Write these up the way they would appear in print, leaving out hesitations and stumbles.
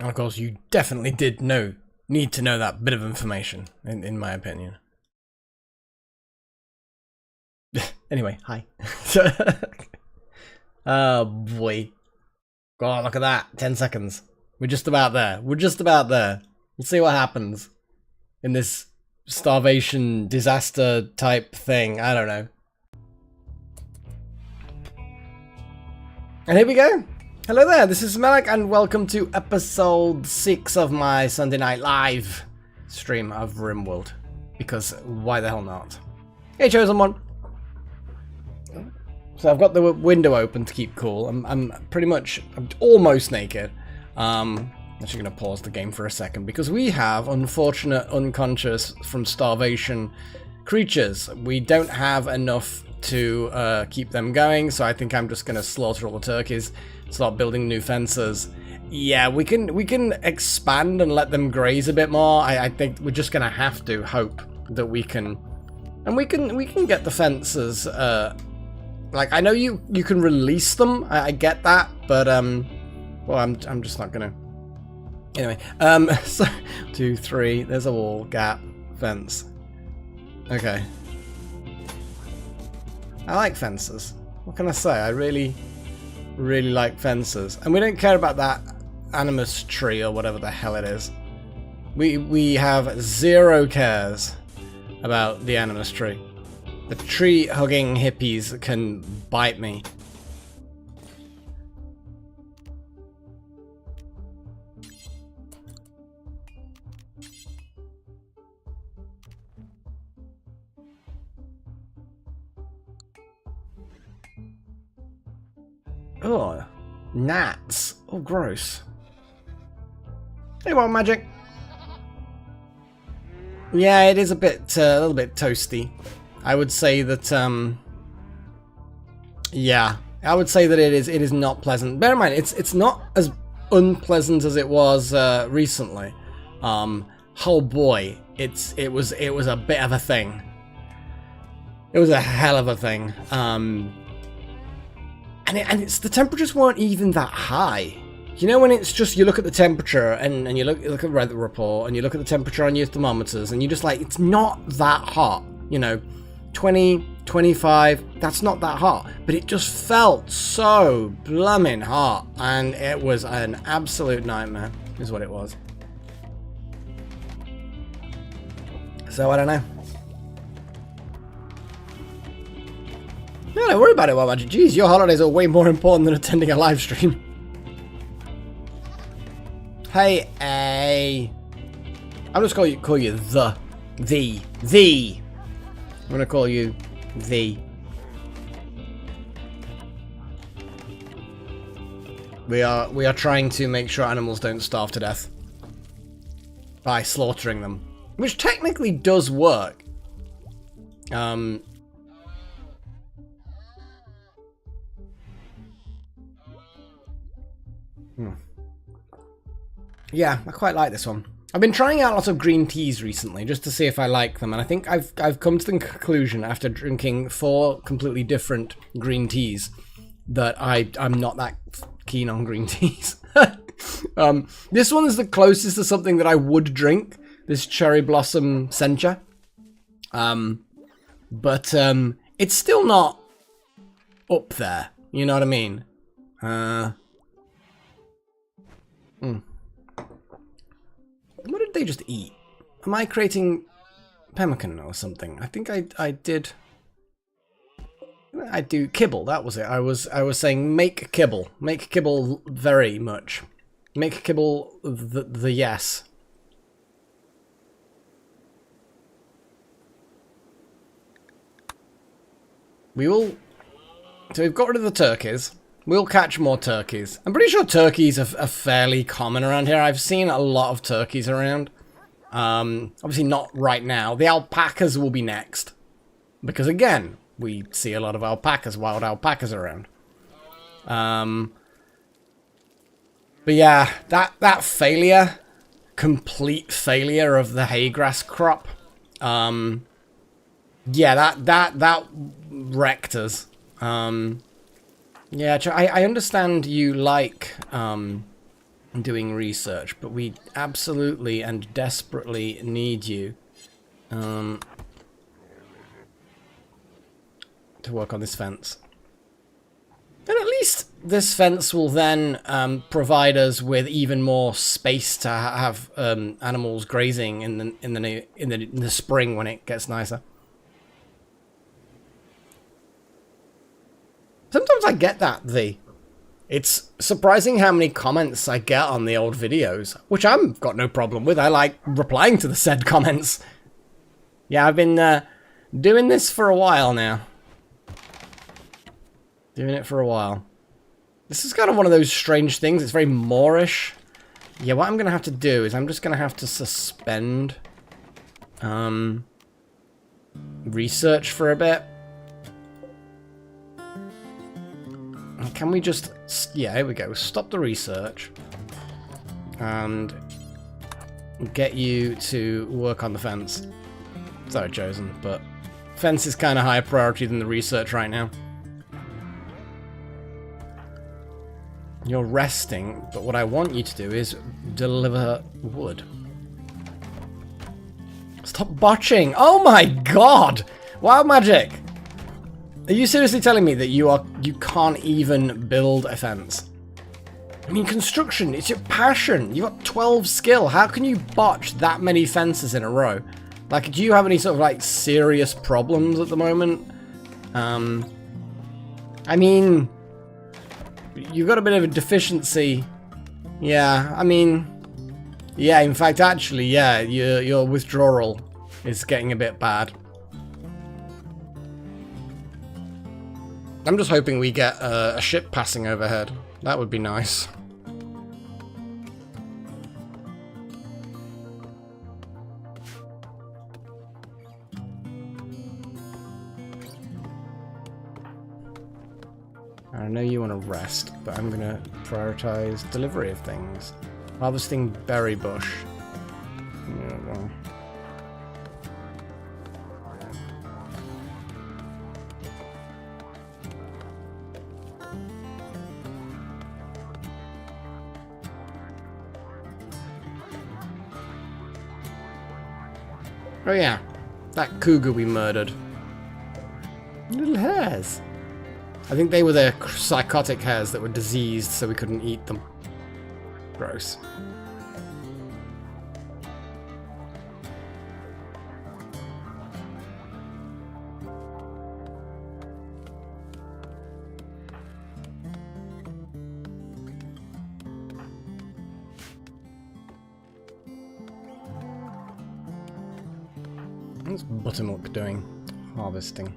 And of course, you definitely did need to know that bit of information, in my opinion. Anyway, hi. Oh boy. God, look at that. 10 seconds. We're just about there. We're just about there. We'll see what happens in this starvation disaster type thing. I don't know. And here we go. Hello there, this is Melek and welcome to episode 6 of my Sunday Night Live stream of RimWorld. Because why the hell not? Hey, Chosen One. So I've got the window open to keep cool. I'm almost naked. I'm actually going to pause the game for a second because we have unfortunate, unconscious from starvation creatures. We don't have enough to keep them going, so I think I'm just going to slaughter all the turkeys, start building new fences. Yeah, we can expand and let them graze a bit more. I think we're just going to have to hope that we can, and we can get the fences. Like, I know you can release them. I get that, but well, I'm just not gonna. Anyway, so 2, 3. There's a wall, gap, fence. Okay. I like fences. What can I say? I really like fences, and we don't care about that animus tree or whatever the hell it is. We have zero cares about the animus tree. The tree-hugging hippies can bite me. Oh, gnats. Oh, gross. Hey, well, magic. Yeah, it is a little bit toasty. I would say that, yeah, I would say that it is not pleasant. Bear in mind, it's not as unpleasant as it was recently. Oh boy, it was a bit of a thing. It was a hell of a thing. And it's the temperatures weren't even that high. You know, when it's just, you look at the temperature and you look at the weather report and you look at the temperature on your thermometers and you're just like, it's not that hot, you know. 20, 25, that's not that hot, but it just felt so blooming hot, and it was an absolute nightmare, is what it was. So, I don't know. No, don't worry about it, Magic. Jeez, your holidays are way more important than attending a live stream. Hey. I'm just call you the. I'm gonna call you the. We are trying to make sure animals don't starve to death by slaughtering them, which technically does work. Yeah, I quite like this one. I've been trying out lots of green teas recently, just to see if I like them, and I think I've come to the conclusion after drinking 4 completely different green teas that I'm not that keen on green teas. This one is the closest to something that I would drink, this cherry blossom sencha. But it's still not up there, you know what I mean? What did they just eat? Am I creating pemmican or something? I think I did. I do kibble. That was it. I was saying make kibble very much. Make kibble the yes. We will. So we've got rid of the turkeys. We'll catch more turkeys. I'm pretty sure turkeys are fairly common around here. I've seen a lot of turkeys around. Obviously not right now. The alpacas will be next. Because again, we see a lot of alpacas, wild alpacas around. But yeah, that failure, complete failure of the haygrass crop. Yeah, that wrecked us. Yeah, I understand you like doing research, but we absolutely and desperately need you to work on this fence. And at least this fence will then provide us with even more space to have animals grazing in the spring when it gets nicer. Sometimes I get that, It's surprising how many comments I get on the old videos, which I've got no problem with. I like replying to the said comments. Yeah, I've been doing this for a while now. Doing it for a while. This is kind of one of those strange things. It's very Moorish. Yeah, what I'm going to have to do is I'm just going to have to suspend research for a bit. Can we just... Yeah, here we go. Stop the research. And get you to work on the fence. Sorry, Chosen, but fence is kind of higher priority than the research right now. You're resting, but what I want you to do is deliver wood. Stop botching! Oh my god! Wow, magic! Are you seriously telling me that you can't even build a fence? I mean, construction, it's your passion. You got 12 skill. How can you botch that many fences in a row? Like, do you have any sort of, like, serious problems at the moment? I mean, you've got a bit of a deficiency. Yeah, I mean, yeah, in fact, actually, yeah, your withdrawal is getting a bit bad. I'm just hoping we get a ship passing overhead. That would be nice. I know you want to rest, but I'm going to prioritize delivery of things. Harvesting berry bush. Yeah, well. Oh yeah, that cougar we murdered. Little hares. I think they were the psychotic hares that were diseased, so we couldn't eat them. Gross. What's Buttermilk doing? Harvesting.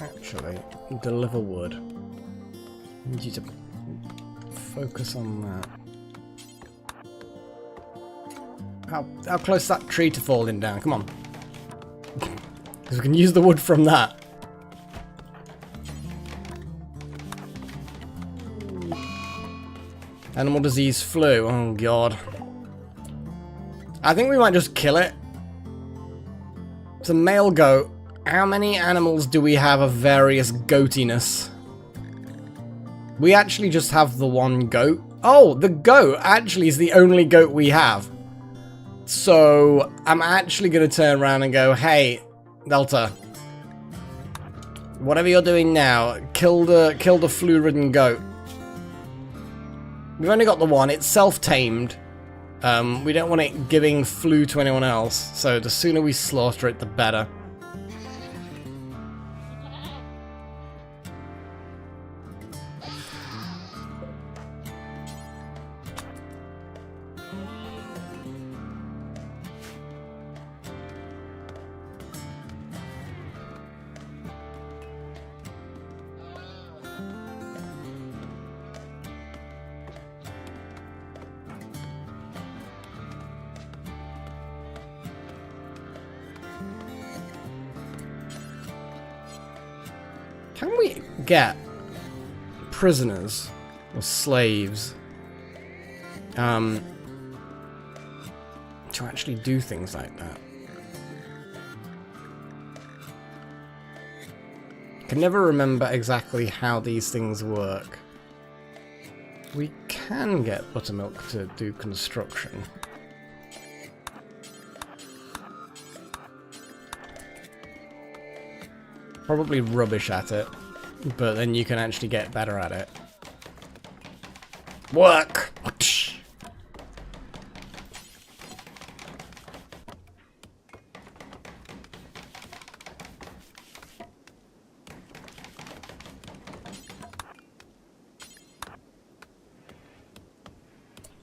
Actually, deliver wood. I need you to focus on that. How close is that tree to falling down? Come on. Because we can use the wood from that. Animal disease flu. Oh god. I think we might just kill it. It's a male goat. How many animals do we have of various goatiness? We actually just have the one goat. Oh, the goat actually is the only goat we have. So I'm actually going to turn around and go, hey, Delta, whatever you're doing now, kill the flu-ridden goat. We've only got the one. It's self-tamed. We don't want it giving flu to anyone else. So the sooner we slaughter it, the better. Can we get prisoners or slaves to actually do things like that? I can never remember exactly how these things work. We can get Buttermilk to do construction. Probably rubbish at it. but then you can actually get better at it. Work!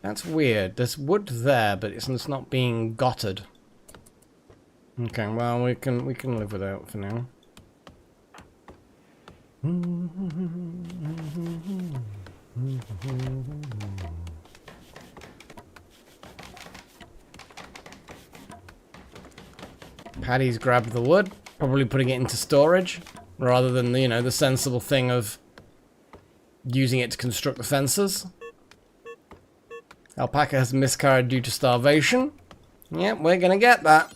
That's weird. There's wood there, but it's not being gutted. Okay, well we can live without for now. Paddy's grabbed the wood, probably putting it into storage, rather than, you know, the sensible thing of using it to construct the fences. Alpaca has miscarried due to starvation. Yep, we're gonna get that.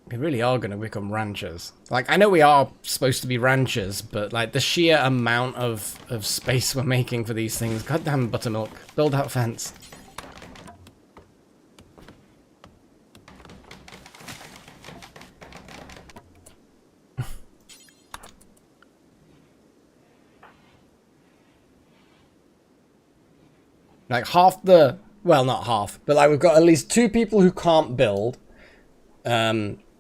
We really are going to become ranchers. Like, I know we are supposed to be ranchers, but, like, the sheer amount of space we're making for these things. Goddamn buttermilk. Build that fence. Like, half the... Well, not half, but, like, we've got at least 2 people who can't build.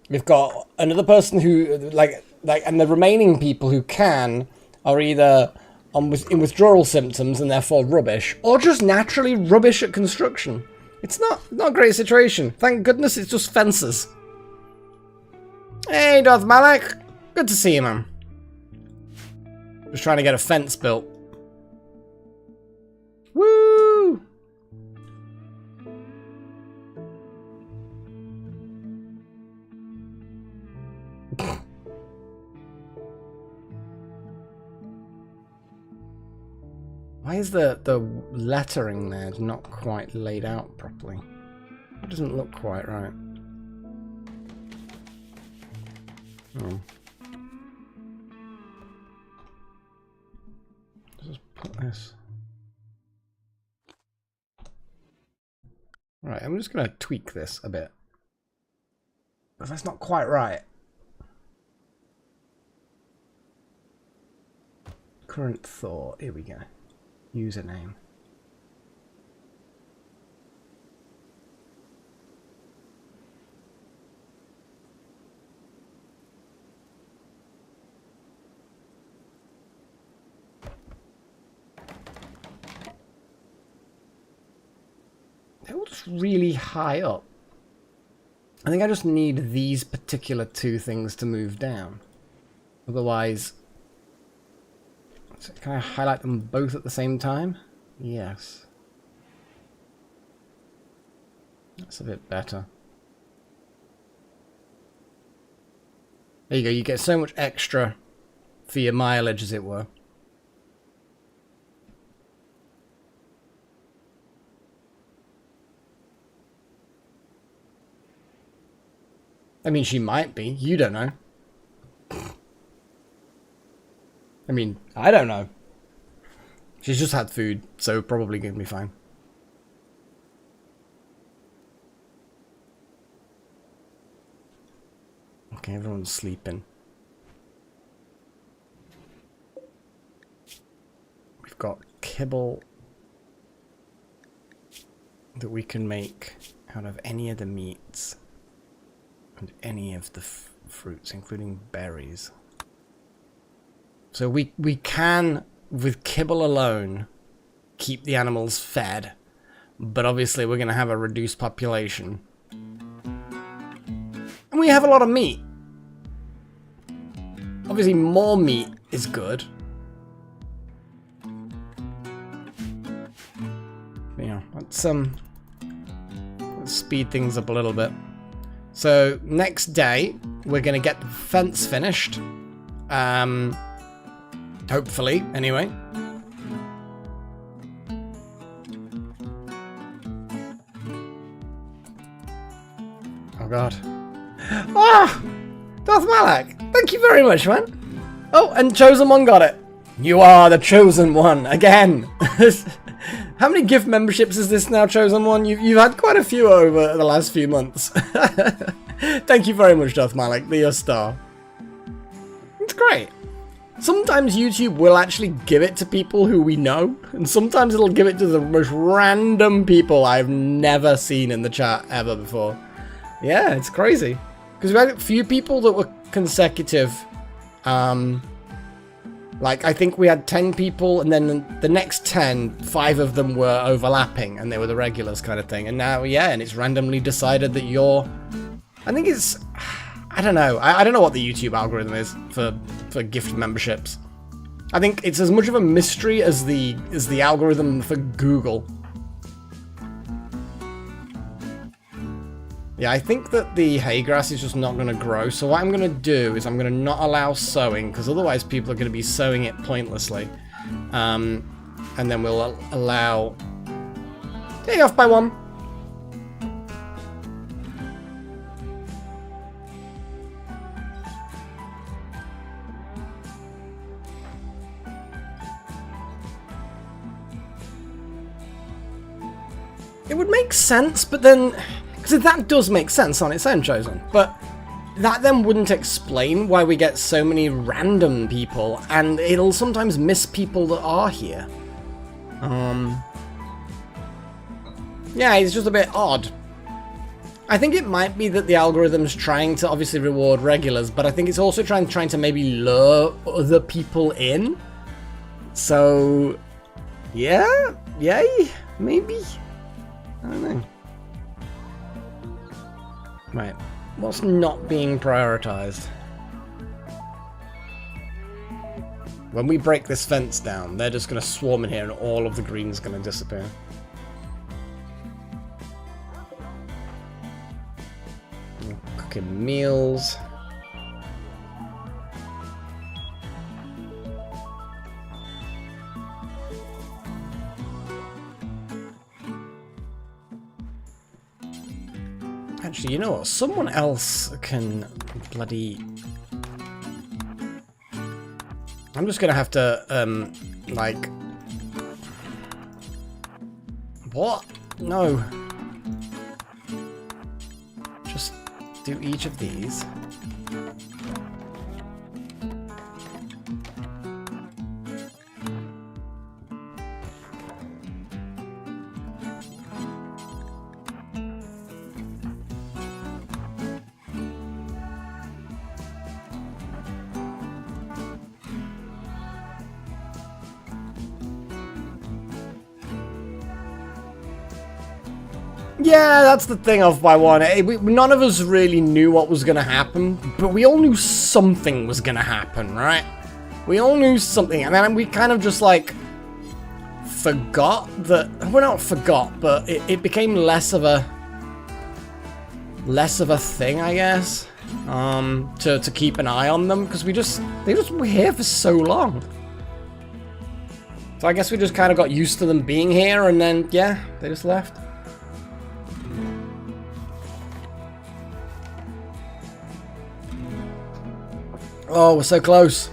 We've got another person who, like, and the remaining people who can are either in withdrawal symptoms and therefore rubbish, or just naturally rubbish at construction. It's not a great situation. Thank goodness it's just fences. Hey, Darth Malak. Good to see you, man. Just trying to get a fence built. Woo! Why is the lettering there not quite laid out properly? It doesn't look quite right. Oh. Just put this. Right, I'm just going to tweak this a bit. But that's not quite right. Current thought. Here we go. Username. They're all just really high up. I think I just need these particular 2 things to move down. Otherwise... So can I highlight them both at the same time? Yes. That's a bit better. There you go, you get so much extra for your mileage, as it were. I mean, she might be. You don't know. I mean, I don't know. She's just had food, so probably gonna be fine. Okay, everyone's sleeping. We've got kibble that we can make out of any of the meats and any of the fruits, including berries. So we can, with kibble alone, keep the animals fed, but obviously we're going to have a reduced population. And we have a lot of meat. Obviously more meat is good. But yeah, let's speed things up a little bit. So next day, we're going to get the fence finished. Hopefully, anyway. Oh god. Ah! Darth Malak! Thank you very much, man! Oh, and Chosen One got it! You are the Chosen One! Again! How many gift memberships is this now, Chosen One? You've had quite a few over the last few months. Thank you very much, Darth Malik. You're a star. It's great. Sometimes YouTube will actually give it to people who we know, and sometimes it'll give it to the most random people I've never seen in the chat ever before. Yeah, it's crazy. Because we had a few people that were consecutive. Like, I think we had 10 people, and then the next 10, 5 of them were overlapping, and they were the regulars kind of thing. And now, yeah, and it's randomly decided that you're... I think it's... I don't know. I don't know what the YouTube algorithm is for gift memberships. I think it's as much of a mystery as the algorithm for Google. Yeah, I think that the hay grass is just not going to grow. So what I'm going to do is I'm going to not allow sowing, because otherwise people are going to be sowing it pointlessly. And then we'll allow... Hey, off by 1. It would make sense, but then... Because that does make sense on its own, Chosen. But that then wouldn't explain why we get so many random people, and it'll sometimes miss people that are here. Yeah, it's just a bit odd. I think it might be that the algorithm's trying to obviously reward regulars, but I think it's also trying to maybe lure other people in. So... yeah? Yay? Maybe? I don't know. Right. What's not being prioritized? When we break this fence down, they're just going to swarm in here and all of the green's going to disappear. Cooking meals. Actually, you know what? Someone else can bloody... I'm just gonna have to, like... What? No. Just do each of these. Yeah, that's the thing off by 1. None of us really knew what was going to happen, but we all knew something was going to happen, right? We all knew something, and then we kind of just, like, forgot that... Well, not forgot, but it became less of a thing, I guess, to keep an eye on them, because they just were here for so long. So I guess we just kind of got used to them being here, and then, yeah, they just left. Oh, we're so close.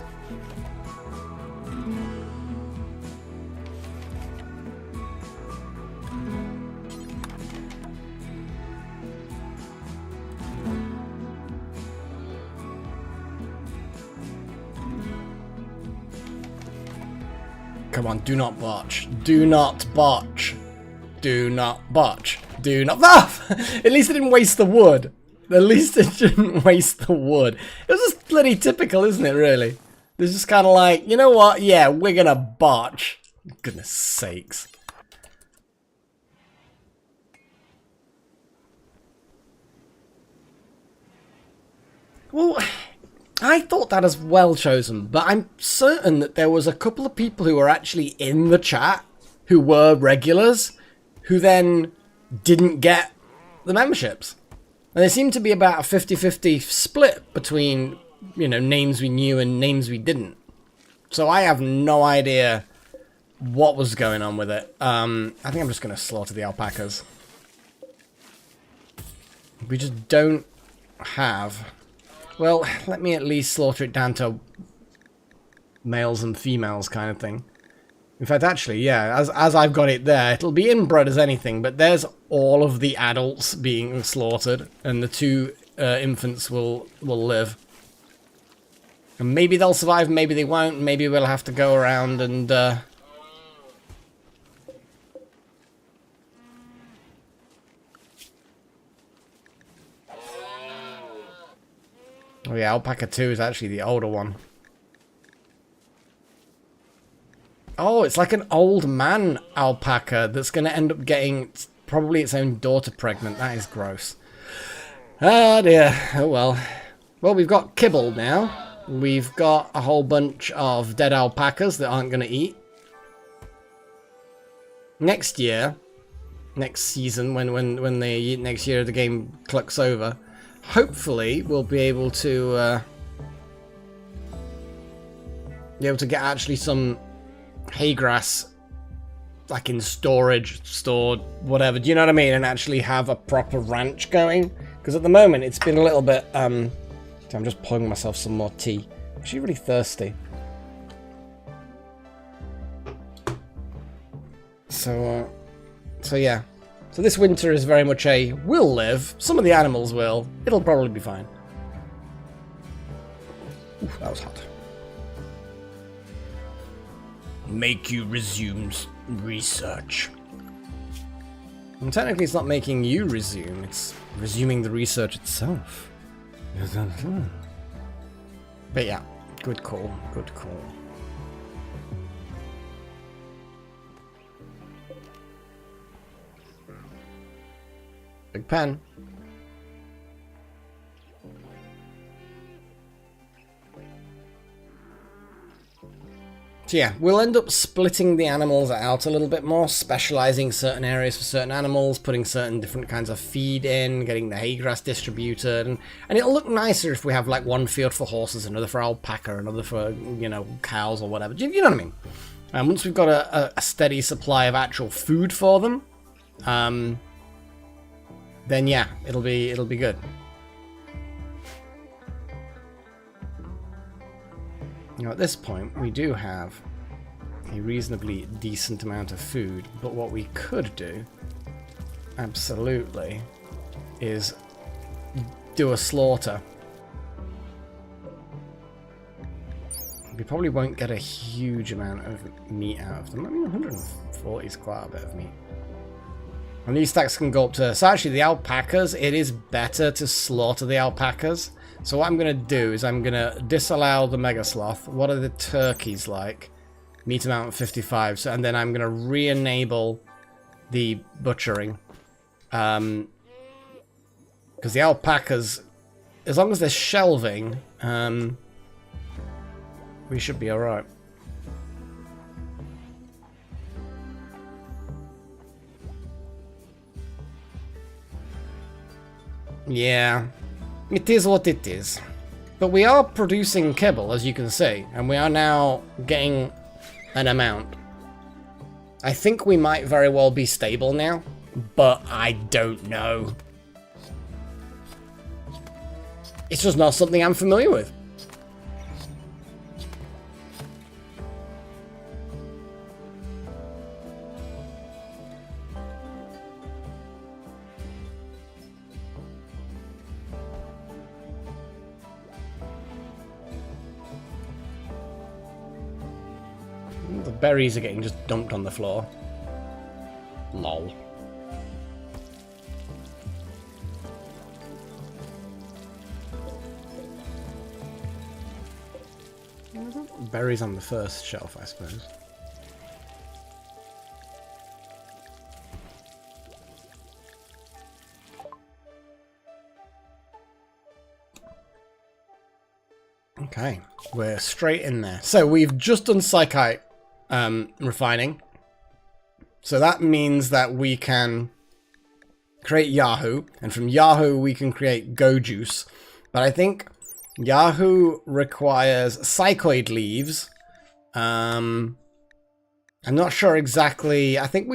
Come on, do not botch. Do not botch. Do not botch. Do not... Ah! At least it didn't waste the wood. At least it didn't waste the wood. It was just bloody typical, isn't it, really? It's just kind of like, you know what? Yeah, we're gonna botch. Goodness sakes. Well, I thought that as well, Chosen, but I'm certain that there was a couple of people who were actually in the chat who were regulars who then didn't get the memberships. And there seemed to be about a 50-50 split between, you know, names we knew and names we didn't. So I have no idea what was going on with it. I think I'm just going to slaughter the alpacas. We just don't have... Well, let me at least slaughter it down to males and females kind of thing. In fact, actually, yeah, as I've got it there, it'll be inbred as anything, but there's all of the adults being slaughtered, and the 2 infants will live. And maybe they'll survive, maybe they won't, maybe we'll have to go around and... Oh yeah, Alpaca 2 is actually the older one. Oh, it's like an old man alpaca that's going to end up getting probably its own daughter pregnant. That is gross. Ah dear. Oh well. Well, we've got kibble now. We've got a whole bunch of dead alpacas that aren't going to eat. Next year, next season, when the next year the game clicks over, hopefully we'll be able to get actually some hay grass, like in storage, stored, whatever, do you know what I mean, and actually have a proper ranch going, because at the moment it's been a little bit, I'm just pouring myself some more tea, I'm actually really thirsty. So yeah, so this winter is very much a, we'll live, some of the animals will, it'll probably be fine. Ooh, that was hot. Make you resume research. And technically it's not making you resume, it's resuming the research itself. But yeah, good call, good call. Big pen. So yeah, we'll end up splitting the animals out a little bit more, specializing certain areas for certain animals, putting certain different kinds of feed in, getting the hay grass distributed, and it'll look nicer if we have like one field for horses, another for alpaca, another for, you know, cows or whatever. You know what I mean? And once we've got a steady supply of actual food for them, then yeah, it'll be good. Now, at this point, we do have a reasonably decent amount of food, but what we could do, absolutely, is do a slaughter. We probably won't get a huge amount of meat out of them. I mean, 140 is quite a bit of meat. And these stacks can go up to... So actually, the alpacas, it is better to slaughter the alpacas. So what I'm going to do is I'm going to disallow the Mega Sloth. What are the turkeys like? Meat amount 55. So, and then I'm going to re-enable the butchering. Because the alpacas, as long as they're shelving, we should be alright. Yeah. It is what it is. But we are producing kibble, as you can see, and we are now getting an amount. I think we might very well be stable now, but I don't know. It's just not something I'm familiar with. The berries are getting just dumped on the floor. Lol. Berries on the first shelf, I suppose. Okay, we're straight in there. So we've just done Psychite refining. So that means that we can create Yahoo, and from Yahoo we can create Go Juice. But I think Yahoo requires psychoid leaves. I'm not sure exactly. I think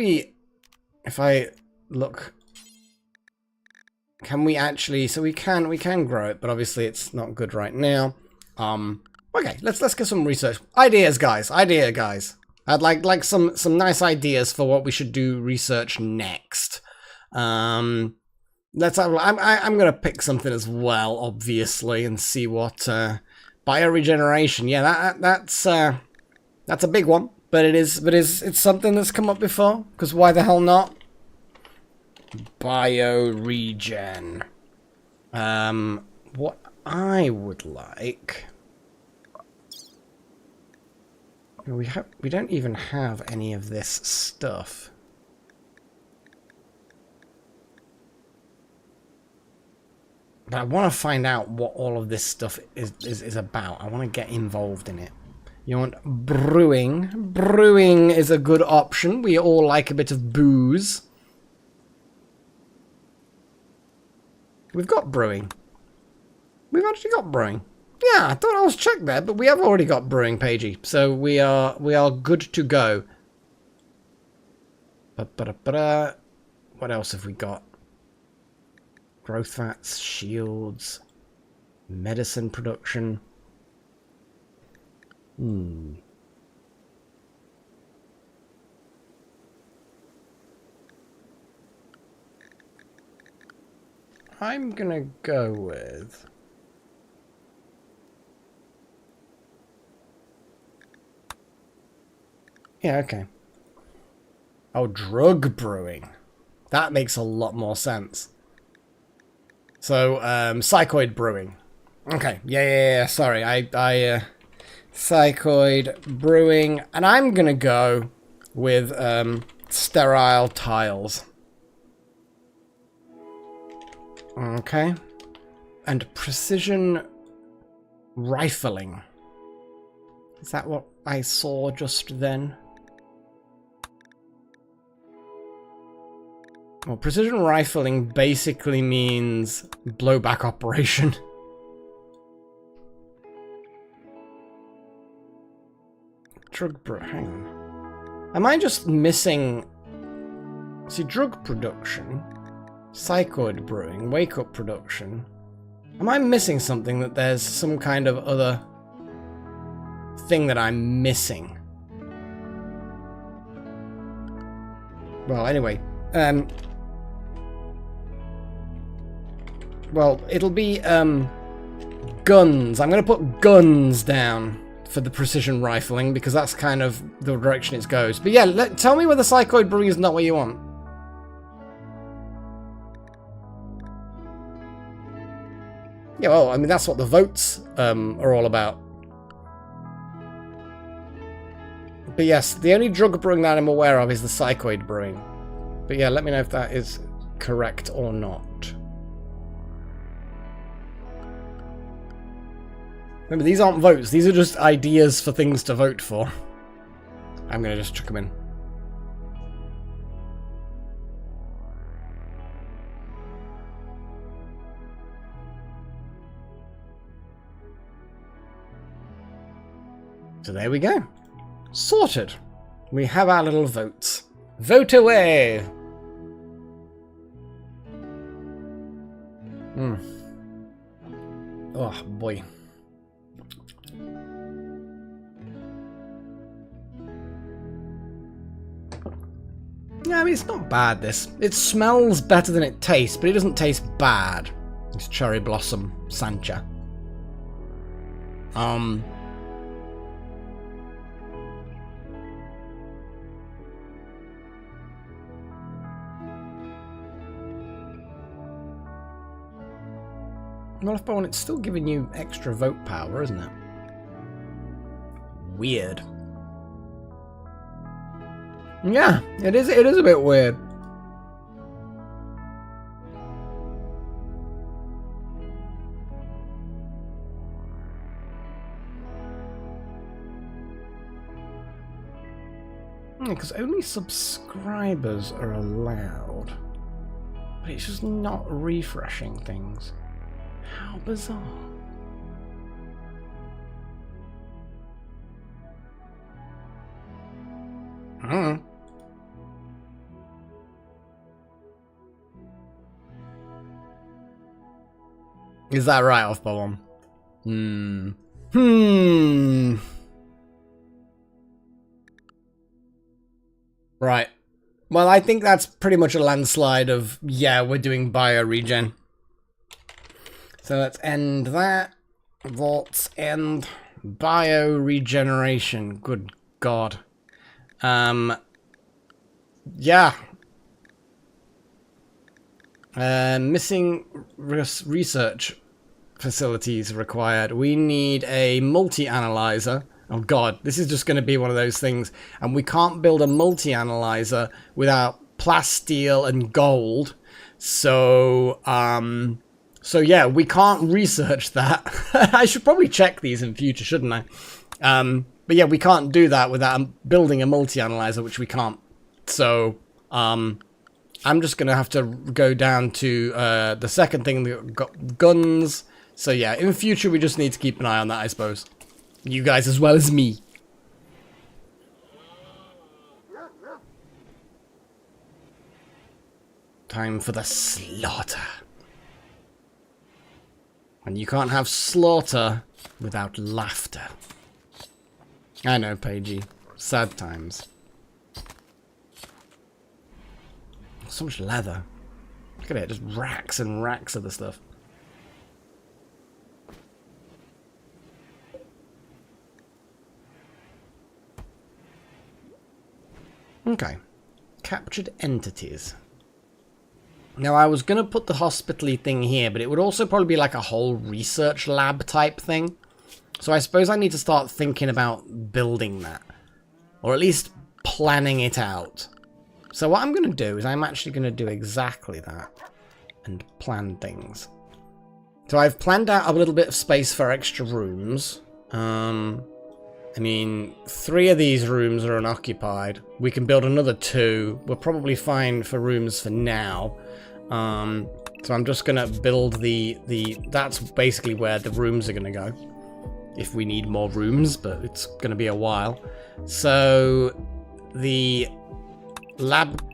if I look, can we actually? So we can grow it, but obviously it's not good right now. Okay, let's get some research ideas, guys. Idea, guys. I'd like some nice ideas for what we should do research next. Let's have. I'm gonna pick something as well, obviously, and see what bioregeneration. Yeah, that's a big one, but it's something that's come up before. Because why the hell not? Bioregen. What I would like. We don't even have any of this stuff. But I want to find out what all of this stuff is about. I want to get involved in it. You want brewing? Brewing is a good option. We all like a bit of booze. We've got brewing. We've actually got brewing. Yeah, I thought I was checked there, but we have already got brewing, Pagey. So we are good to go. What else have we got? Growth fats, shields, medicine production. I'm gonna go with... Yeah, okay. Oh, drug brewing. That makes a lot more sense. So, psychoid brewing. Okay, yeah, sorry. Psychoid brewing. And I'm gonna go with, sterile tiles. Okay. And precision rifling. Is that what I saw just then? Well, precision rifling basically means blowback operation. Hang on. Am I just missing... See, drug production, psychoid brewing, wake-up production. Am I missing something that there's some kind of other thing that I'm missing? Well, anyway. Well, it'll be, guns. I'm gonna put guns down for the precision rifling, because that's kind of the direction it goes. But yeah, tell me whether psychoid brewing is not what you want. Yeah, well, I mean, that's what the votes, are all about. But yes, the only drug brewing that I'm aware of is the psychoid brewing. But yeah, let me know if that is correct or not. Remember, these aren't votes. These are just ideas for things to vote for. I'm going to just chuck them in. So there we go. Sorted. We have our little votes. Vote away! Oh, boy. Yeah, I mean, it's not bad, this. It smells better than it tastes, but it doesn't taste bad. It's cherry blossom Sancha. Well, if I want, it's still giving you extra vote power, isn't it? Weird. Yeah, it is a bit weird. Because only subscribers are allowed. But it's just not refreshing things. How bizarre. Is that right, off by one? Right. Well, I think that's pretty much a landslide of, yeah, we're doing bio-regen. So let's end that. Let's end bio-regeneration. Good God. Yeah. Missing research facilities required. We need a multi-analyzer. Oh God, this is just going to be one of those things. And we can't build a multi-analyzer without plasteel and gold. So, yeah, we can't research that. I should probably check these in future, shouldn't I? But yeah, we can't do that without building a multi-analyzer, which we can't. So, I'm just going to have to go down to the second thing, the guns. So yeah, in the future, we just need to keep an eye on that, I suppose. You guys as well as me. Time for the slaughter. And you can't have slaughter without laughter. I know, Pagey. Sad times. So much leather. Look at it, just racks and racks of the stuff. Okay. Captured entities. Now, I was going to put the hospital-y thing here, but it would also probably be like a whole research lab type thing. So I suppose I need to start thinking about building that. Or at least planning it out. So what I'm going to do is I'm actually going to do exactly that. And plan things. So I've planned out a little bit of space for extra rooms. I mean, 3 of these rooms are unoccupied. We can build another 2. We're probably fine for rooms for now. So I'm just gonna build that's basically where the rooms are gonna go. If we need more rooms, but it's gonna be a while. So the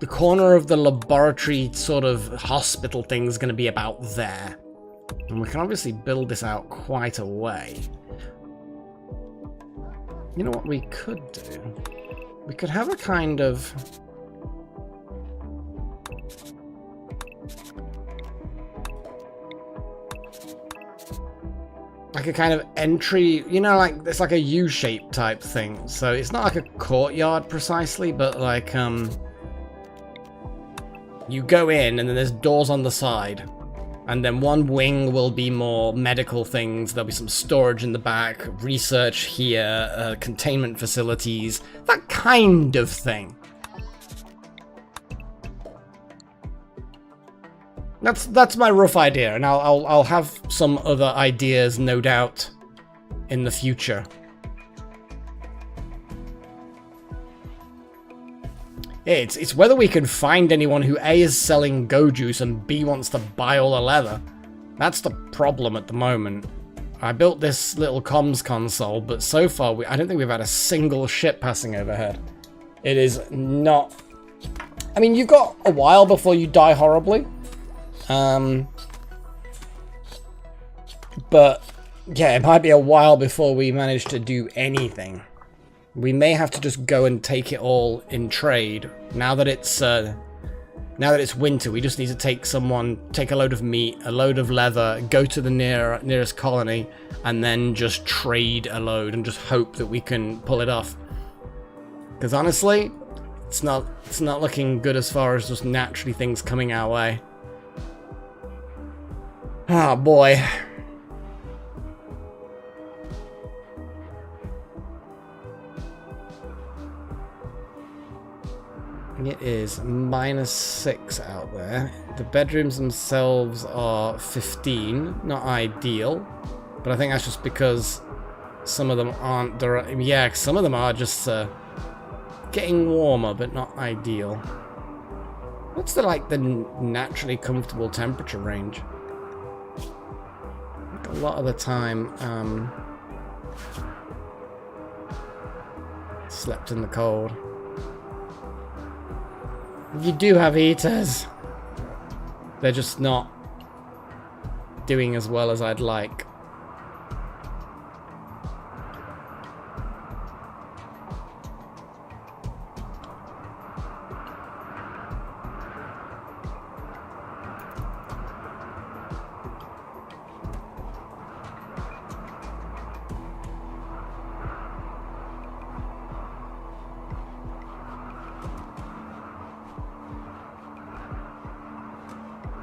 corner of the laboratory sort of hospital thing is gonna be about there. And we can obviously build this out quite a way. You know what we could do? We could have a kind of... like a kind of entry, you know, like, it's like a U-shape type thing. So it's not like a courtyard precisely, but like, you go in and then there's doors on the side. And then one wing will be more medical things. There'll be some storage in the back, research here, containment facilities, that kind of thing. That's my rough idea, and I'll have some other ideas, no doubt, in the future. It's whether we can find anyone who A is selling go juice and B wants to buy all the leather. That's the problem at the moment. I built this little comms console, but so far I don't think we've had a single ship passing overhead. It is not... I mean, you've got a while before you die horribly. But yeah, it might be a while before we manage to do anything. We may have to just go and take it all in trade. Now that it's winter, we just need to take a load of meat, a load of leather, go to the nearest colony, and then just trade a load and just hope that we can pull it off. Because honestly, it's not looking good as far as just naturally things coming our way. Oh boy. It is -6 out there. The bedrooms themselves are 15. Not ideal. But I think that's just because some of them aren't... yeah, some of them are just getting warmer, but not ideal. What's the naturally comfortable temperature range? A lot of the time, slept in the cold. You do have heaters. They're just not doing as well as I'd like.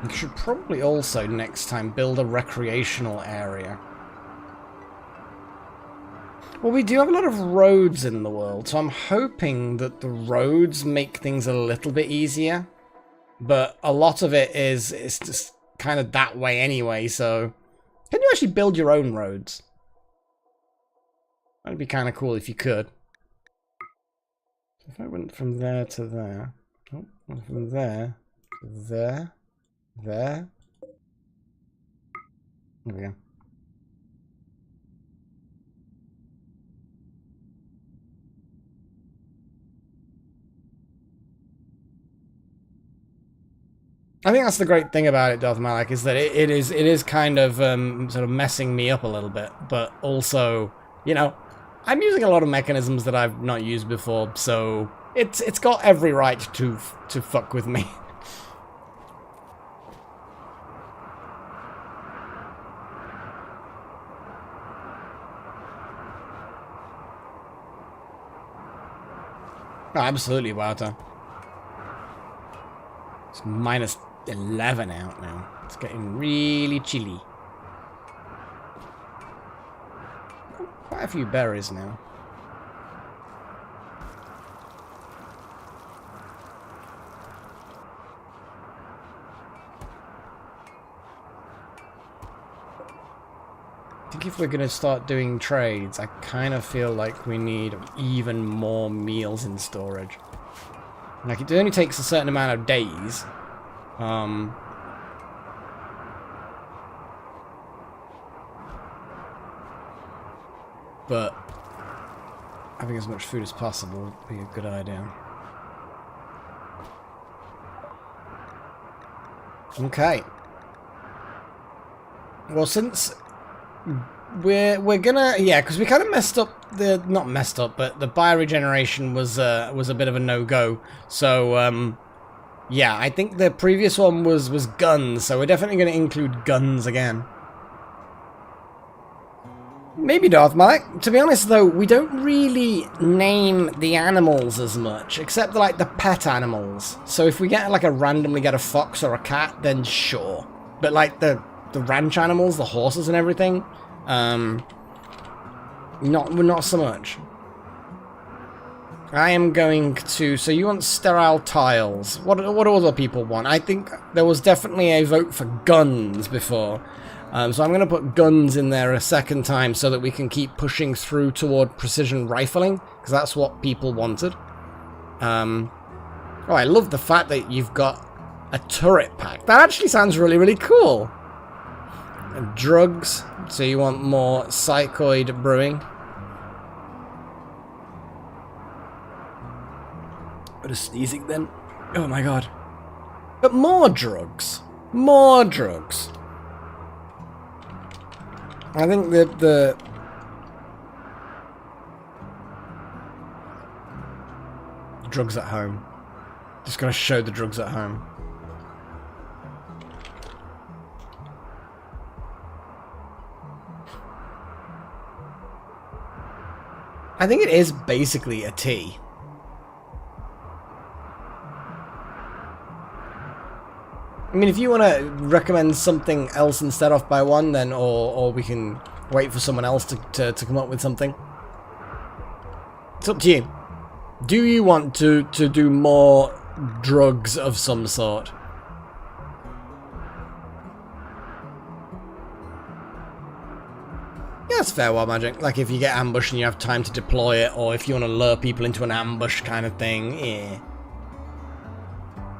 We should probably also, next time, build a recreational area. Well, we do have a lot of roads in the world, so I'm hoping that the roads make things a little bit easier. But a lot of it's just kind of that way anyway, so... Can you actually build your own roads? That'd be kind of cool if you could. If I went from there to there... Oh, from there to there... There... There we go. I think that's the great thing about it, Darth Malak, is that it is kind of sort of messing me up a little bit, but also, you know, I'm using a lot of mechanisms that I've not used before, so it's got every right to fuck with me. Oh, absolutely, Biotech. It's minus 11 out now. It's getting really chilly. Quite a few berries now. I think if we're going to start doing trades, I kind of feel like we need even more meals in storage. Like, it only takes a certain amount of days. But having as much food as possible would be a good idea. Okay. Well, since we're gonna, yeah, because we kind of messed up the, not messed up, but the bioregeneration was a bit of a no-go. So yeah, I think the previous one was guns, so we're definitely going to include guns again. Maybe Darth Malak. To be honest, though, we don't really name the animals as much, except like the pet animals. So if we get like randomly get a fox or a cat, then sure. But like the ranch animals, the horses and everything, not so much. I am going to... So you want sterile tiles. What do other people want? I think there was definitely a vote for guns before. So I'm going to put guns in there a second time so that we can keep pushing through toward precision rifling, because that's what people wanted. Oh, I love the fact that you've got a turret pack. That actually sounds really, really cool. And drugs. So you want more psychoid brewing. Bit of sneezing then. Oh my god. But more drugs. More drugs. I think the drugs at home. Just gonna show the drugs at home. I think it is basically a tea. I mean, if you want to recommend something else instead off by one, then or we can wait for someone else to come up with something. It's up to you. Do you want to do more drugs of some sort? Yeah, that's fair, Wild Magic. Like if you get ambushed and you have time to deploy it, or if you want to lure people into an ambush kind of thing, yeah.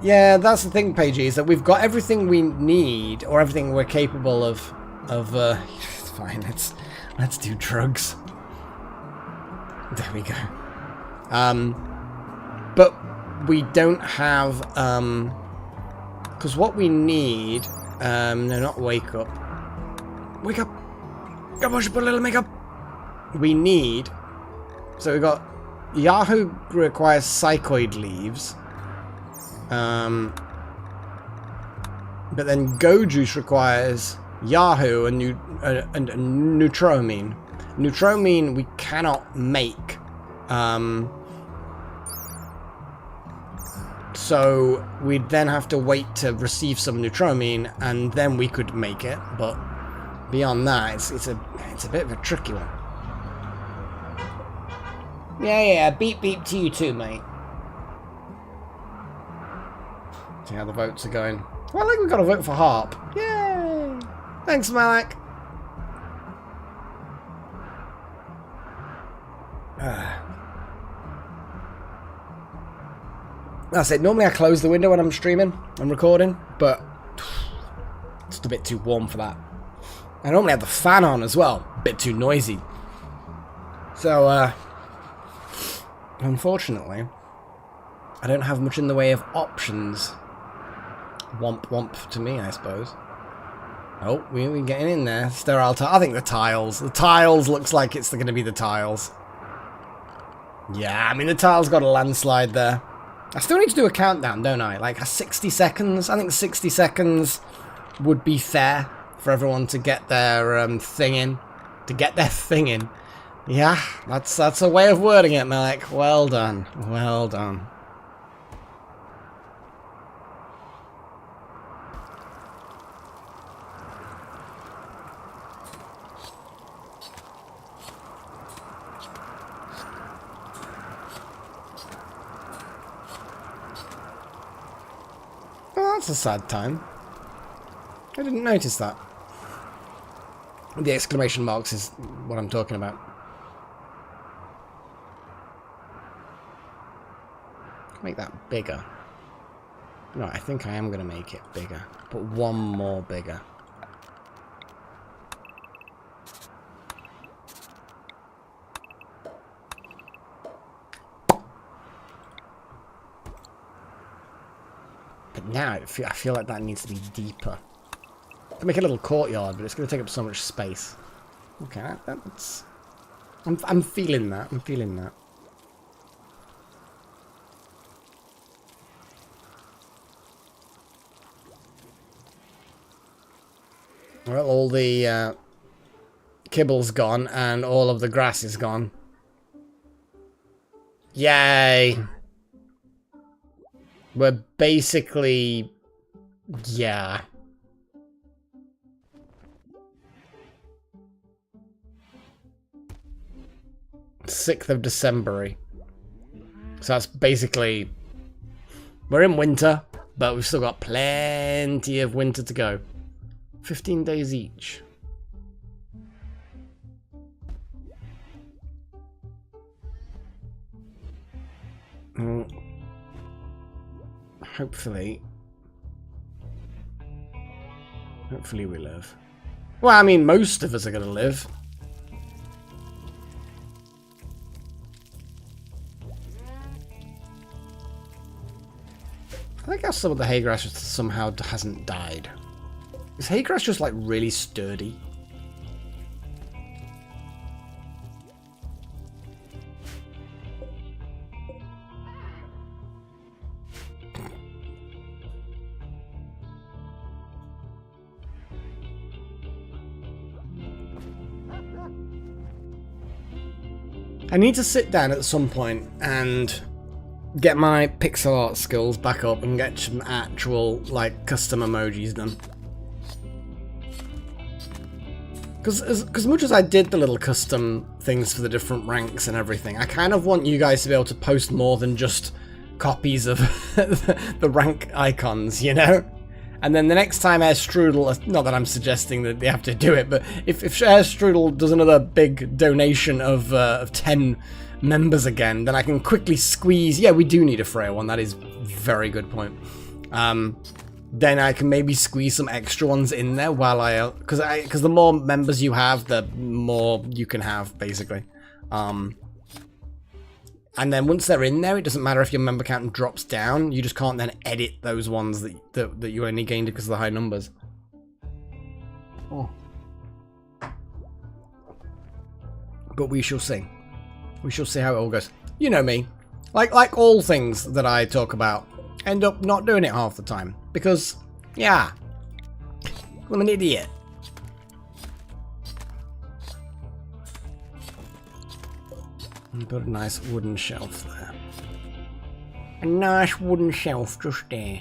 Yeah, that's the thing, Paige, is that we've got everything we need, or everything we're capable of fine, let's do drugs. There we go. But we don't have, because what we need, no, not wake up. Wake up! Come on, put a little makeup! We need, so we've got, Yahoo requires psychoid leaves. But then Go Juice requires Yahoo and Neutramine. Neutramine we cannot make. So we'd then have to wait to receive some neutronamine, and then we could make it. But beyond that, it's a bit of a tricky one. Yeah, beep beep to you too, mate. See how the votes are going. Well, I think we've got to vote for Harp. Yay! Thanks, Malak. That's it. Normally I close the window when I'm streaming and recording, but it's a bit too warm for that. I normally have the fan on as well. A bit too noisy. So, unfortunately, I don't have much in the way of options. Womp womp to me, I suppose. Oh, we're getting in there. Sterile tile. I think the tiles. The tiles looks like it's going to be the tiles. Yeah, I mean, the tiles got a landslide there. I still need to do a countdown, don't I? Like, 60 seconds? I think 60 seconds would be fair for everyone to get their thing in. To get their thing in. Yeah, that's a way of wording it, Malek. Well done. Well done. Well, that's a sad time. I didn't notice that. The exclamation marks is what I'm talking about. Make that bigger. No, I think I am going to make it bigger. Put one more bigger. But now I feel like that needs to be deeper. I can make a little courtyard, but it's going to take up so much space. Okay, that's... I'm feeling that. I'm feeling that. Well, all the kibble's gone, and all of the grass is gone. Yay! We're basically... yeah. 6th of December. So that's basically... we're in winter, but we've still got plenty of winter to go. 15 days each. Hopefully we live. Well, I mean, most of us are going to live. I think how some of the hay grass just somehow hasn't died. Is hay grass just like really sturdy? I need to sit down at some point and get my pixel art skills back up and get some actual, like, custom emojis done. Because as much as I did the little custom things for the different ranks and everything, I kind of want you guys to be able to post more than just copies of the rank icons, you know? And then the next time Air Strudel, not that I'm suggesting that they have to do it, but if Air Strudel does another big donation of 10 members again, then I can quickly squeeze... yeah, we do need a Freya one, that is a very good point. Then I can maybe squeeze some extra ones in there while because the more members you have, the more you can have, basically. And then once they're in there, it doesn't matter if your member count drops down. You just can't then edit those ones that you only gained because of the high numbers. Oh. But we shall see. We shall see how it all goes. You know me. Like all things that I talk about, end up not doing it half the time. Because, yeah, I'm an idiot. And put a nice wooden shelf there. A nice wooden shelf just there.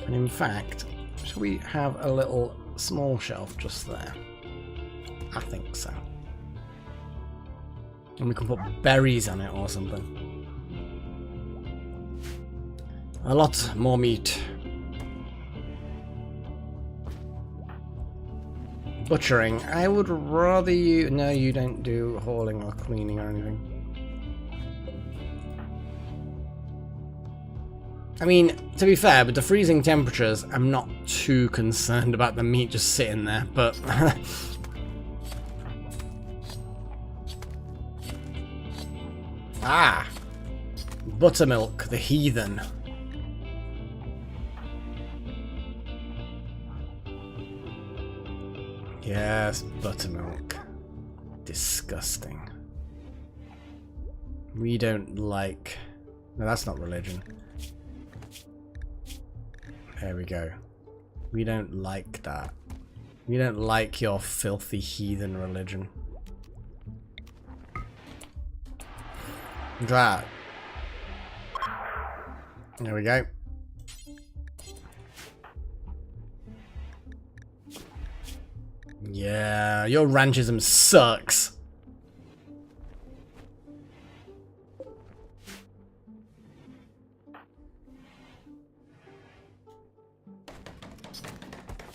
And in fact, shall we have a little small shelf just there? I think so. And we can put berries on it or something. A lot more meat. Butchering. I would rather you... No, you don't do hauling or cleaning or anything. I mean, to be fair, with the freezing temperatures, I'm not too concerned about the meat just sitting there, but... Ah! Buttermilk, the heathen. Yes, buttermilk. Disgusting. We don't like... No, that's not religion. There we go. We don't like that. We don't like your filthy heathen religion. That. There we go. Yeah, your ranchism sucks.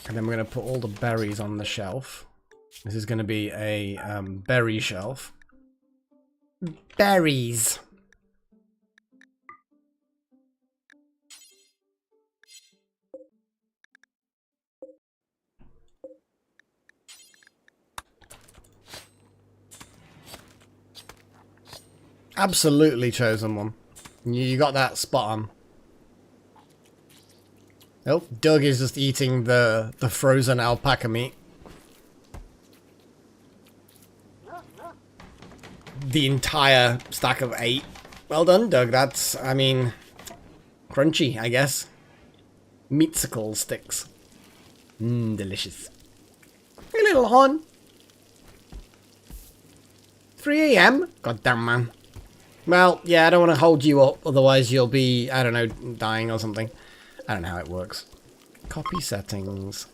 And then we're going to put all the berries on the shelf. This is going to be a berry shelf. Berries. Absolutely chosen one. You got that spot on. Oh, Doug is just eating the frozen alpaca meat. The entire stack of 8. Well done, Doug. That's, I mean, crunchy, I guess. Meatsicle sticks. Mmm, delicious. Hey, little hon. 3 AM? Goddamn, man. Well, yeah, I don't want to hold you up, otherwise you'll be, I don't know, dying or something. I don't know how it works. Copy settings.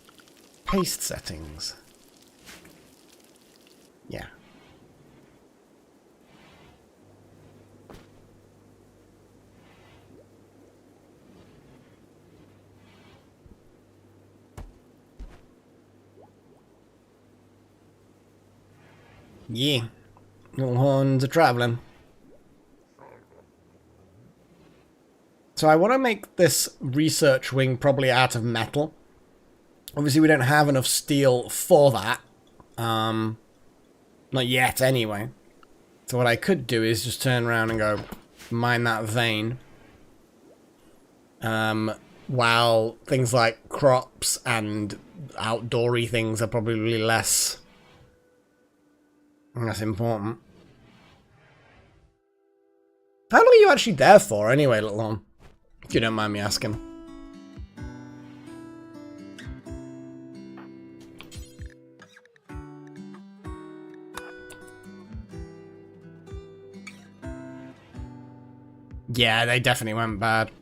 Paste settings. Yeah. Yeah. Little horns are traveling. So I want to make this research wing probably out of metal. Obviously we don't have enough steel for that. Not yet anyway. So what I could do is just turn around and go mine that vein. While things like crops and outdoory things are probably less important. How long are you actually there for anyway, little one? If you don't mind me asking. Yeah, they definitely went bad.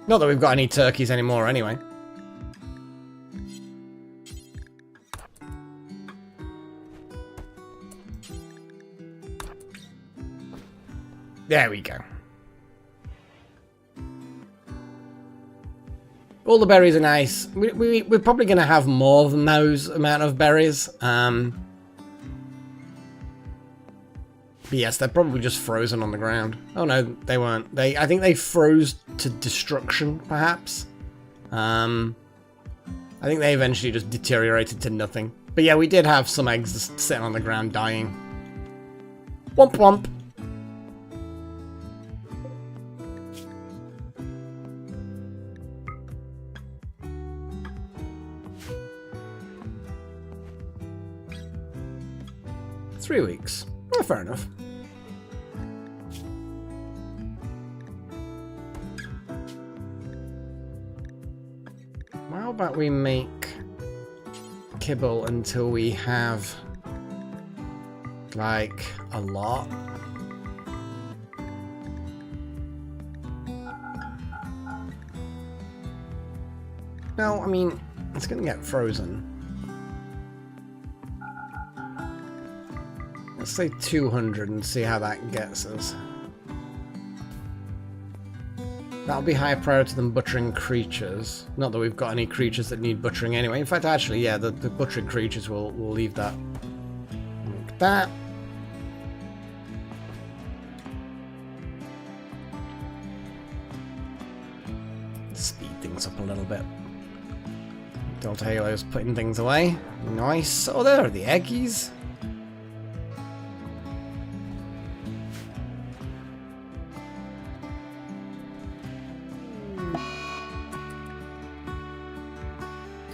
Not that we've got any turkeys anymore anyway. There we go. All the berries are nice. We're probably going to have more than those amount of berries. But yes, they're probably just frozen on the ground. Oh no, they weren't. I think they froze to destruction, perhaps. I think they eventually just deteriorated to nothing. But yeah, we did have some eggs just sitting on the ground dying. Womp womp. Three weeks. Oh, fair enough. How about we make kibble until we have like a lot? No, I mean, it's gonna get frozen. Let's say 200 and see how that gets us. That'll be higher priority than butchering creatures. Not that we've got any creatures that need butchering anyway. In fact, actually, yeah, the butchering creatures will leave that. Like that. Speed things up a little bit. Delta Halo's putting things away. Nice. Oh, there are the eggies.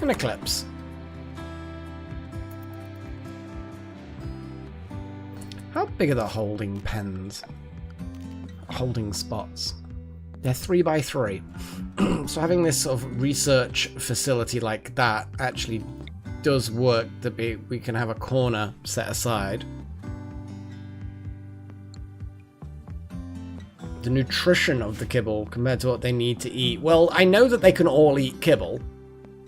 An eclipse. How big are the holding pens? Holding spots. They're 3x3. So having this sort of research facility like that actually does work. That we can have a corner set aside. The nutrition of the kibble compared to what they need to eat. Well, I know that they can all eat kibble.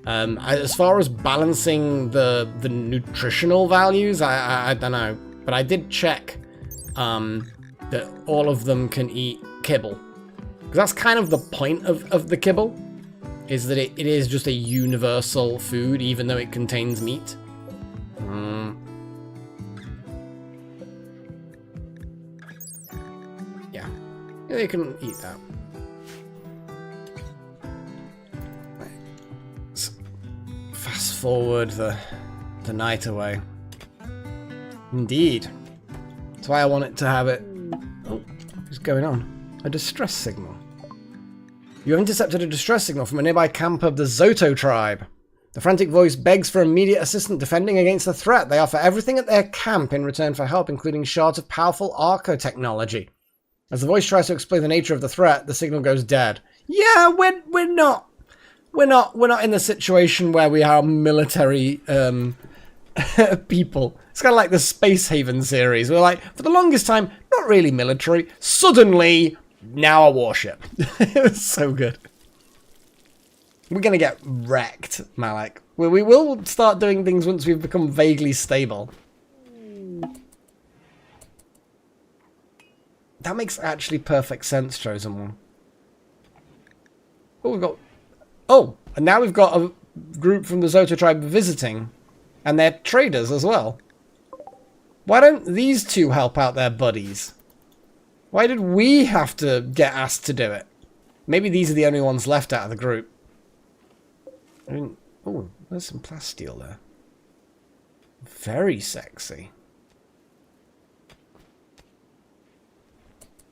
As far as balancing the nutritional values, I don't know. But I did check that all of them can eat kibble. Because that's kind of the point of the kibble, is that it is just a universal food, even though it contains meat. Yeah, they can eat that. Fast forward the night away. Indeed. That's why I want it to have it. Oh, what's going on? A distress signal. You have intercepted a distress signal from a nearby camp of the Zoto tribe. The frantic voice begs for immediate assistance defending against the threat. They offer everything at their camp in return for help, including shards of powerful Arco technology. As the voice tries to explain the nature of the threat, the signal goes dead. Yeah, we're not in the situation where we are military people. It's kind of like the Space Haven series. We're like, for the longest time, not really military. Suddenly, now a warship. It was so good. We're going to get wrecked, Malik. We will start doing things once we've become vaguely stable. That makes actually perfect sense, Chosen One. Oh, we've got... Oh, and now we've got a group from the Zoto tribe visiting. And they're traders as well. Why don't these two help out their buddies? Why did we have to get asked to do it? Maybe these are the only ones left out of the group. I mean, oh, there's some plasteel there. Very sexy.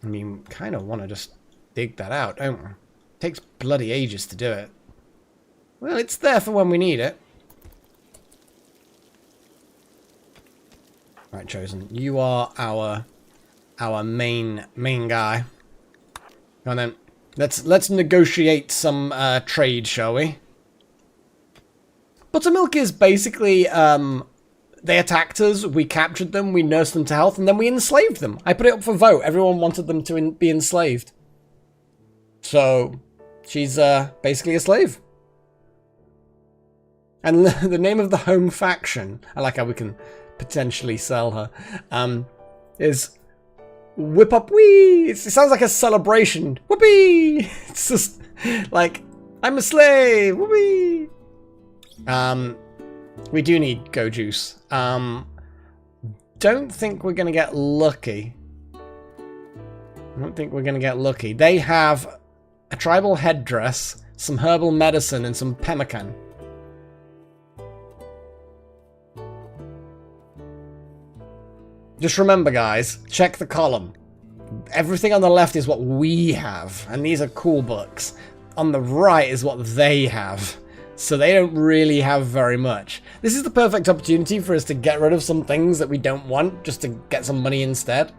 I mean, kind of want to just dig that out, don't we? Takes bloody ages to do it. Well, it's there for when we need it. Right, Chosen. You are our main guy. Come on then. Let's negotiate some trade, shall we? Buttermilk is basically they attacked us, we captured them, we nursed them to health, and then we enslaved them. I put it up for vote. Everyone wanted them to be enslaved. So she's basically a slave. And the name of the home faction, I like how we can potentially sell her, is Whip Up Wee! It sounds like a celebration. Whoopee! It's just like, I'm a slave! Whoopee! We do need Go Juice. Don't think we're gonna get lucky. I don't think we're gonna get lucky. They have a tribal headdress, some herbal medicine, and some pemmican. Just remember, guys, check the column. Everything on the left is what we have, and these are cool books. On the right is what they have, so they don't really have very much. This is the perfect opportunity for us to get rid of some things that we don't want, just to get some money instead.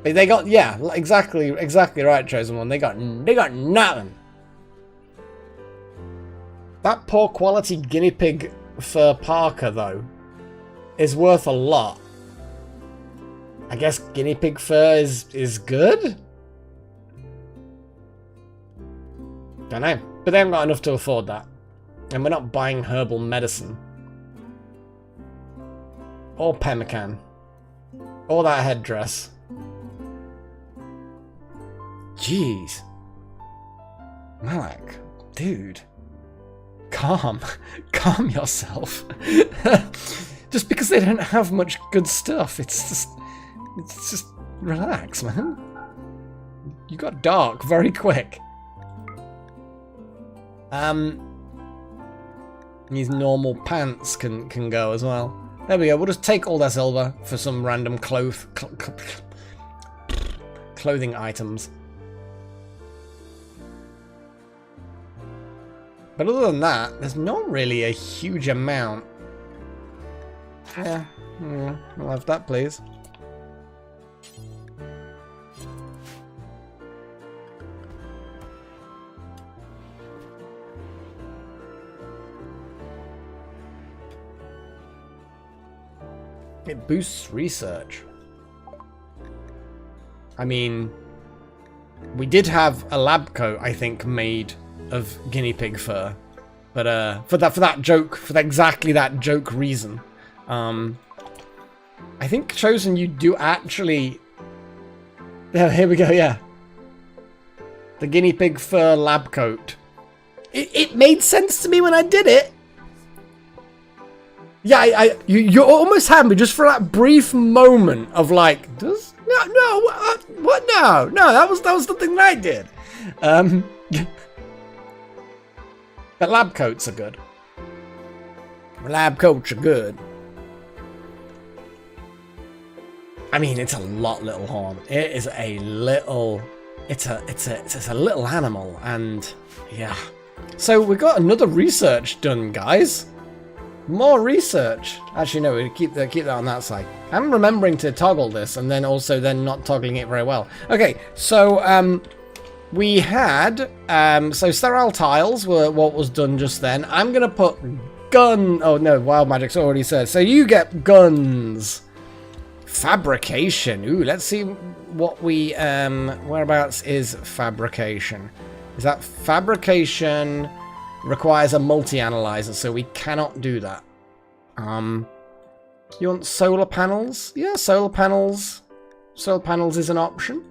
They got, yeah, exactly right, Chosen One. They got nothing. That poor quality guinea pig fur parka, though, is worth a lot. I guess guinea pig fur is good? Don't know. But they haven't got enough to afford that. And we're not buying herbal medicine. Or pemmican. Or that headdress. Jeez. Malak, dude. Calm. Calm yourself. Just because they don't have much good stuff, it's just relax, man. You got dark very quick. These normal pants can go as well. There we go. We'll just take all their silver for some random clothing items. But other than that, there's not really a huge amount. Yeah, I'll have that, please. It boosts research. I mean, we did have a lab coat, I think, made of guinea pig fur, but for exactly that joke reason, I think Chosen, you do actually. Yeah, here we go. Yeah, the guinea pig fur lab coat. It made sense to me when I did it. Yeah, you almost had me just for that brief moment of like, what? No, that was the thing that I did. But lab coats are good. Lab coats are good. I mean, it's a little horn. It is a little. It's a little animal, and yeah. So we got another research done, guys. More research. Actually, no, we keep that on that side. I'm remembering to toggle this, and then also not toggling it very well. Okay, so we had so sterile tiles were what was done just then. I'm gonna put gun. Oh no, wild magic's already said. So you get guns. Fabrication. Ooh, let's see what we whereabouts is fabrication. Is that fabrication? Requires a multi-analyzer, so we cannot do that. You want solar panels? Yeah, solar panels. Solar panels is an option.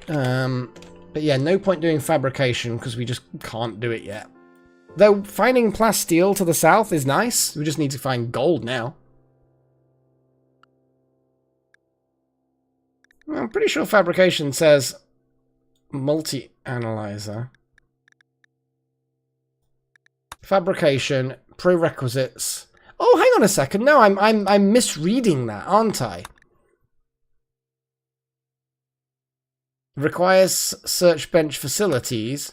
But yeah, no point doing fabrication because we just can't do it yet. Though finding plasteel to the south is nice. We just need to find gold now. I'm pretty sure fabrication says multi-analyzer. Fabrication, prerequisites. Oh, hang on a second. No, I'm misreading that, aren't I? Requires search bench facilities.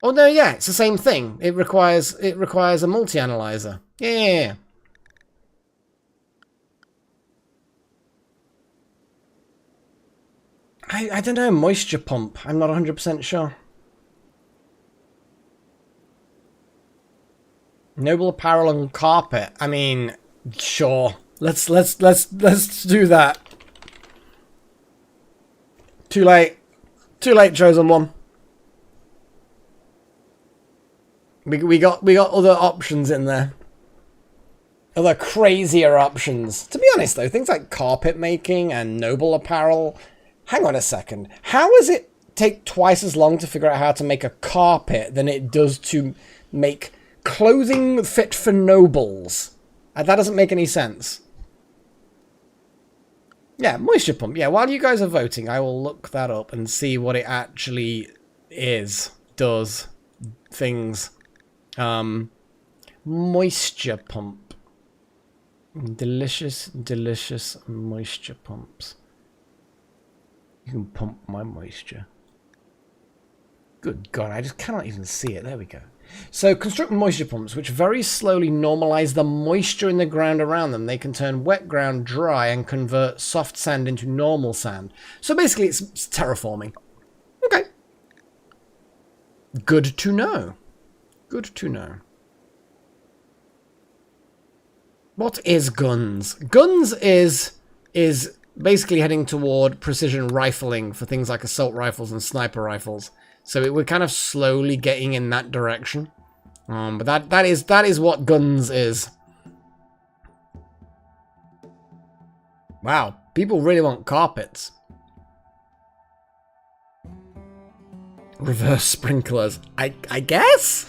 Oh no, yeah, it's the same thing. It requires a multi-analyzer. Yeah. I don't know, moisture pump. I'm not 100% sure. Noble apparel and carpet. I mean, sure. Let's do that. Too late. Too late, chosen one. We got other options in there. Other crazier options. To be honest though, things like carpet making and noble apparel. Hang on a second. How does it take twice as long to figure out how to make a carpet than it does to make clothing fit for nobles? That doesn't make any sense. Yeah, moisture pump. Yeah, while you guys are voting, I will look that up and see what it actually is. Does. Things. Moisture pump. Delicious moisture pumps. You can pump my moisture. Good God, I just cannot even see it. There we go. So, construct moisture pumps, which very slowly normalize the moisture in the ground around them. They can turn wet ground dry and convert soft sand into normal sand. So basically, it's terraforming. Okay. Good to know. Good to know. What is guns? Guns is basically heading toward precision rifling for things like assault rifles and sniper rifles. So we're kind of slowly getting in that direction. But that is what guns is. Wow, people really want carpets. Reverse sprinklers. I guess?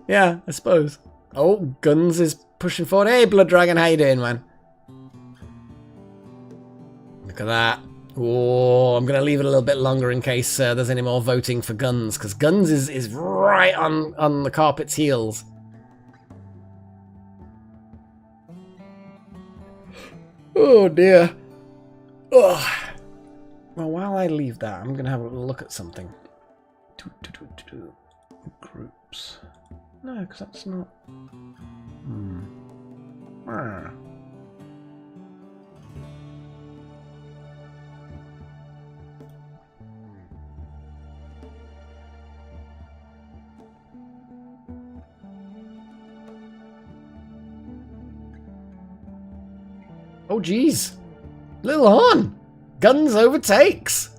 Yeah, I suppose. Oh, guns is pushing forward. Hey, Blood Dragon, how you doing, man? Look at that. Oh, I'm going to leave it a little bit longer in case there's any more voting for guns, because guns is right on the carpet's heels. Oh, dear. Ugh. Well, while I leave that, I'm going to have a look at something. Groups. No, because that's not... Oh, geez. Little Horn. Guns overtakes.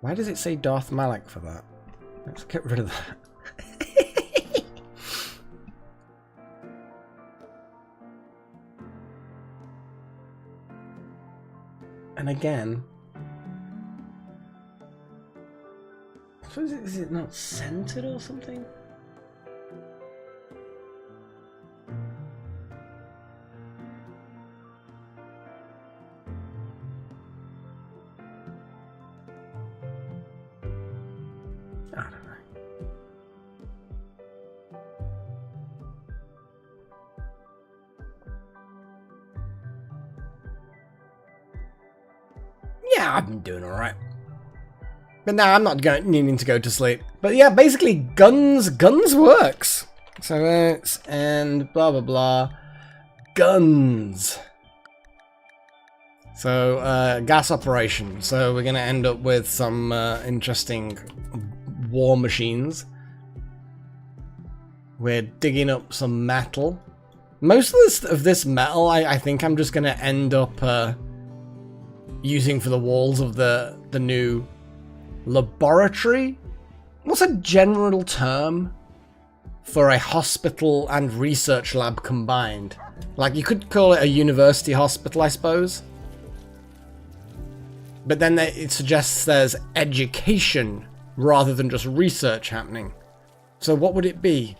Why does it say Darth Malak for that? Let's get rid of that. And again... So is it not centered or something? I don't know. Yeah, I've been doing alright. But now I'm not needing to go to sleep. But yeah, basically guns works. So it's and blah blah blah. Guns. So gas operation. So we're gonna end up with some interesting war machines. We're digging up some metal. Most of this metal, I think I'm just gonna end up using for the walls of the new laboratory? What's a general term for a hospital and research lab combined? Like, you could call it a university hospital, I suppose. But then it suggests there's education rather than just research happening. So what would it be?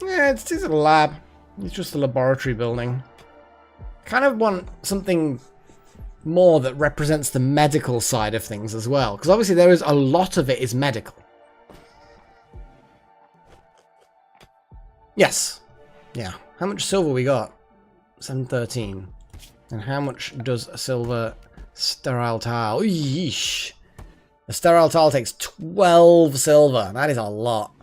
Yeah, it's a lab. It's just a laboratory building. Kind of want something more that represents the medical side of things as well. Because obviously there is a lot of it is medical. Yes. Yeah. How much silver we got? 713. And how much does a silver sterile tile? Yeesh. A sterile tile takes 12 silver. That is a lot.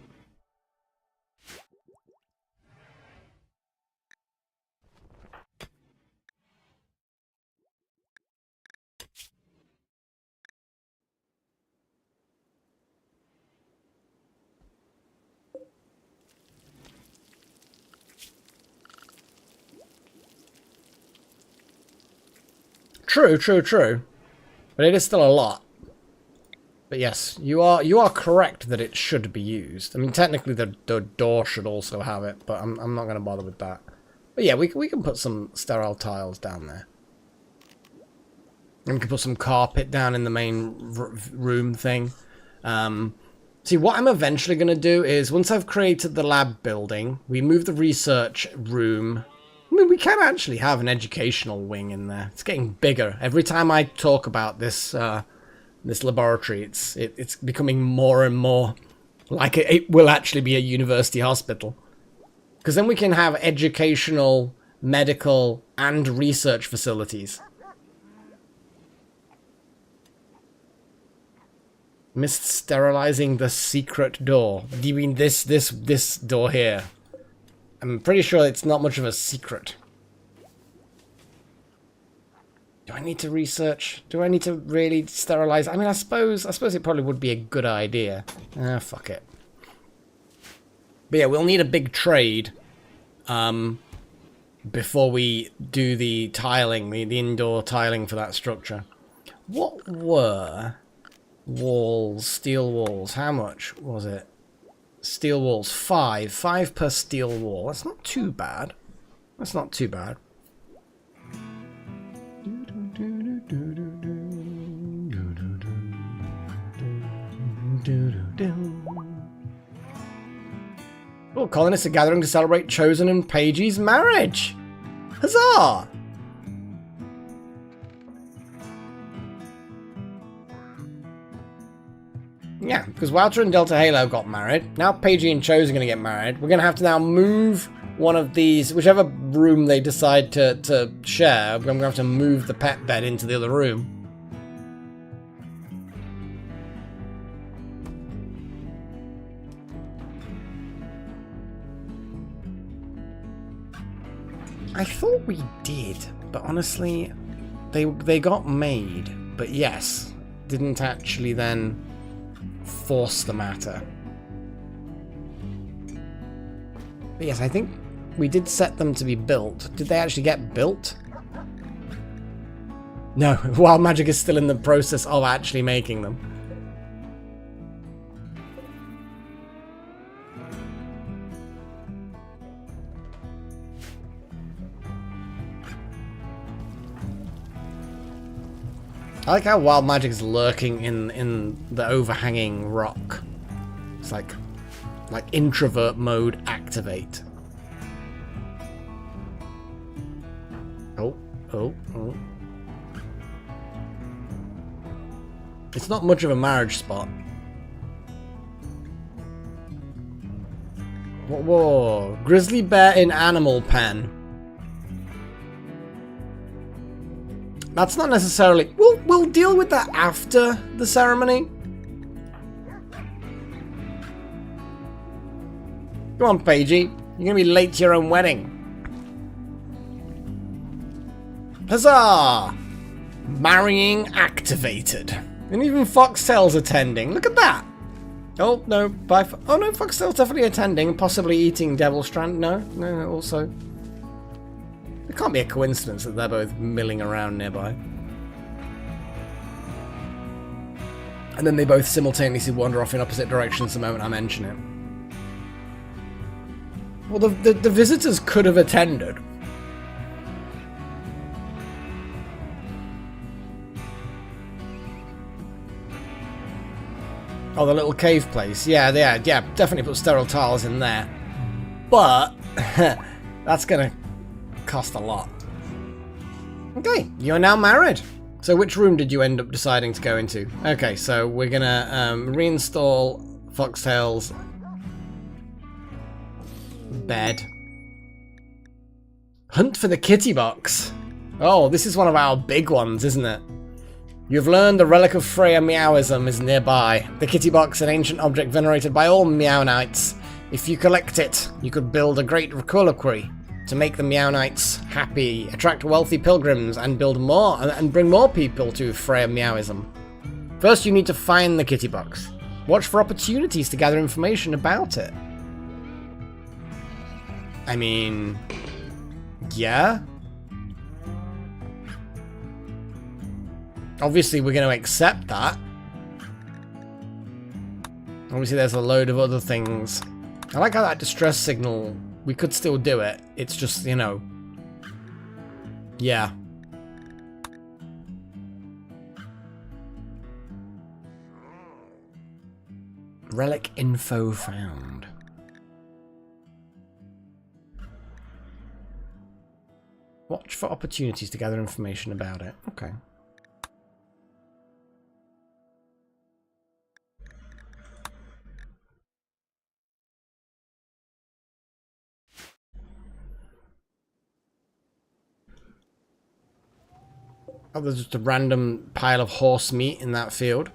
True. But it is still a lot. But yes, you are correct that it should be used. I mean, technically the door should also have it, but I'm not going to bother with that. But yeah, we can put some sterile tiles down there. And we can put some carpet down in the main room thing. See, what I'm eventually going to do is, once I've created the lab building, we move the research room. I mean, we can actually have an educational wing in there. It's getting bigger. Every time I talk about this this laboratory, it's becoming more and more like it will actually be a university hospital. Because then we can have educational, medical, and research facilities. Missed sterilizing the secret door. Do you mean this door here? I'm pretty sure it's not much of a secret. Do I need to research? Do I need to really sterilize? I mean, I suppose it probably would be a good idea. Ah, fuck it. But yeah, we'll need a big trade before we do the tiling, the indoor tiling for that structure. What were walls, steel walls? How much was it? Steel walls, 5. 5 per steel wall. That's not too bad. That's not too bad. Oh, colonists are gathering to celebrate Chosen and Paige's marriage! Huzzah! Yeah, because Wouter and Delta Halo got married. Now Paige and Chosen are going to get married. We're going to have to now move one of these, whichever room they decide to share, I'm going to have to move the pet bed into the other room. I thought we did, but honestly, they got made. But yes, didn't actually then force the matter. But yes, I think we did set them to be built. Did they actually get built? No, Wild Magic is still in the process of actually making them. I like how Wild Magic is lurking in the overhanging rock. It's like introvert mode activate. Oh. It's not much of a marriage spot. Whoa. Grizzly bear in animal pen. That's not necessarily... We'll deal with that after the ceremony. Come on, Paigey. You're going to be late to your own wedding. Huzzah! Marrying activated. And even Foxtail's attending. Look at that. Oh, no. Oh, no. Foxtail's definitely attending. Possibly eating Devil Strand. No, also... It can't be a coincidence that they're both milling around nearby. And then they both simultaneously wander off in opposite directions the moment I mention it. Well, the visitors could have attended. Oh, the little cave place. Yeah, definitely put sterile tiles in there. But that's gonna cost a lot. Okay, you're now married. So which room did you end up deciding to go into? Okay, so we're gonna reinstall Foxtail's bed. Hunt for the kitty box. Oh, this is one of our big ones, isn't it? You've learned the relic of Freya Meowism is nearby. The kitty box, an ancient object venerated by all Meow Knights. If you collect it, you could build a great reliquary to make the Meow Knights happy, attract wealthy pilgrims, and build more and bring more people to Freya Meowism. First, you need to find the kitty box. Watch for opportunities to gather information about it. I mean, yeah. Obviously, we're going to accept that. Obviously, there's a load of other things. I like how that distress signal, we could still do it. It's just, you know. Yeah. Relic info found. Watch for opportunities to gather information about it. Okay. Oh, there's just a random pile of horse meat in that field.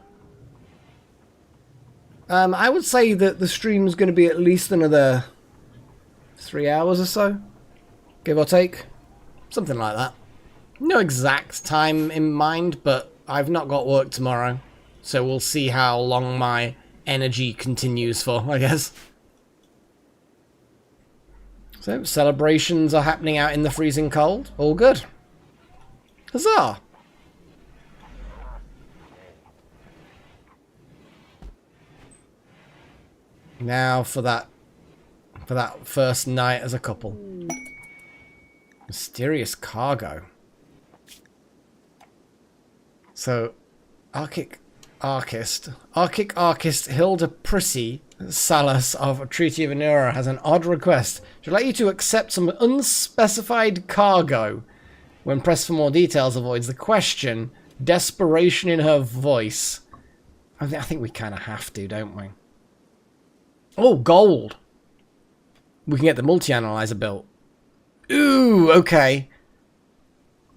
I would say that the stream's going to be at least another 3 hours or so. Give or take. Something like that. No exact time in mind, but I've not got work tomorrow. So we'll see how long my energy continues for, I guess. So, celebrations are happening out in the freezing cold. All good. Huzzah! Now for that first night as a couple. Mysterious cargo. So, Arctic Archist Hilda Prissy Salas of Treaty of Anura has an odd request. She'd like you to accept some unspecified cargo. When pressed for more details, avoids the question. Desperation in her voice. I think we kind of have to, don't we? Oh, gold. We can get the multi-analyzer built. Ooh, okay.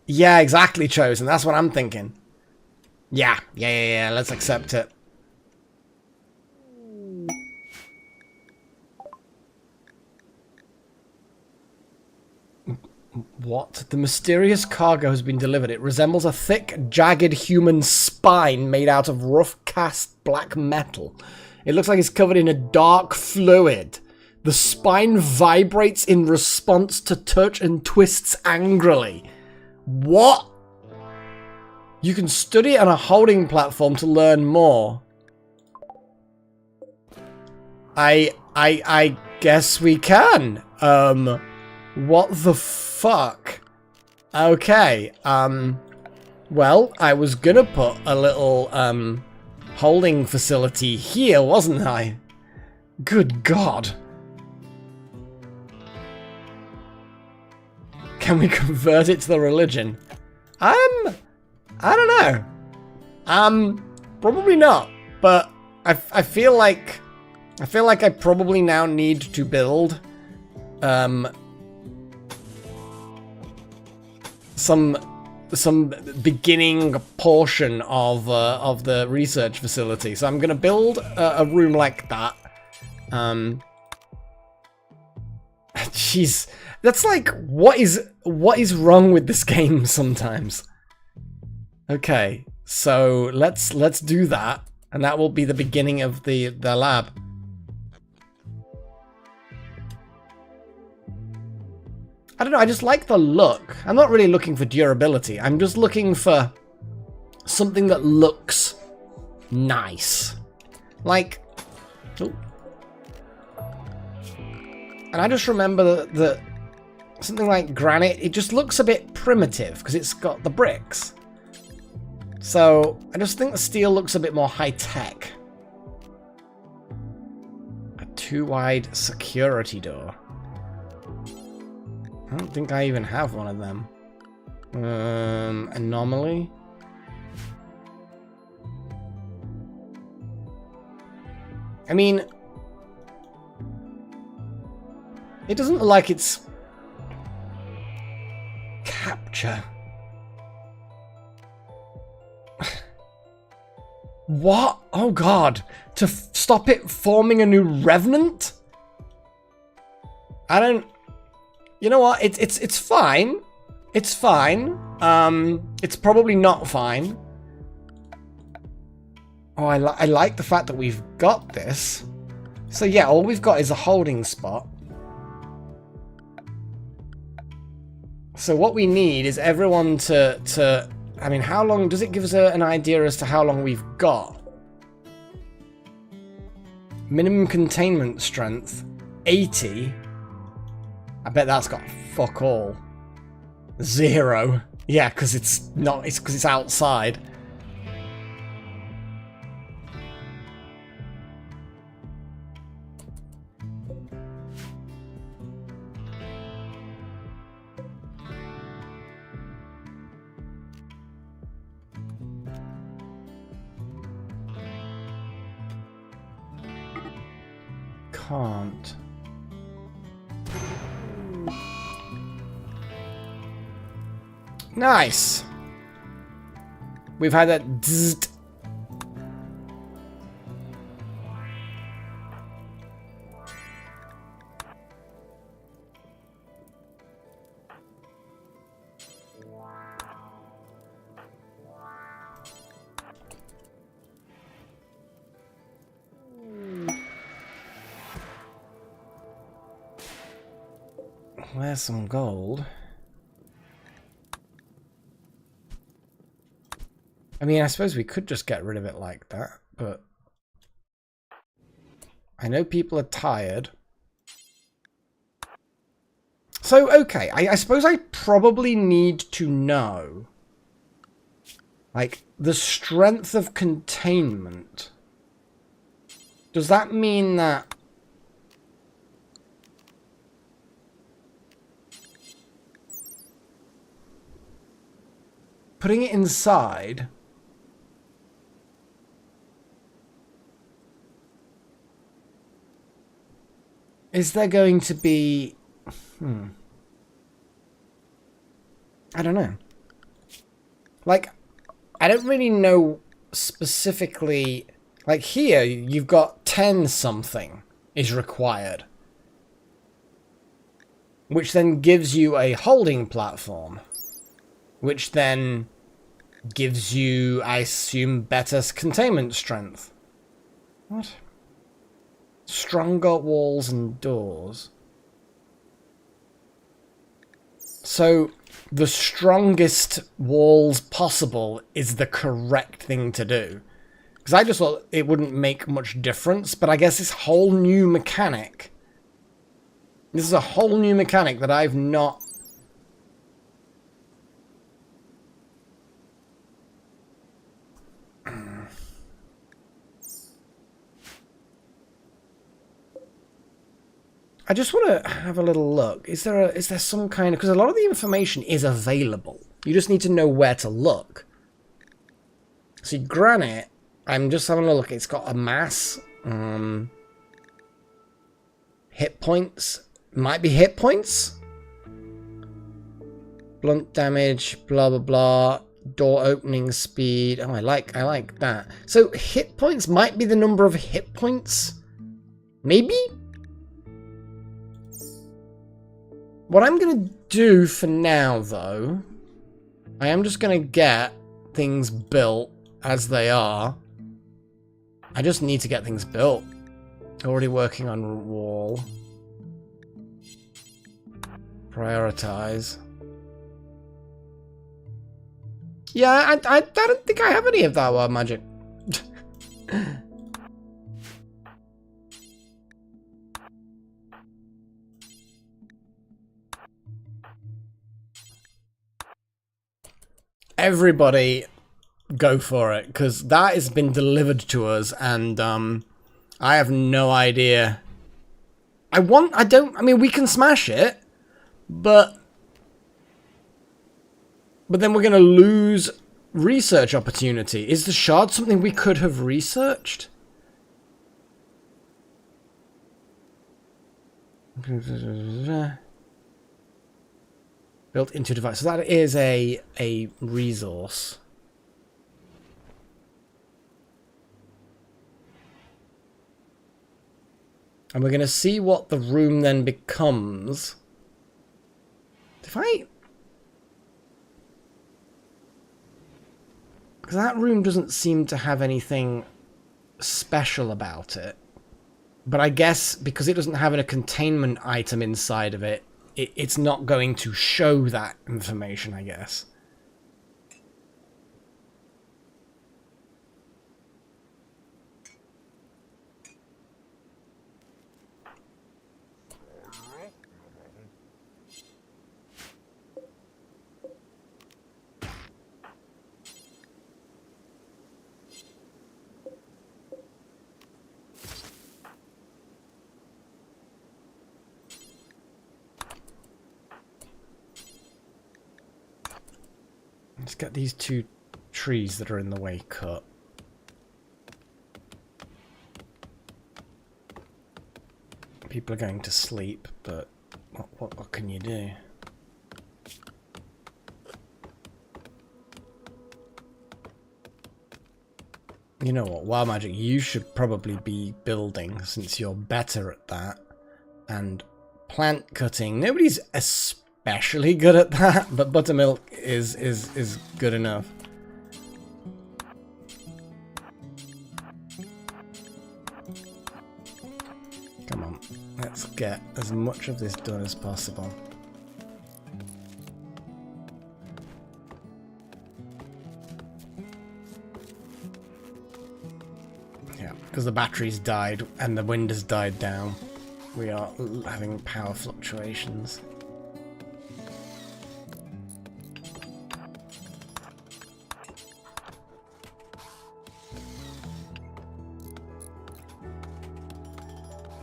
Yeah, exactly, Chosen. That's what I'm thinking. Yeah. Let's accept it. What? The mysterious cargo has been delivered. It resembles a thick, jagged human spine made out of rough cast black metal. It looks like it's covered in a dark fluid. The spine vibrates in response to touch and twists angrily. What? You can study on a holding platform to learn more. I guess we can. What the fuck? Okay, well, I was gonna put a little, holding facility here, wasn't I? Good God. Can we convert it to the religion? I don't know. Probably not, but I feel like I probably now need to build, some beginning portion of the research facility. So I'm gonna build a room like that. Jeez, that's like what is wrong with this game sometimes. Okay, so let's do that, and that will be the beginning of the lab. I don't know, I just like the look. I'm not really looking for durability. I'm just looking for something that looks nice. Like, oh. And I just remember that something like granite, it just looks a bit primitive because it's got the bricks. So I just think the steel looks a bit more high-tech. A too-wide security door. I don't think I even have one of them. Anomaly. I mean, it doesn't look like it's capture. What? Oh God! To stop it forming a new revenant? I don't. You know what? It's fine. It's fine. It's probably not fine. Oh, I like the fact that we've got this. So yeah, all we've got is a holding spot. So what we need is everyone to I mean, how long does it give us an idea as to how long we've got? Minimum containment strength 80. I bet that's got fuck all. 0. Yeah, because it's not. It's because it's outside. Can't. Nice. We've had that zzzt. Where's some gold? I mean, I suppose we could just get rid of it like that, but I know people are tired. So, okay, I suppose I probably need to know, like, the strength of containment. Does that mean that putting it inside is there going to be... I don't know. Like, I don't really know specifically... Like, here, you've got 10 something is required. Which then gives you a holding platform. Which then gives you, I assume, better containment strength. What? Stronger walls and doors. So, the strongest walls possible is the correct thing to do. Because I just thought it wouldn't make much difference, but I guess this whole new mechanic... This is a whole new mechanic that I've not... I just want to have a little look. Is there some kind of... Because a lot of the information is available. You just need to know where to look. See, granite, I'm just having a look. It's got a mass. Hit points. Might be hit points. Blunt damage, blah, blah, blah. Door opening speed. Oh, I like that. So, hit points might be the number of hit points. Maybe? What I'm going to do for now, though, I am just going to get things built as they are. I just need to get things built. Already working on wall. Prioritize. Yeah, I don't think I have any of that wild magic. Everybody go for it, because that has been delivered to us, and I have no idea. I mean, we can smash it, but then we're going to lose research opportunity. Is the shard something we could have researched? Built into device. So that is a resource. And we're going to see what the room then becomes. Because that room doesn't seem to have anything special about it. But I guess because it doesn't have a containment item inside of it, it's not going to show that information, I guess. Let's get these two trees that are in the way cut. People are going to sleep, but what can you do? You know what, Wild Magic, you should probably be building, since you're better at that. And plant cutting, nobody's especially good at that, but buttermilk is good enough. Come on, let's get as much of this done as possible. because the batteries died and the wind has died down. We are having power fluctuations.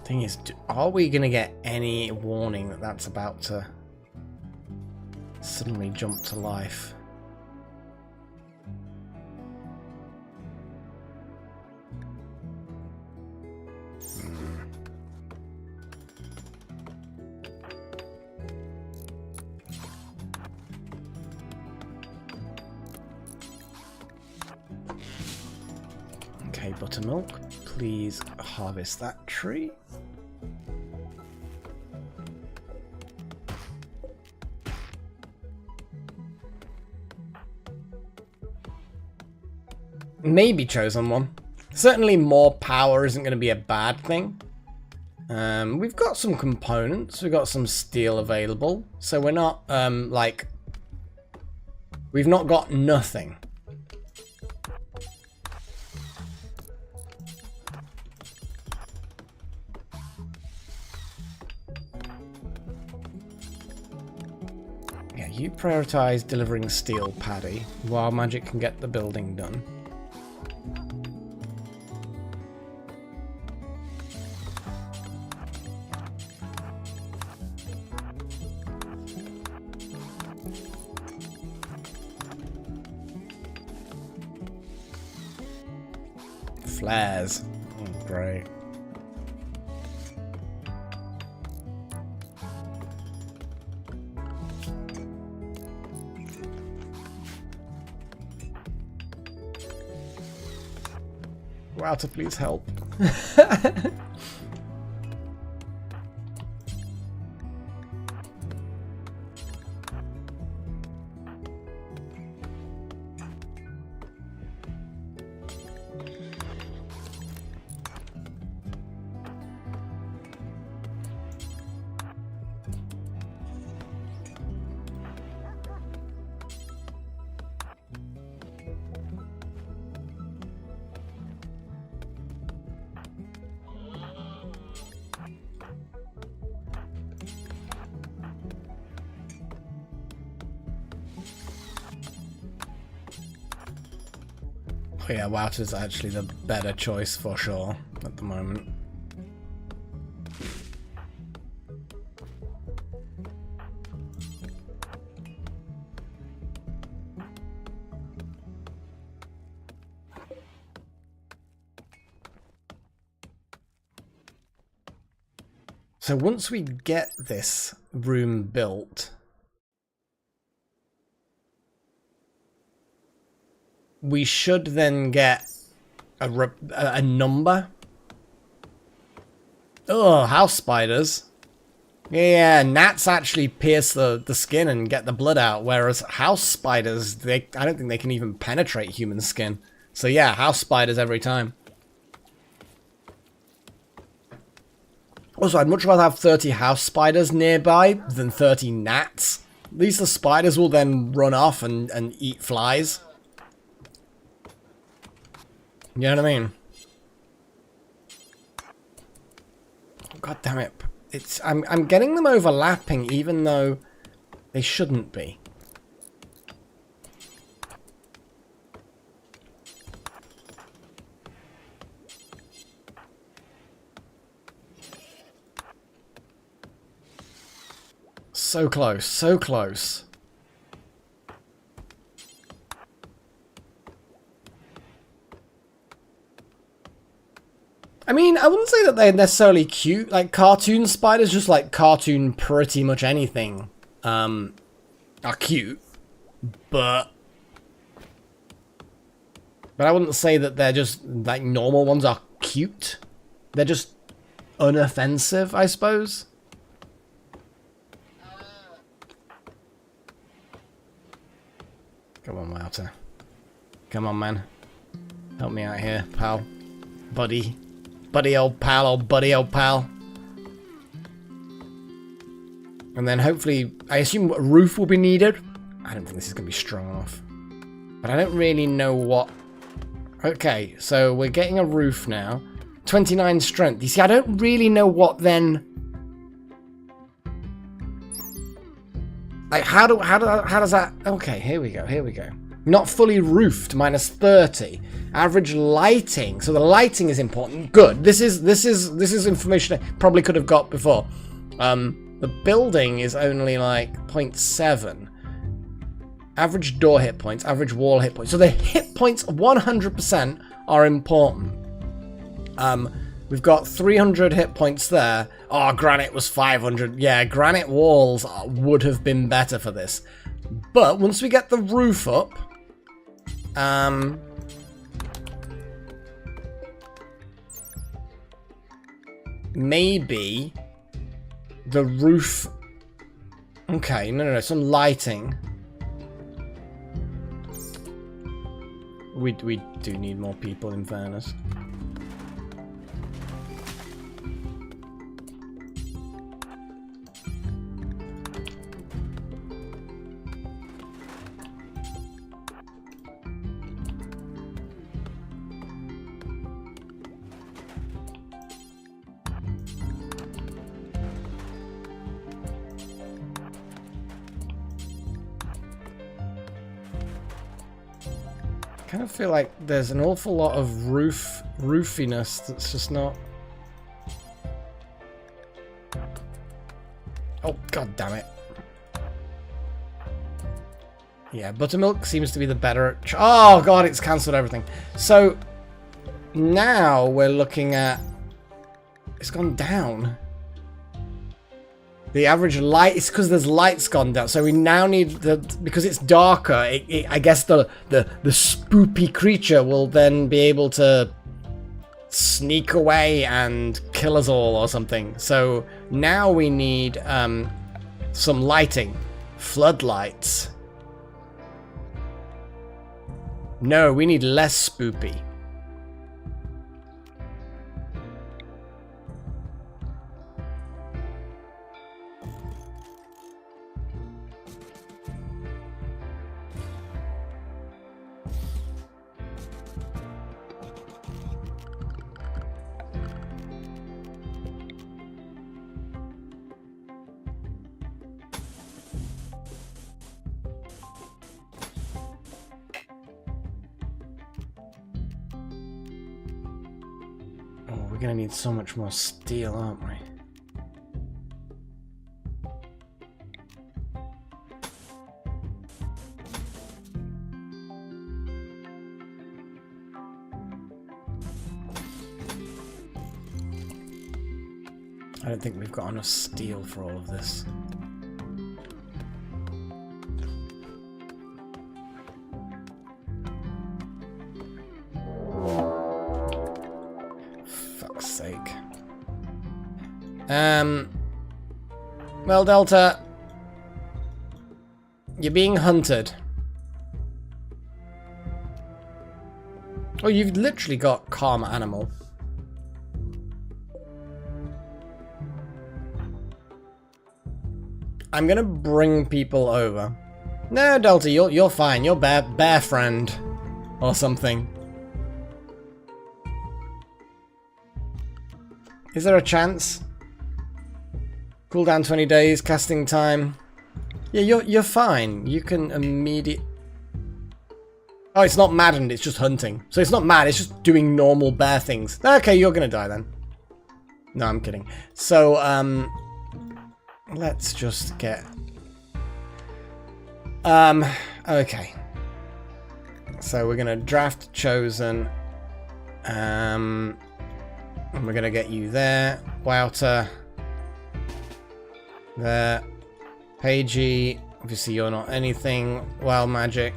Thing is, are we going to get any warning that that's about to suddenly jump to life? Okay, buttermilk, please harvest that tree. Maybe chosen one. Certainly more power isn't going to be a bad thing. We've got some components. We've got some steel available. So we're not, like... We've not got nothing. Yeah, you prioritize delivering steel, Paddy, while magic can get the building done. Flares. Oh, great. Wow, to please help. Oh yeah, Wouter's actually the better choice for sure at the moment. So once we get this room built, we should then get a number. Oh, house spiders. Yeah, gnats actually pierce the skin and get the blood out, whereas house spiders, I don't think they can even penetrate human skin. So yeah, house spiders every time. Also, I'd much rather have 30 house spiders nearby than 30 gnats. At least the spiders will then run off and eat flies. You know what I mean? Oh, God damn it. I'm getting them overlapping even though they shouldn't be. So close, so close. I mean, I wouldn't say that they're necessarily cute. Like, cartoon spiders, just like cartoon pretty much anything, are cute. But I wouldn't say that they're just, like, normal ones are cute. They're just unoffensive, I suppose. Come on, Wouter. Come on, man. Help me out here, pal. Buddy. Buddy old pal, or buddy old pal. And then hopefully, I assume a roof will be needed. I don't think this is going to be strong enough. But I don't really know what... Okay, so we're getting a roof now. 29 strength. You see, I don't really know what then. Like, how does that? Okay, here we go. Here we go. Not fully roofed, minus 30. Average lighting. So the lighting is important. Good. This is information I probably could have got before. The building is only like 0.7. Average door hit points, average wall hit points. So the hit points 100% are important. We've got 300 hit points there. Oh, granite was 500. Yeah, granite walls would have been better for this. But once we get the roof up, maybe the roof. Okay, no, some lighting. We do need more people, in fairness. I kind of feel like there's an awful lot of roofiness that's just not. Oh, god damn it. Yeah, buttermilk seems to be the better. Oh god, it's cancelled everything. So now we're looking at. It's gone down. The average light is because there's lights gone down. So we now need the, because it's darker. I guess the spoopy creature will then be able to sneak away and kill us all or something. So now we need some lighting, floodlights. No, we need less spoopy. We're gonna need so much more steel, aren't we? I don't think we've got enough steel for all of this. Fuck's sake. Well, Delta, you're being hunted. Oh, you've literally got calm animal. I'm gonna bring people over. No, Delta, you're fine. You're bear friend or something. Is there a chance? Cooldown 20 days, casting time. Yeah, you're fine. You can immediate. Oh, it's not maddened. It's just hunting. So it's not mad. It's just doing normal bear things. Okay, you're gonna die then. No, I'm kidding. So let's just get. Okay. So we're gonna draft Chosen. And we're gonna get you there. Wouter. There. Pagey. Obviously you're not anything. Wild Magic.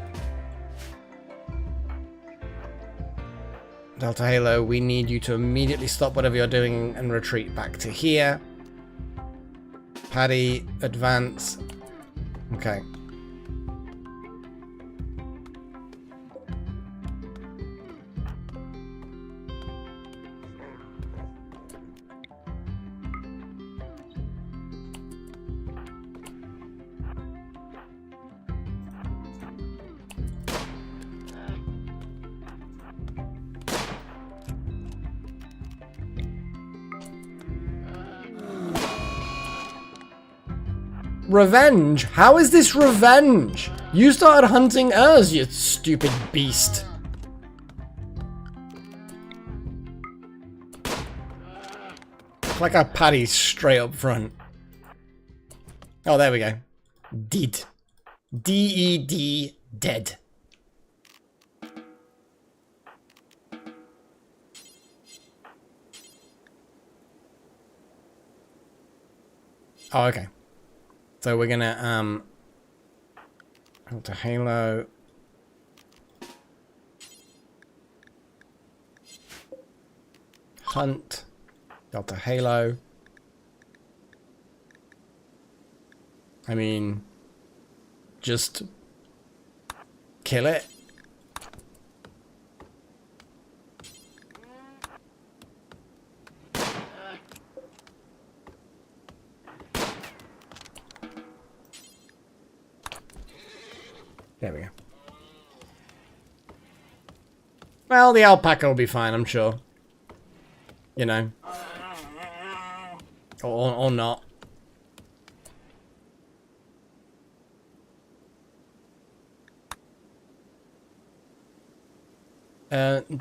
Delta Halo, we need you to immediately stop whatever you're doing and retreat back to here. Paddy, advance. Okay. Revenge? How is this revenge? You started hunting us, you stupid beast. Like our Paddy's straight up front. Oh, there we go. Dead. D-E-D, dead. Oh, okay. So we're gonna, go to Halo. Hunt. Delta Halo. I mean, just kill it. There we go. Well, the alpaca will be fine, I'm sure. You know. Or not.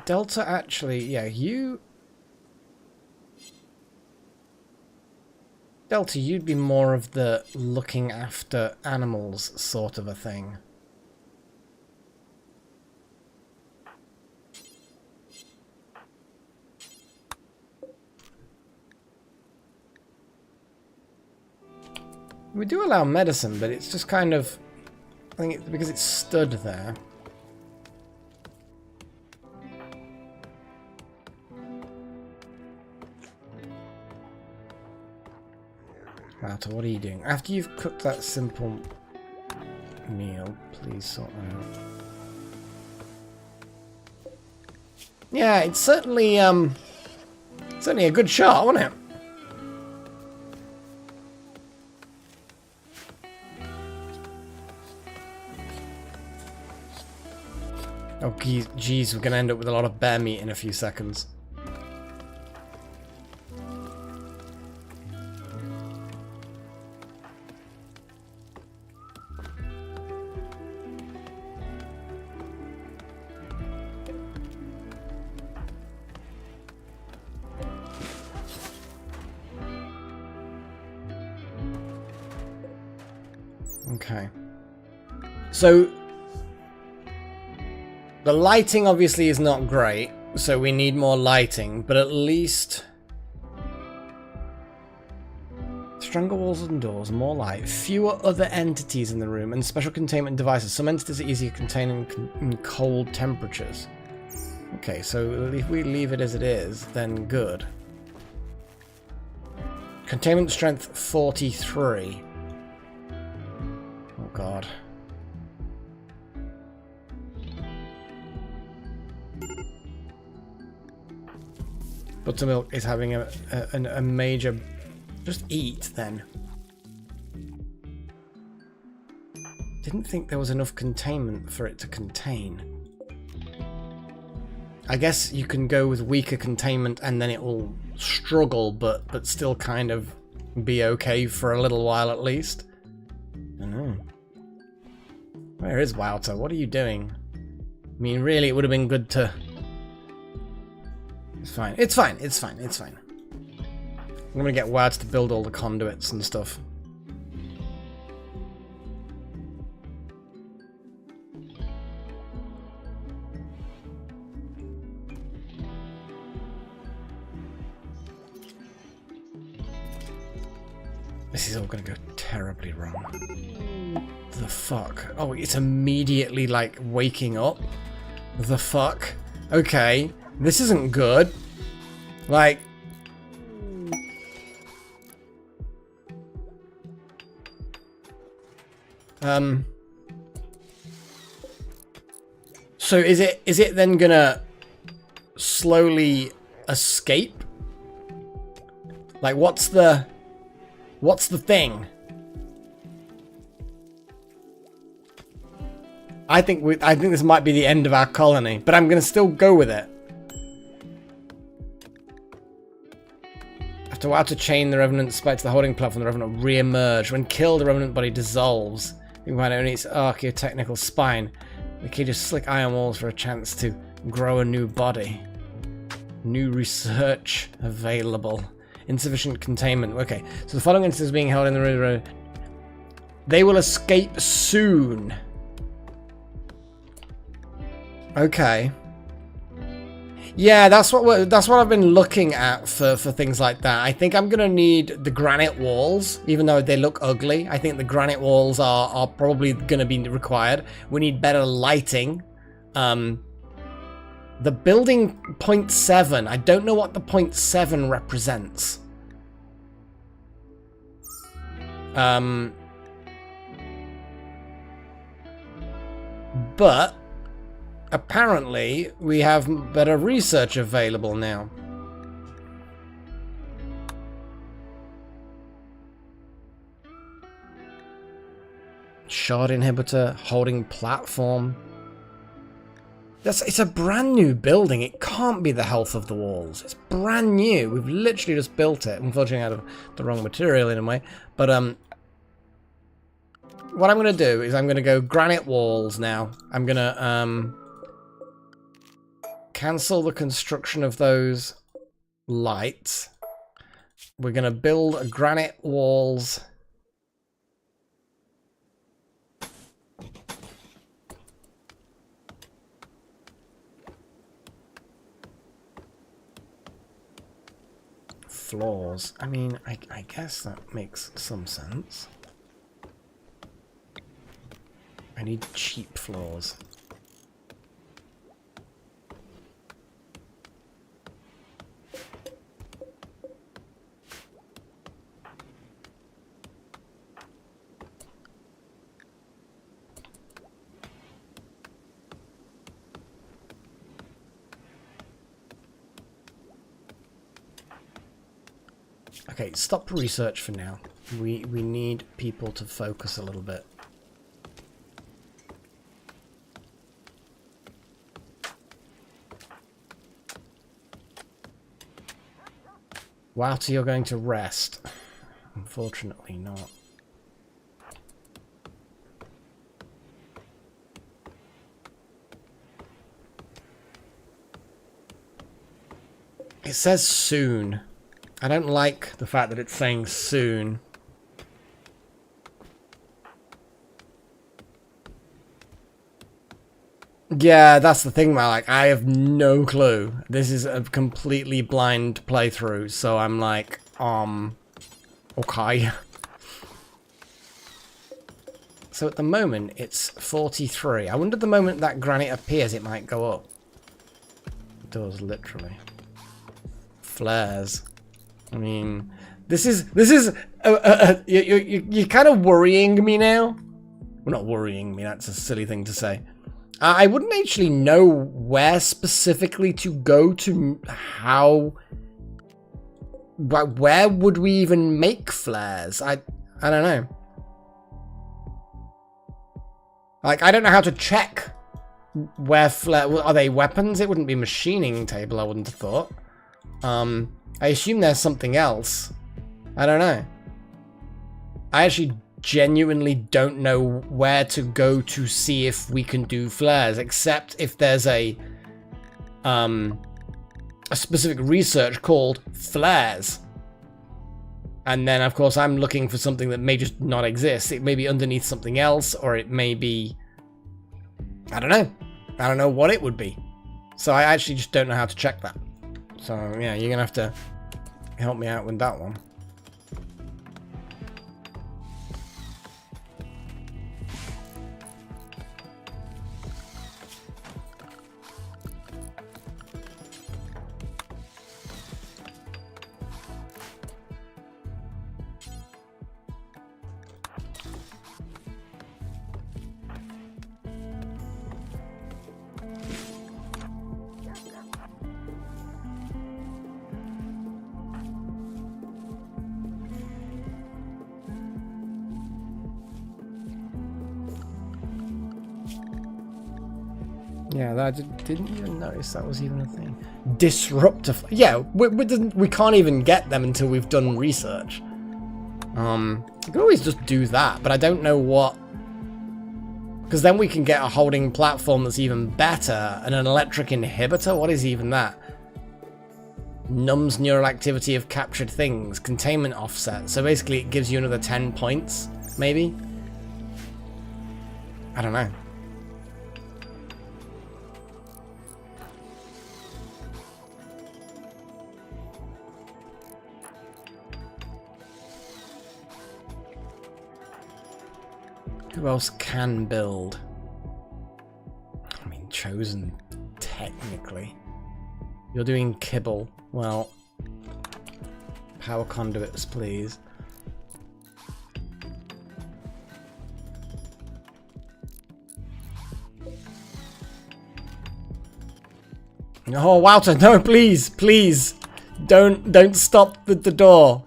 Delta actually, yeah, you... Delta, you'd be more of the looking after animals sort of a thing. We do allow medicine, but it's just kind of... I think it's because it's stood there. Walter, what are you doing? After you've cooked that simple meal, please sort that out. Yeah, it's certainly a good shot, wasn't it? Oh, geez, we're going to end up with a lot of bear meat in a few seconds. Okay. So... the lighting obviously is not great, so we need more lighting, but at least... stronger walls and doors, more light, fewer other entities in the room, and special containment devices. Some entities are easier containing in cold temperatures. Okay, so if we leave it as it is, then good. Containment strength 43. Oh god. Buttermilk is having a major... just eat, then. Didn't think there was enough containment for it to contain. I guess you can go with weaker containment and then it will struggle, but still kind of be okay for a little while at least. I don't know. Where is Wouter? What are you doing? I mean, really, it would have been good to... It's fine. It's fine. It's fine. It's fine. I'm gonna get Wouter to build all the conduits and stuff. This is all gonna go terribly wrong. The fuck? Oh, it's immediately like waking up? The fuck? Okay. This isn't good. Like... So is it then gonna slowly escape? Like what's the thing? I think this might be the end of our colony, but I'm gonna still go with it. I have To outer chain, the Revenant spikes the holding platform. The Revenant re-emerge. When killed, the Revenant body dissolves. You can find only its archaeotechnical spine. The key just slick iron walls for a chance to grow a new body. New research available. Insufficient containment. Okay, so the following instance is being held in the river. They will escape soon. Okay. Yeah, that's what I've been looking at for things like that. I think I'm gonna need the granite walls, even though they look ugly. I think the granite walls are probably gonna be required. We need better lighting. The building 0.7. I don't know what the 0.7 represents. But apparently, we have better research available now. Shard inhibitor, holding platform. It's a brand new building. It can't be the health of the walls. It's brand new. We've literally just built it. Unfortunately, out of the wrong material in a way. But what I'm going to do is I'm going to go granite walls now. I'm going to cancel the construction of those lights. We're going to build granite walls. Floors. I mean, I guess that makes some sense. I need cheap floors. Okay, stop research for now. We need people to focus a little bit. Wouter, you're going to rest. Unfortunately not. It says soon. I don't like the fact that it's saying soon. Yeah, that's the thing, man. Like, I have no clue. This is a completely blind playthrough, so I'm like, okay. So at the moment, it's 43. I wonder the moment that granite appears, it might go up. It does, literally. Flares. I mean, this is you're kind of worrying me now. Well, not worrying me. That's a silly thing to say. I wouldn't actually know where specifically to go to. Where would we even make flares? I don't know. Like, I don't know how to check where flare. Are they weapons? It wouldn't be machining table. I wouldn't have thought. I assume there's something else. I don't know. I actually genuinely don't know where to go to see if we can do flares, except if there's a specific research called flares. And then, of course, I'm looking for something that may just not exist. It may be underneath something else, or it may be... I don't know. I don't know what it would be. So I actually just don't know how to check that. So, yeah, you're going to have to help me out with that one. Yeah, that didn't even notice that was even a thing. Disruptor. Yeah, we can't even get them until we've done research. We can always just do that, but I don't know what. Because then we can get a holding platform that's even better, and an electric inhibitor. What is even that? Numbs neural activity of captured things. Containment offset. So basically, it gives you another 10 points, maybe. I don't know. Who else can build? I mean, Chosen, technically. You're doing Kibble. Well, power conduits, please. Oh, Wouter, no, please, please. Don't stop the door.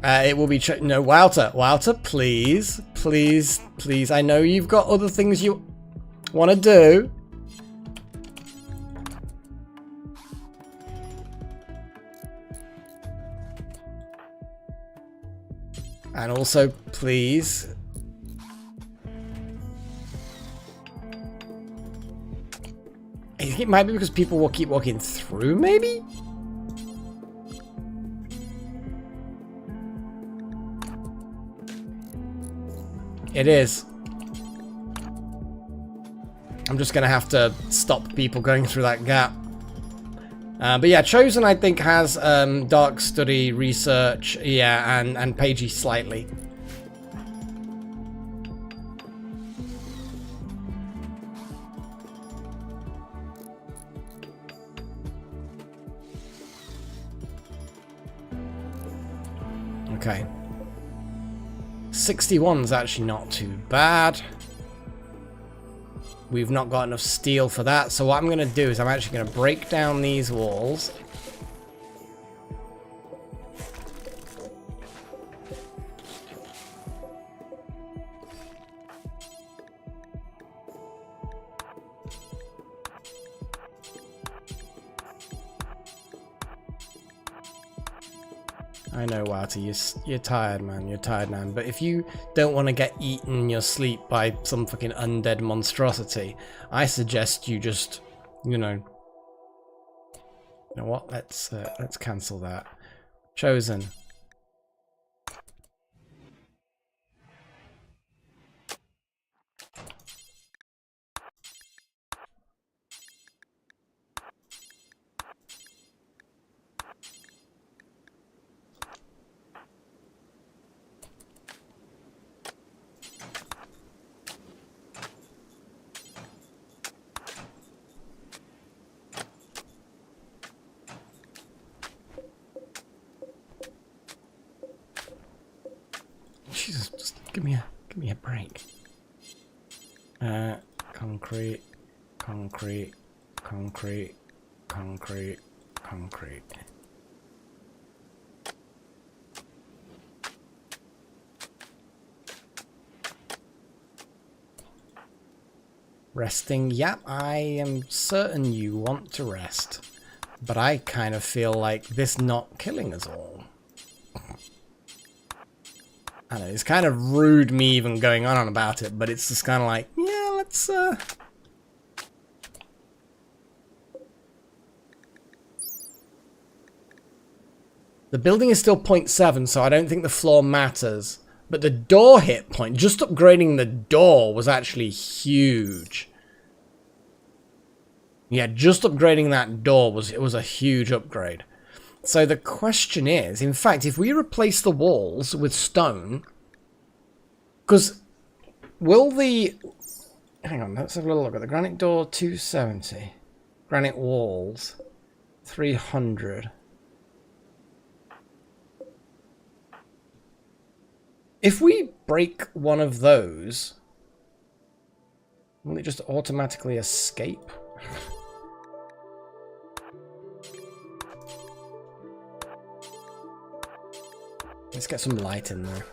It will be no, Wouter, please, please, please. I know you've got other things you want to do. And also, please. It might be because people will keep walking through, maybe? It is. I'm just going to have to stop people going through that gap. But yeah, Chosen, I think, has Dark Study, Research, yeah, and Pagey slightly. Okay. 61's actually not too bad. We've not got enough steel for that, so what I'm going to do is I'm actually going to break down these walls. I know, Wouter, you're tired, man. You're tired, man. But if you don't want to get eaten in your sleep by some fucking undead monstrosity, I suggest you just, you know what? Let's cancel that. Chosen. Jesus, just give me a break. Concrete, concrete, concrete, concrete, concrete. Resting, yep, I am certain you want to rest. But I kind of feel like this not killing us all. I know, it's kind of rude me even going on about it, but it's just kind of like, yeah, let's, The building is still 0.7, so I don't think the floor matters. But the door hit point, just upgrading the door was actually huge. Yeah, just upgrading that door was a huge upgrade. So the question is, in fact, if we replace the walls with stone, because will the... Hang on, let's have a little look at the granite door, 270. Granite walls, 300. If we break one of those, will it just automatically escape? Let's get some light in there.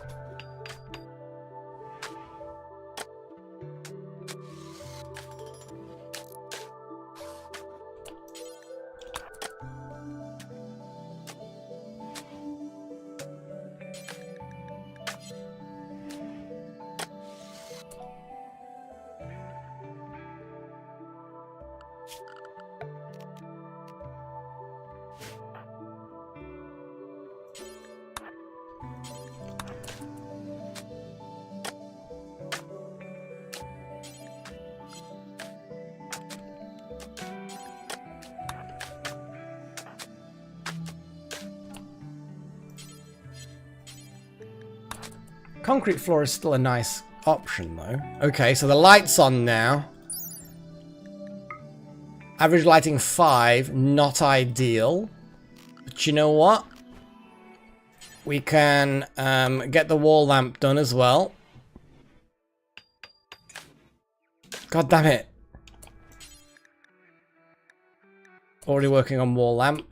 Concrete floor is still a nice option, though. Okay, so the light's on now. Average lighting 5, not ideal. But you know what? We can get the wall lamp done as well. God damn it. Already working on wall lamp.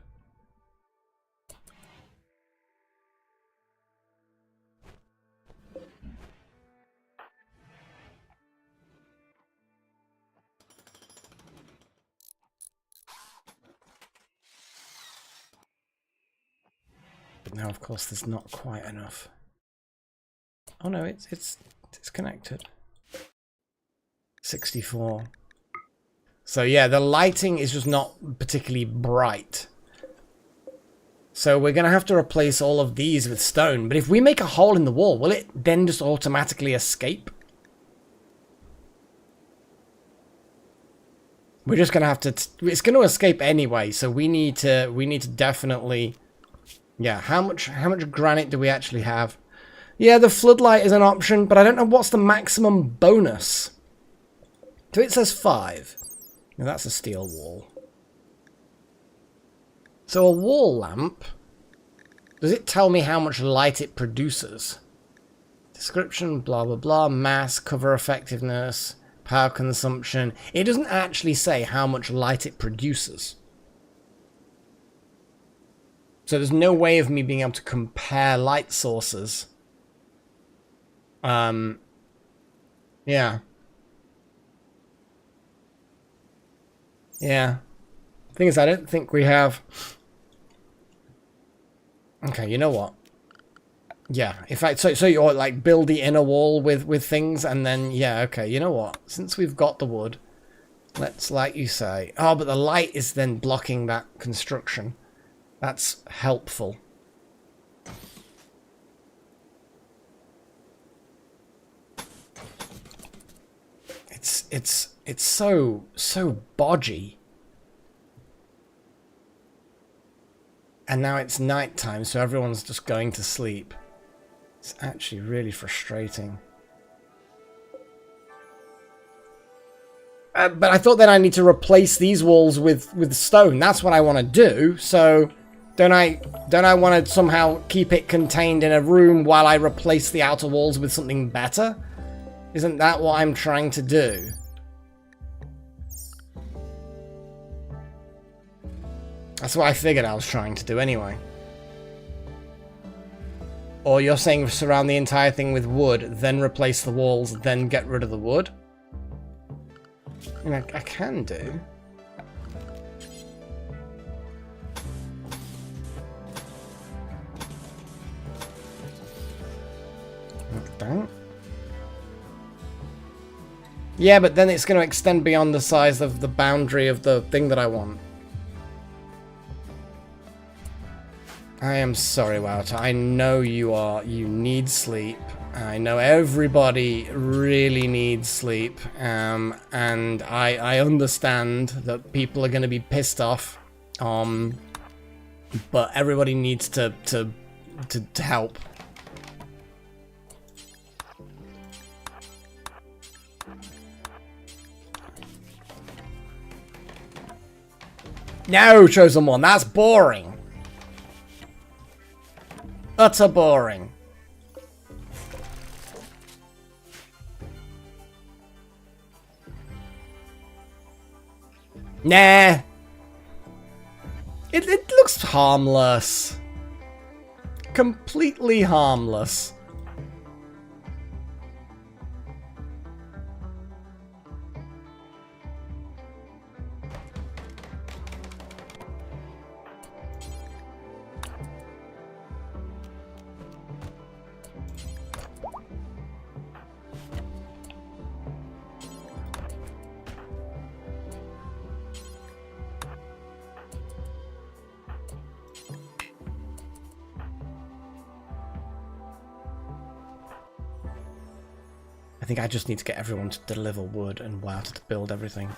But now, of course, there's not quite enough. Oh no, it's connected. 64. So yeah, the lighting is just not particularly bright. So we're going to have to replace all of these with stone. But if we make a hole in the wall, will it then just automatically escape? We're just going to have to... It's going to escape anyway, so we need to definitely... Yeah, how much granite do we actually have? Yeah, the floodlight is an option, but I don't know what's the maximum bonus. So it says 5. Now that's a steel wall. So a wall lamp, does it tell me how much light it produces? Description, blah, blah, blah, mass, cover effectiveness, power consumption. It doesn't actually say how much light it produces. So there's no way of me being able to compare light sources. Yeah. Yeah. Thing is, I don't think we have... Okay, you know what? Yeah, in fact, so you're like build the inner wall with things, and then, yeah, okay, you know what? Since we've got the wood, let's, like you say... Oh, but the light is then blocking that construction. That's helpful. It's so bodgy. And now it's nighttime, so everyone's just going to sleep. It's actually really frustrating. But I thought that I need to replace these walls with stone. That's what I want to do. So don't I want to somehow keep it contained in a room while I replace the outer walls with something better? Isn't that what I'm trying to do? That's what I figured I was trying to do anyway. Or you're saying surround the entire thing with wood, then replace the walls, then get rid of the wood? I mean, I can do. Don't. Yeah, but then it's going to extend beyond the size of the boundary of the thing that I want. I am sorry, Wouter. I know you need sleep. I know everybody really needs sleep. And I understand that people are going to be pissed off. But everybody needs to help. No, Chosen One, that's boring. Utter boring. Nah. It looks harmless. Completely harmless. think I just need to get everyone to deliver wood and where to build everything.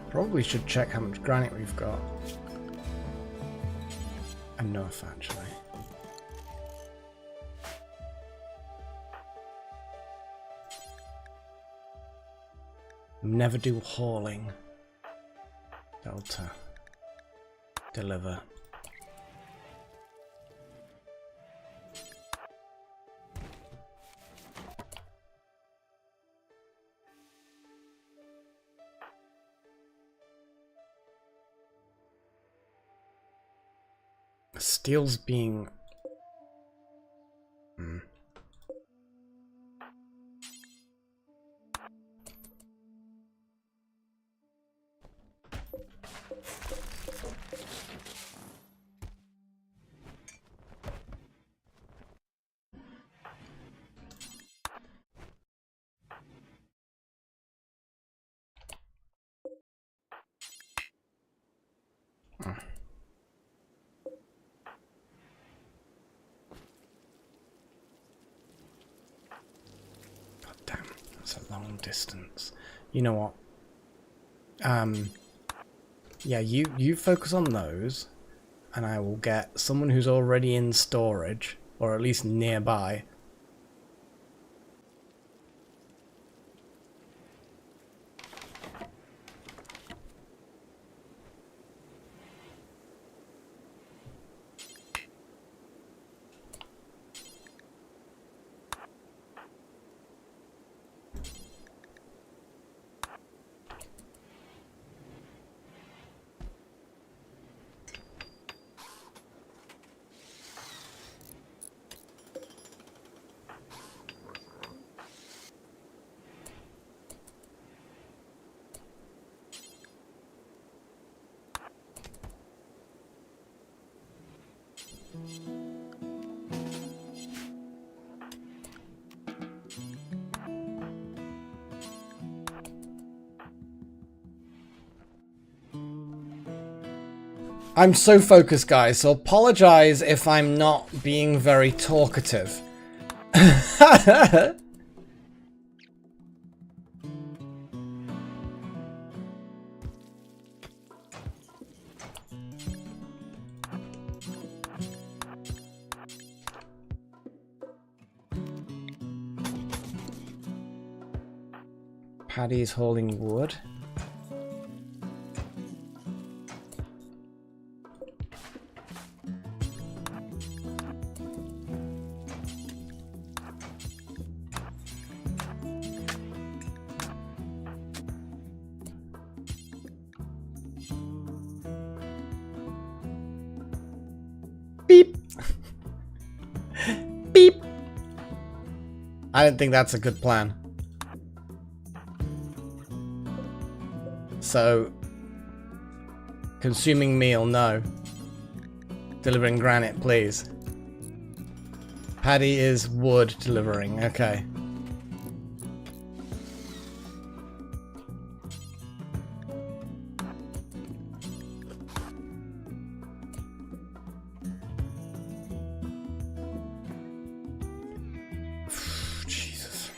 Probably should check how much granite we've got. Enough, actually. Never do hauling. Delta. Deliver. Steel's being... long distance. You know what? Yeah, you focus on those, and I will get someone who's already in storage, or at least nearby. I'm so focused, guys, so apologize if I'm not being very talkative. Paddy's hauling wood. Beep. Beep. I don't think that's a good plan. So, consuming meal, no. Delivering granite, please. Paddy is wood delivering, okay. Jesus.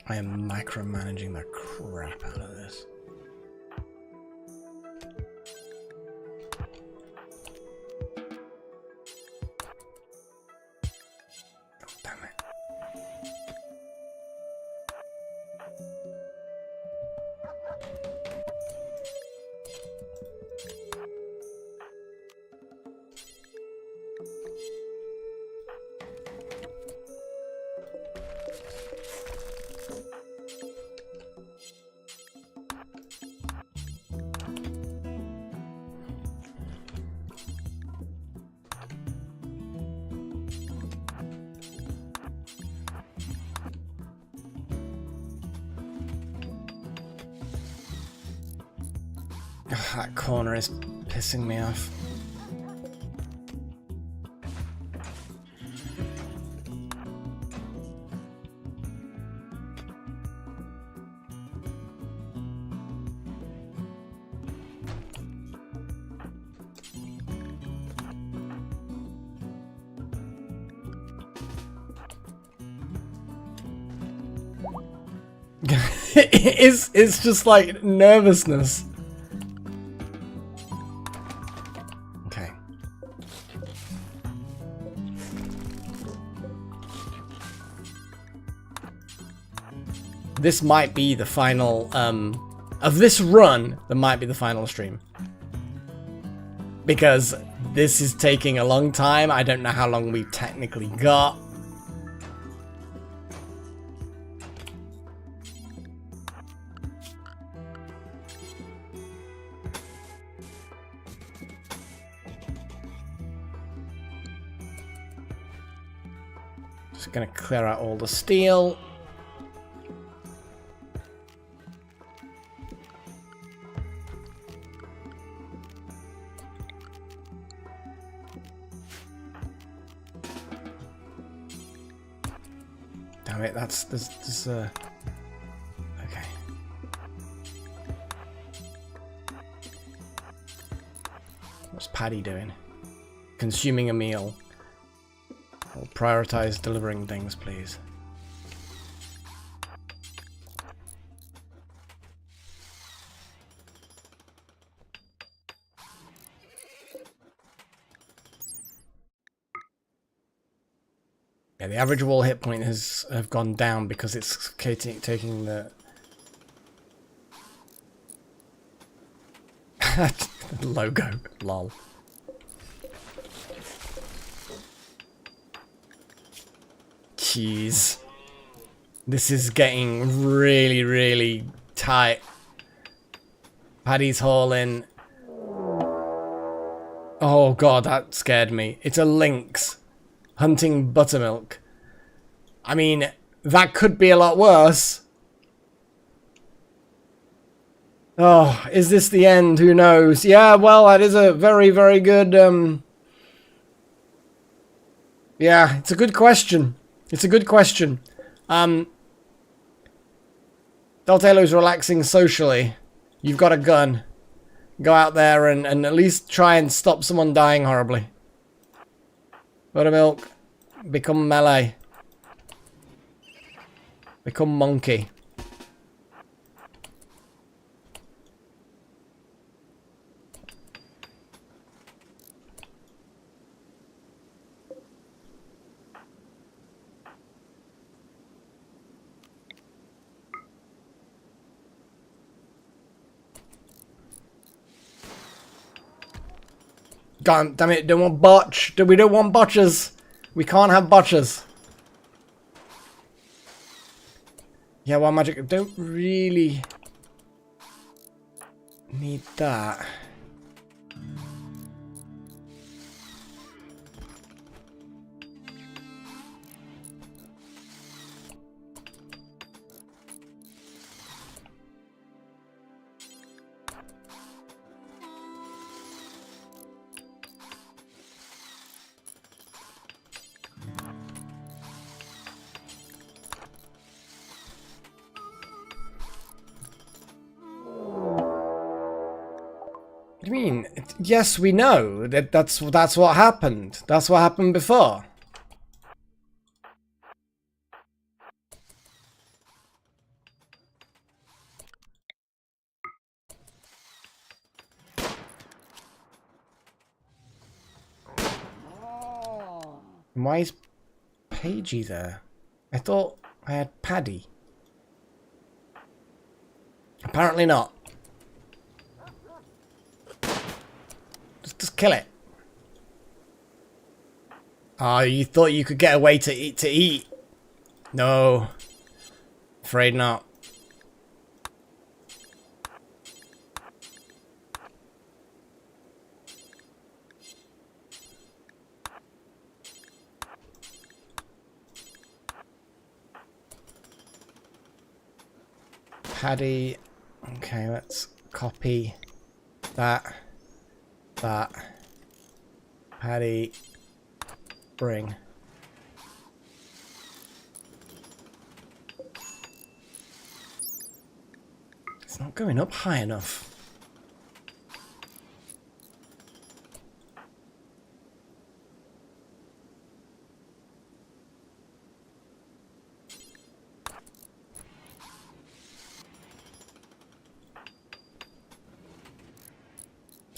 I am micromanaging the crap out of this. Oh, damn it. Oh, that corner is pissing me off. It's just like nervousness. Okay. This might be the final of this run, that might be the final stream. Because this is taking a long time. I don't know how long we've technically got. Just gonna clear out all the steel. Damn it, that's this okay. What's Paddy doing? Consuming a meal. I'll prioritize delivering things, please. Yeah, the average wall hit point have gone down because it's taking the logo. Lol. Jeez. This is getting really, really tight. Paddy's hauling. Oh god, that scared me. It's a lynx hunting buttermilk. I mean, that could be a lot worse. Oh, is this the end? Who knows? Yeah, well, that is a very, very good... Yeah, it's a good question. It's a good question. Deltalo's relaxing socially. You've got a gun. Go out there and at least try and stop someone dying horribly. Buttermilk. Become melee. Become monkey. God damn it, don't want botch. We don't want botches. We can't have botches. Yeah, well, magic, don't really need that. What do you mean? Yes, we know that's what happened. That's what happened before. Why is Pagey there? I thought I had Paddy. Apparently not. Just kill it. Oh, you thought you could get away to eat? No. Afraid not. Paddy. Okay, let's copy that. Paddy. Bring. It's not going up high enough.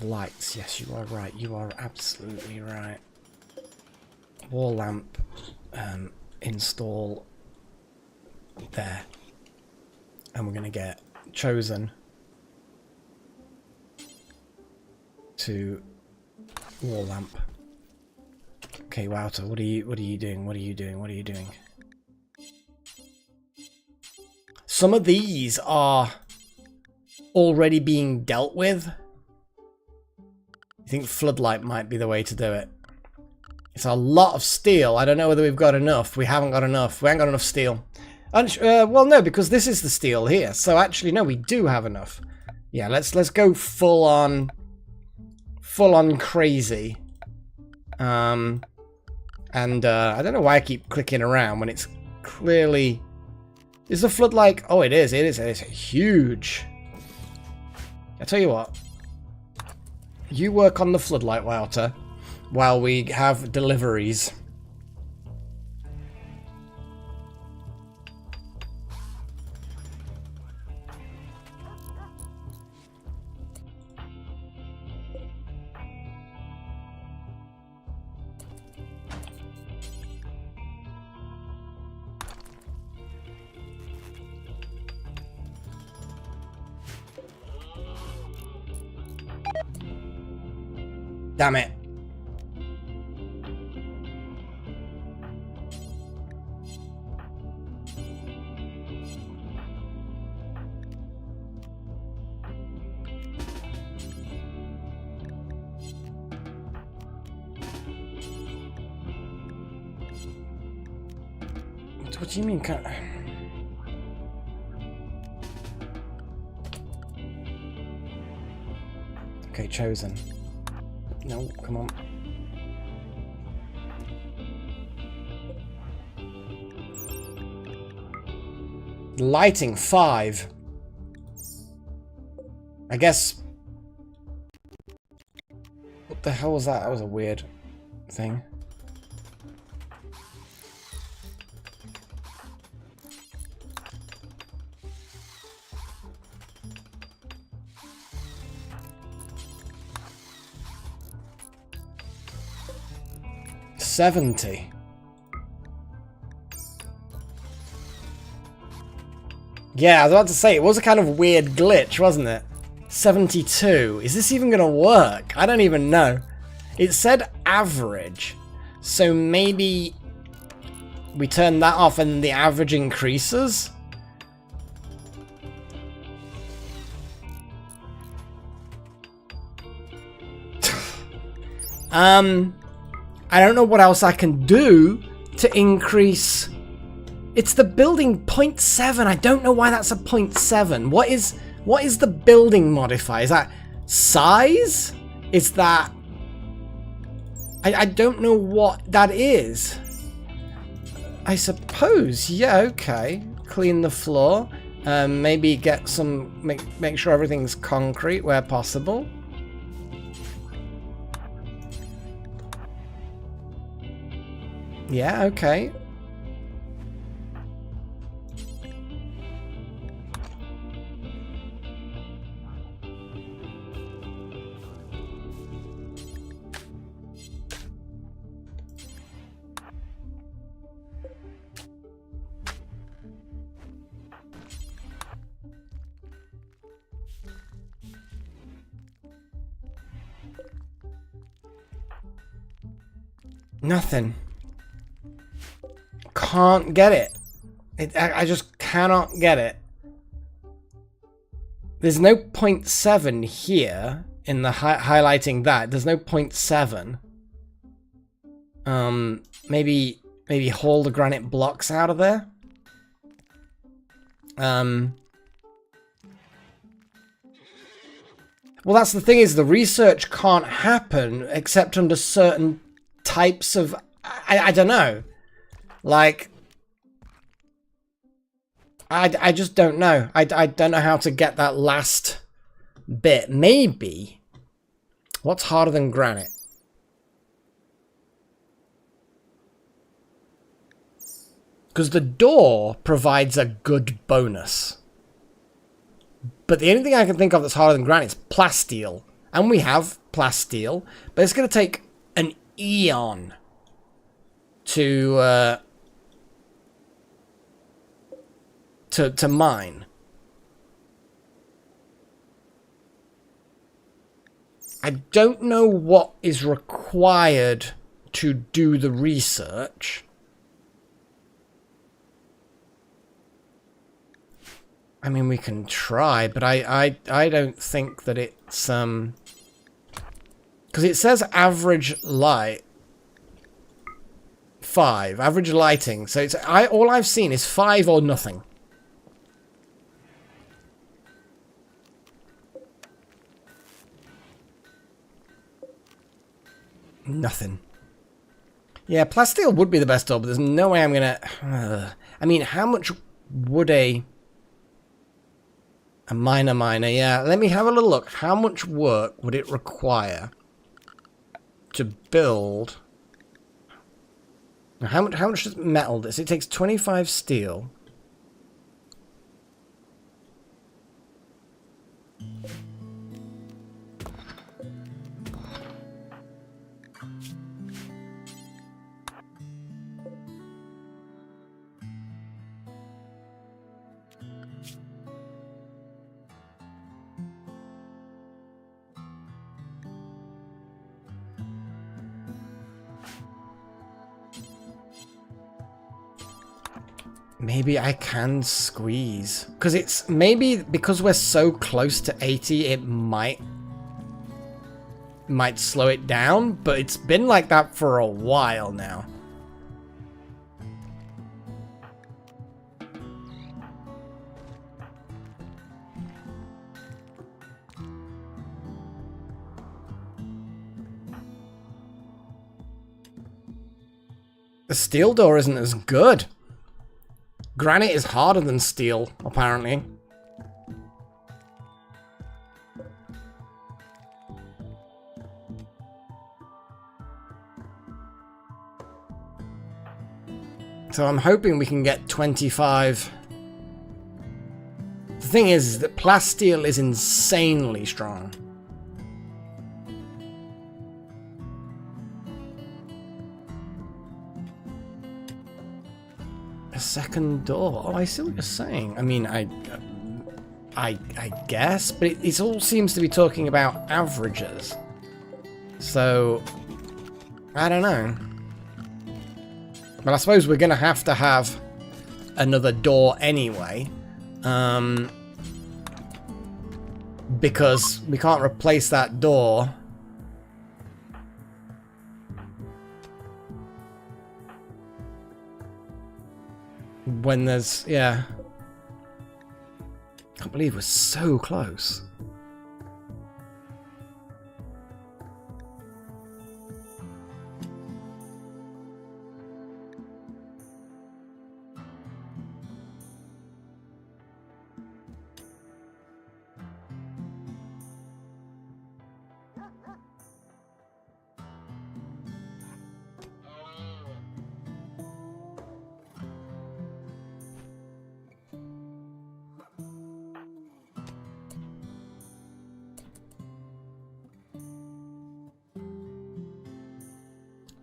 Lights, yes, you are right. You are absolutely right. Wall lamp, install there. And we're going to get chosen to wall lamp. Okay, Wouter, what are you doing? What are you doing? Some of these are already being dealt with. I think floodlight might be the way to do it. It's a lot of steel. I don't know whether we've got enough. We haven't got enough. We haven't got enough steel. Well, no, because this is the steel here. So actually, no, we do have enough. Yeah, let's go full on crazy. I don't know why I keep clicking around when it's clearly. Is the floodlight? Oh, it is. It is huge. I tell you what. You work on the floodlight, Wouter, while we have deliveries. Damn it. What do you mean can't... Okay, chosen. No, come on. Lighting 5. I guess. What the hell was that? That was a weird thing. $70. Yeah, I was about to say, it was a kind of weird glitch, wasn't it? 72. Is this even going to work? I don't even know. It said average. So maybe we turn that off and the average increases? I don't know what else I can do to increase. It's the building 0.7. I don't know why that's a 0.7. What is the building modifier? Is that size? Is that... I don't know what that is. I suppose, yeah, okay. Clean the floor. Maybe get some... Make sure everything's concrete where possible. Yeah, okay. Nothing. Can't get it. I just cannot get it. There's no 0.7 here in the highlighting that. There's no 0.7. Maybe haul the granite blocks out of there. Well, that's the thing, is the research can't happen except under certain types of... I don't know. Like... I just don't know. I don't know how to get that last bit. Maybe. What's harder than granite? Because the door provides a good bonus. But the only thing I can think of that's harder than granite is plasteel. And we have plasteel. But it's going to take an eon to mine. I don't know what is required to do the research. I mean, we can try, but I don't think that it's because it says average light 5, average lighting. So it's all I've seen is 5 or nothing. Nothing. Yeah, plasteel would be the best door, but there's no way I'm gonna... I mean, how much would a miner, yeah. Let me have a little look. How much work would it require to build... How much does metal this? It takes 25 steel. Maybe I can squeeze. Because it's... Maybe because we're so close to 80, it might slow it down. But it's been like that for a while now. The steel door isn't as good. Granite is harder than steel, apparently. So I'm hoping we can get 25. The thing is that plasteel is insanely strong. A second door. Oh, I see what you're saying. I mean, I guess, but it all seems to be talking about averages. So, I don't know. But I suppose we're going to have another door anyway. Because we can't replace that door. When there's, yeah. I can't believe we're so close.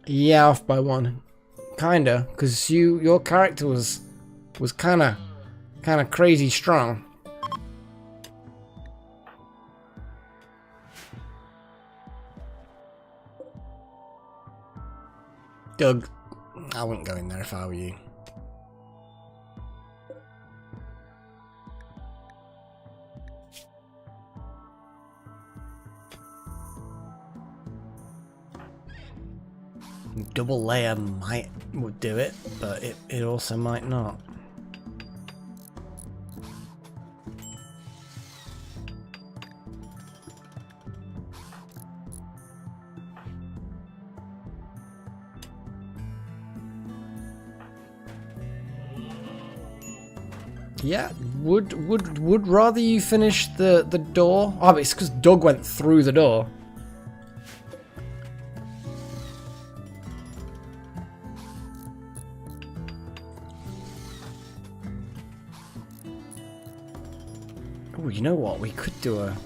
Yeah, off by 1. Kinda, because your character was kinda crazy strong. Doug, I wouldn't go in there if I were you. Double layer would do it, but it also might not. Yeah, would rather you finish the door. Oh, but it's because Doug went through the door. Oh, you know what? We could do a...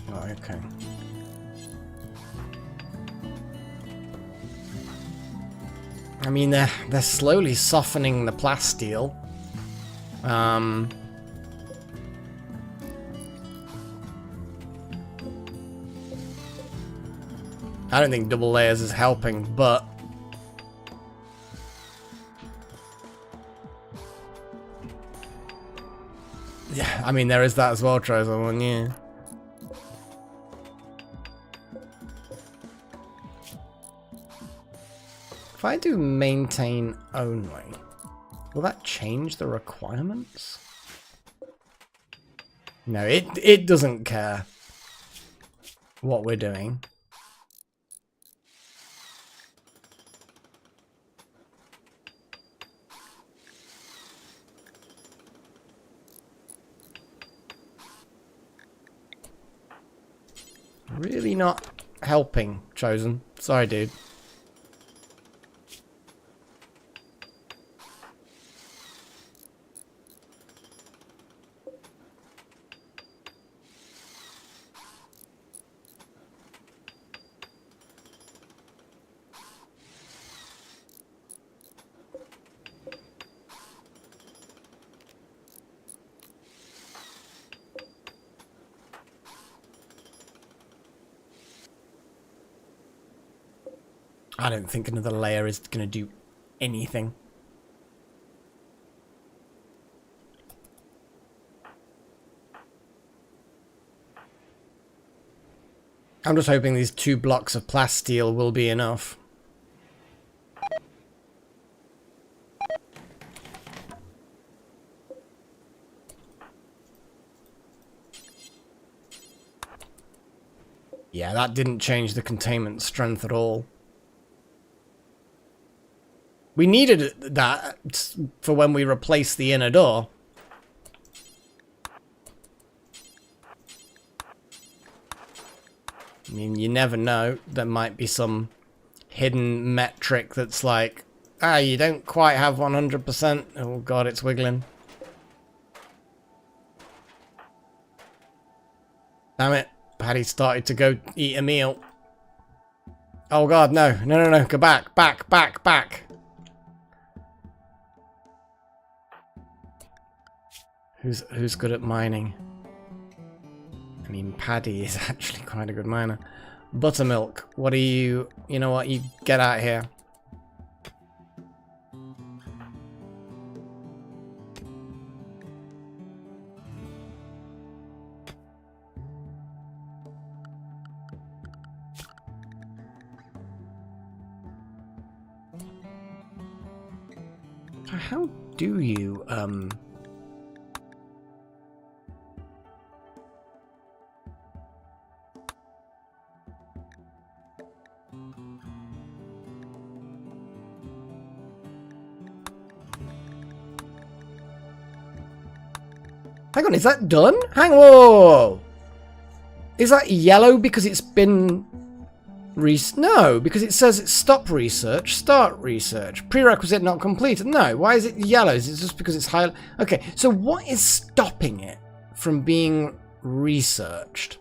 Oh, okay. I mean, they're slowly softening the plasteel. I don't think double layers is helping, but yeah, I mean there is that as well, Trozor, yeah. If I do maintain only, will that change the requirements? No, it doesn't care what we're doing. Really not helping, Chosen. Sorry, dude. I don't think another layer is going to do anything. I'm just hoping these 2 blocks of plasteel will be enough. Yeah, that didn't change the containment strength at all. We needed that for when we replaced the inner door. I mean, you never know. There might be some hidden metric that's like, you don't quite have 100%. Oh god, it's wiggling. Damn it. Paddy started to go eat a meal. Oh god, no. No. Go back. Back. Who's good at mining? I mean, Paddy is actually quite a good miner. Buttermilk, what are you... You know what, you get out here. How do you, Hang on, is that done? Hang on, whoa! Is that yellow because it's been... No, because it says it's stop research, start research, prerequisite not completed. No, why is it yellow? Is it just because it's high? Okay, so what is stopping it from being researched?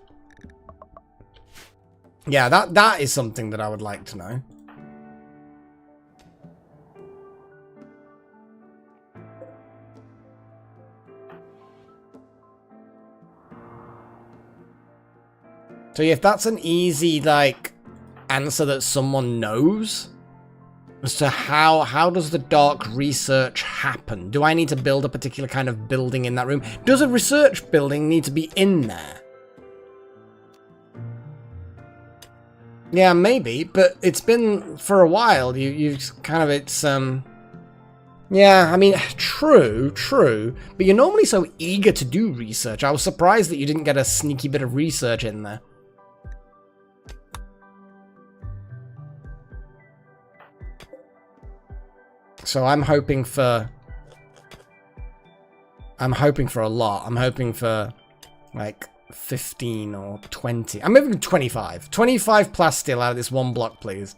Yeah, that is something that I would like to know. So if that's an easy, like, answer that someone knows as to how does the dark research happen? Do I need to build a particular kind of building in that room? Does a research building need to be in there? Yeah, maybe, but it's been for a while. You've kind of, it's, yeah, I mean, true, but you're normally so eager to do research. I was surprised that you didn't get a sneaky bit of research in there. So I'm hoping for a lot. I'm hoping for, like, 15 or 20. I'm moving 25. 25 plasteel out of this one block, please.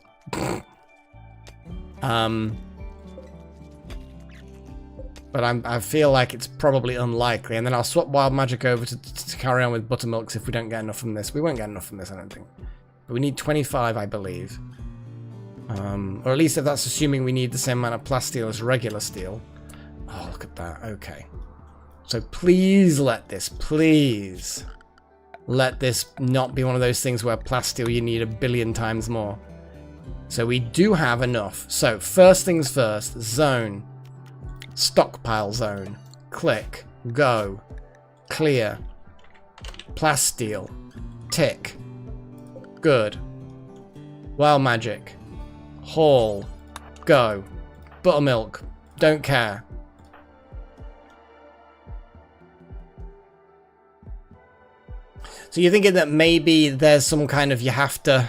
But I feel like it's probably unlikely, and then I'll swap wild magic over to carry on with buttermilks if we don't get enough from this. We won't get enough from this, I don't think. But we need 25, I believe. Or at least if that's assuming we need the same amount of plasteel as regular steel. Oh, look at that. Okay. So please let this not be one of those things where plasteel you need a billion times more. So we do have enough. So first things first, zone. Stockpile zone. Click. Go. Clear. Plasteel. Tick. Good. Wild magic. Haul. Go. Buttermilk. Don't care. So you're thinking that maybe there's some kind of you have to...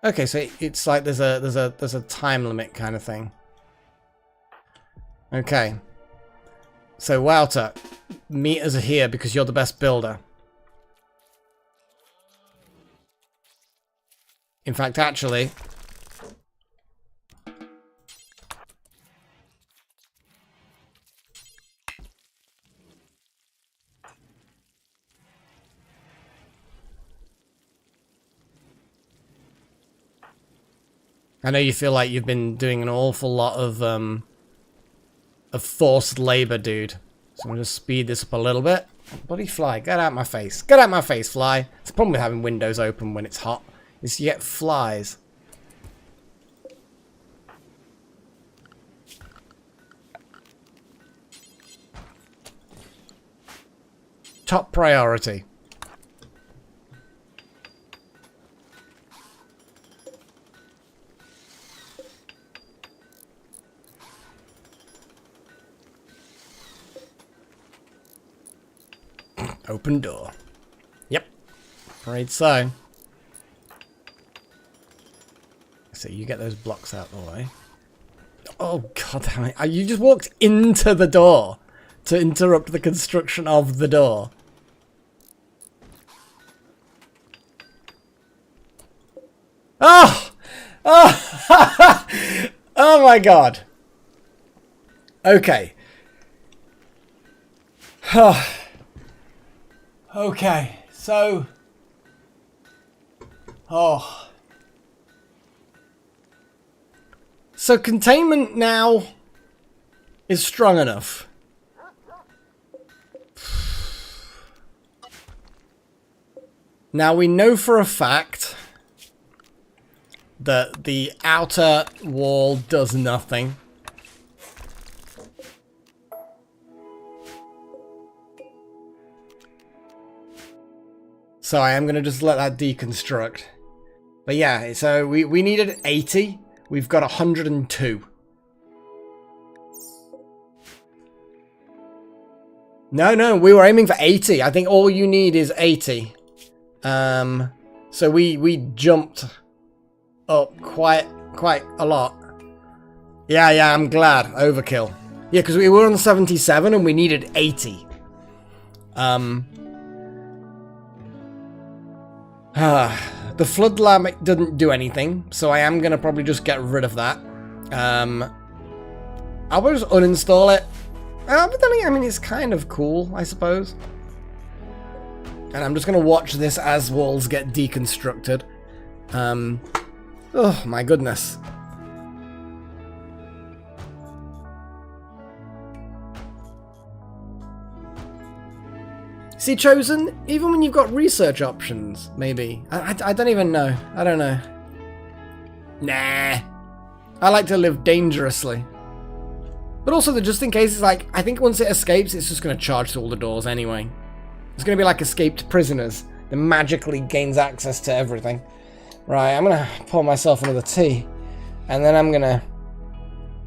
Okay, so it's like there's a time limit kind of thing. Okay. So Wouter, meet us here because you're the best builder. In fact, actually, I know you feel like you've been doing an awful lot of forced labor, dude. So I'm gonna speed this up a little bit. Bloody fly, get out my face. Get out my face, fly. It's the problem with having windows open when it's hot, is you get flies. Top priority. Open door. Yep. Right, so. So you get those blocks out the way. Oh, god damn it. You just walked into the door to interrupt the construction of the door. Oh! Oh! Oh my god. Okay. Okay, so... Oh. So containment now is strong enough. Now we know for a fact that the outer wall does nothing. So I am going to just let that deconstruct. But yeah, so we needed 80. We've got 102. No, we were aiming for 80. I think all you need is 80. So we jumped up quite a lot. Yeah, I'm glad. Overkill. Yeah, because we were on 77 and we needed 80. The flood lamp didn't do anything, so I am going to probably just get rid of that. I'll just uninstall it. But then, I mean, it's kind of cool, I suppose. And I'm just going to watch this as walls get deconstructed. Oh, my goodness. See, Chosen, even when you've got research options, maybe. I don't even know. I don't know. Nah. I like to live dangerously. But also, the just in case, it's like, I think once it escapes, it's just going to charge to all the doors anyway. It's going to be like escaped prisoners that magically gains access to everything. Right, I'm going to pour myself another tea. And then I'm going to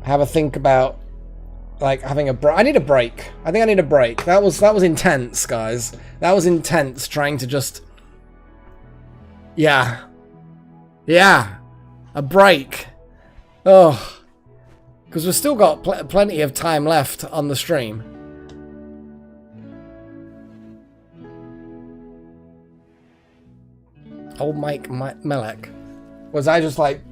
have a think about, like, having a break. I need a break. I think I need a break. That was intense, guys. That was intense, trying to just... Yeah. Yeah. A break. Oh. Because we've still got plenty of time left on the stream. Old Mike Melek. Was I just like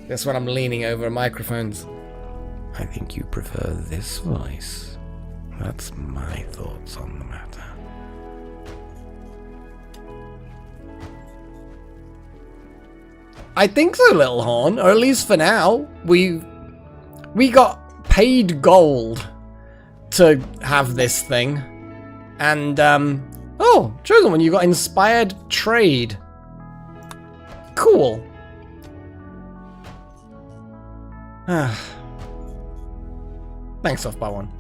that's when I'm leaning over microphones. I think you prefer this voice. That's my thoughts on the matter. I think so, Little Horn, or at least for now. We got paid gold to have this thing. And, oh, Chosen One, you got inspired trade. Cool. Thanks, Off by One.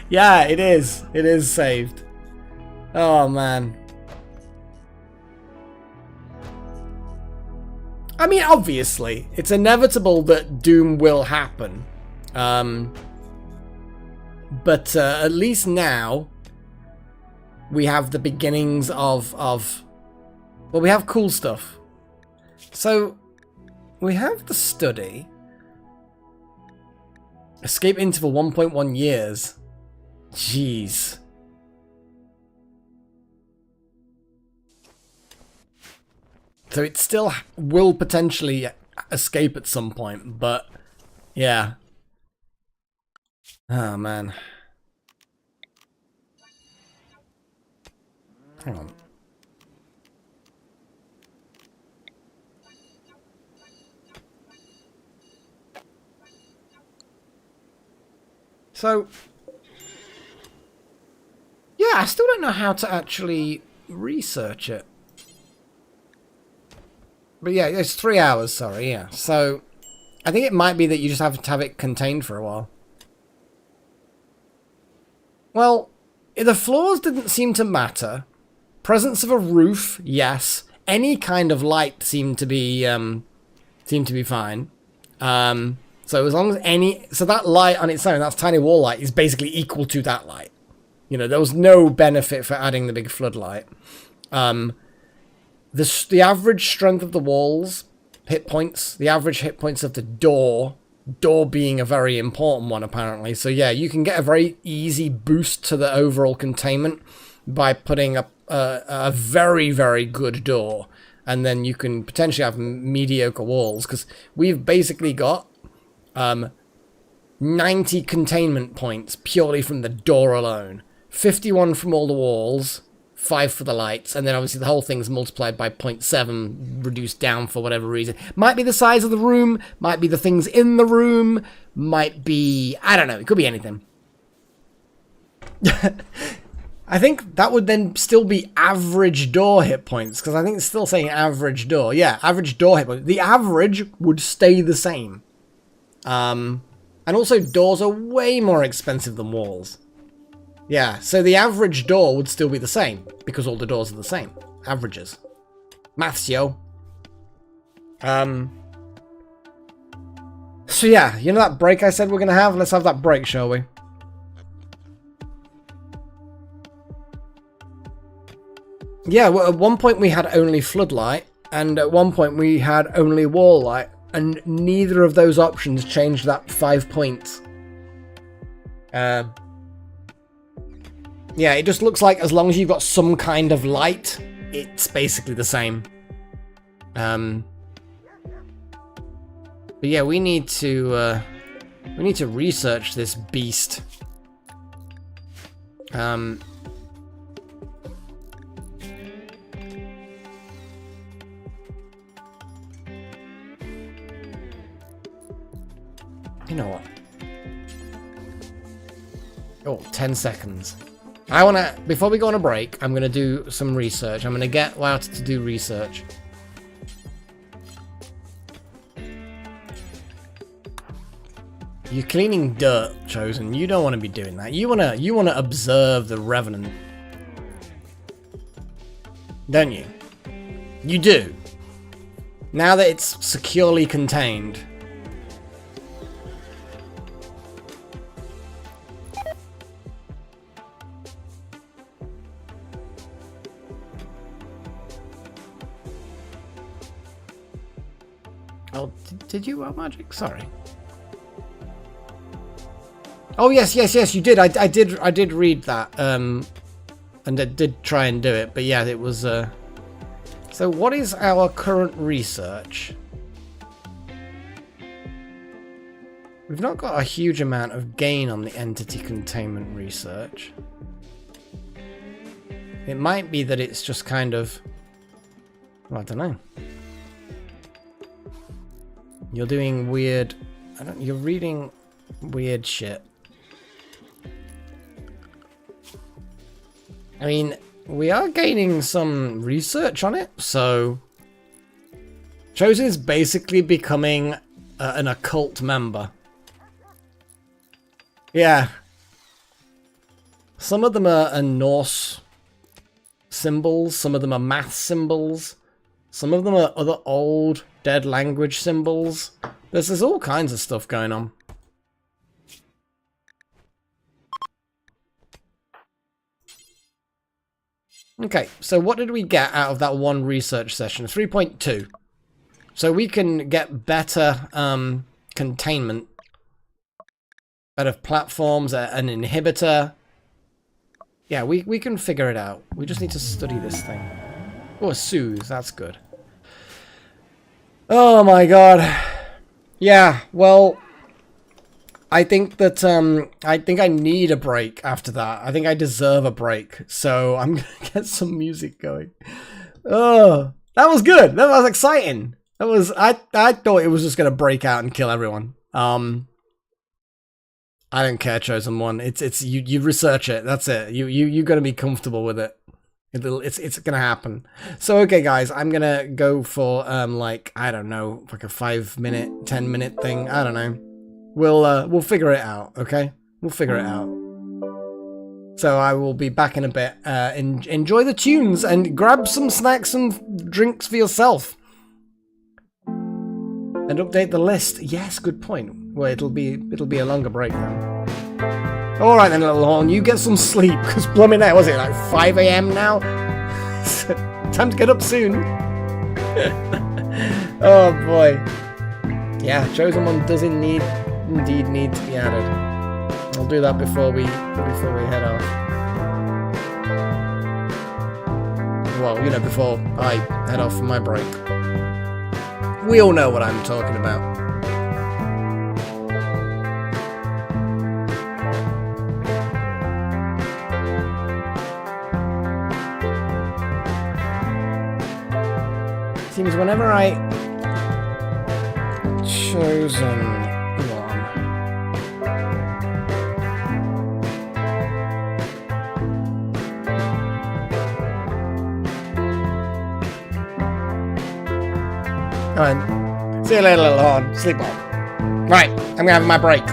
Yeah, it is. It is saved. Oh, man. I mean, obviously, it's inevitable that Doom will happen. But at least now, we have the beginnings of... Well, we have cool stuff. So, we have the study. Escape interval 1.1 years. Jeez. So it still will potentially escape at some point, but yeah. Oh man. Hang on. So, yeah, I still don't know how to actually research it. But yeah, it's 3 hours, sorry, yeah. So, I think it might be that you just have to have it contained for a while. Well, the floors didn't seem to matter. Presence of a roof, yes. Any kind of light seemed to be fine. So as long as so that light on its own, that's tiny wall light, is basically equal to that light. You know, there was no benefit for adding the big floodlight. The average strength of the walls, hit points, the average hit points of the door being a very important one apparently. So yeah, you can get a very easy boost to the overall containment by putting up a very, very good door. And then you can potentially have mediocre walls, because we've basically got 90 containment points purely from the door alone. 51 from all the walls, 5 for the lights, and then obviously the whole thing's multiplied by 0.7, reduced down for whatever reason. Might be the size of the room, might be the things in the room, might be... I don't know, it could be anything. I think that would then still be average door hit points, because I think it's still saying average door. Yeah, average door hit points. The average would stay the same. And also doors are way more expensive than walls. Yeah, so the average door would still be the same, because all the doors are the same. Averages. Maths, yo. So yeah, you know that break I said we're gonna have? Let's have that break, shall we? Yeah, well, at one point we had only floodlight, and at one point we had only wall light, and neither of those options changed that 5 points. Yeah, it just looks like as long as you've got some kind of light, it's basically the same. But yeah, we need to research this beast. You know what? Oh, 10 seconds. I want to, before we go on a break, I'm going to do some research. I'm going to get Wout to do research. You're cleaning dirt, Chosen. You don't want to be doing that. You want to observe the Revenant. Don't you? You do. Now that it's securely contained. Oh, did you roll magic? Sorry. Oh yes, you did. I did read that. And I did try and do it, but yeah, it was. So what is our current research? We've not got a huge amount of gain on the entity containment research. It might be that it's just kind of. Well, I don't know. You're doing weird. You're reading weird shit. I mean, we are gaining some research on it, so Chosen is basically becoming an occult member. Yeah. Some of them are Norse symbols, some of them are math symbols, some of them are other old dead language symbols. There's all kinds of stuff going on. Okay, so what did we get out of that one research session? 3.2. So we can get better containment out of platforms, an inhibitor. Yeah, we can figure it out. We just need to study this thing. Oh, soothe, that's good. Oh my god. Yeah, well, I think that I need a break after that. I think I deserve a break. So I'm gonna get some music going. Oh, that was good. That was exciting. That was I thought it was just gonna break out and kill everyone. I don't care, Chosen One. It's you research it. That's it. You gotta be comfortable with it. It's gonna happen. So okay, guys, I'm gonna go for like I don't know, like a 5-minute, 10-minute thing. I don't know. We'll figure it out. Okay, we'll figure it out. So I will be back in a bit. Enjoy the tunes and grab some snacks and drinks for yourself. And update the list. Yes, good point. Well, it'll be a longer break then. All right then, little horn. You get some sleep because blooming out. Was it like 5 AM now? Time to get up soon. Oh boy. Yeah, Chosen One does indeed need to be added. I'll do that before we head off. Well, you know, before I head off for my break. We all know what I'm talking about. Seems whenever I Chosen One. Go on. See you later, little horn. Sleep on. Right, I'm gonna have my break.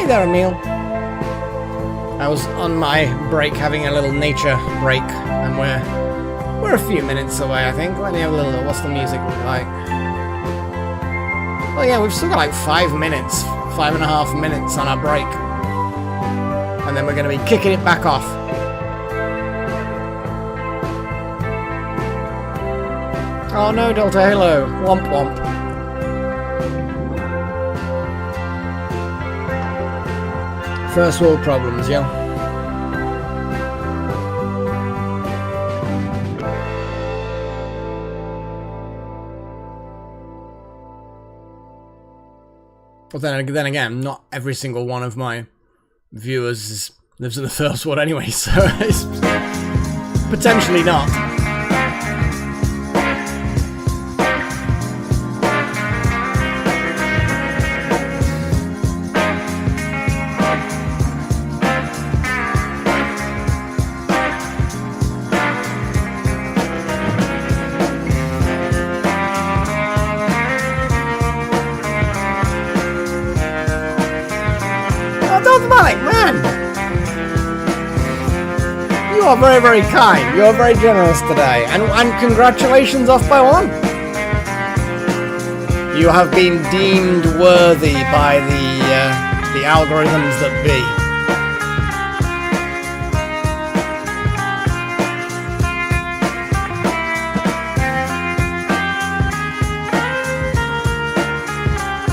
there, Emil. I was on my break having a little nature break, and we're a few minutes away, I think. Let me have a little look. What's the music like? Oh yeah, we've still got like 5 minutes, 5.5 minutes on our break. And then we're going to be kicking it back off. Oh no, Delta Halo. Womp womp. First world problems, yeah. But then again, not every single one of my viewers lives in the first world anyway, so it's potentially not. You are very, very kind. You are very generous today. And congratulations off by 1. You have been deemed worthy by the algorithms that be.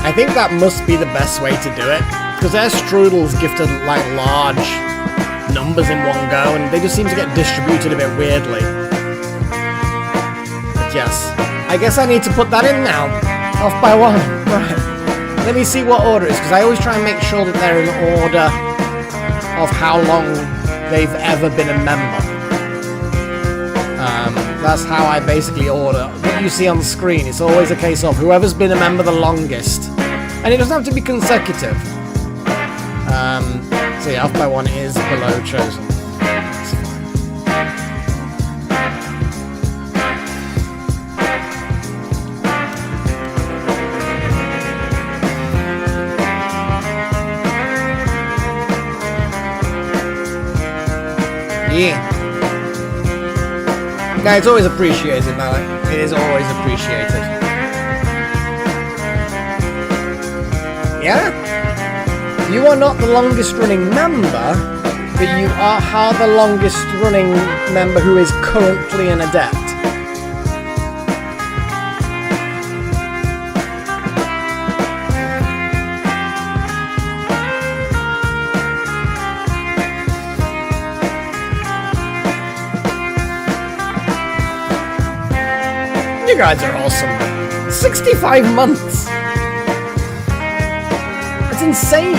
I think that must be the best way to do it. Because their strudels gifted like large numbers in one go, and they just seem to get distributed a bit weirdly. But yes, I guess I need to put that in now. Off by 1. Right. Let me see what order it is, because I always try and make sure that they're in order of how long they've ever been a member. That's how I basically order. What you see on the screen, it's always a case of whoever's been a member the longest. And it doesn't have to be consecutive. So yeah, off by 1 is below chosen. That's fine. Yeah. No, it's always appreciated, man. It is always appreciated. Yeah? You are not the longest running member, but you are the longest running member who is currently an adept. You guys are awesome. 65 months! That's insane!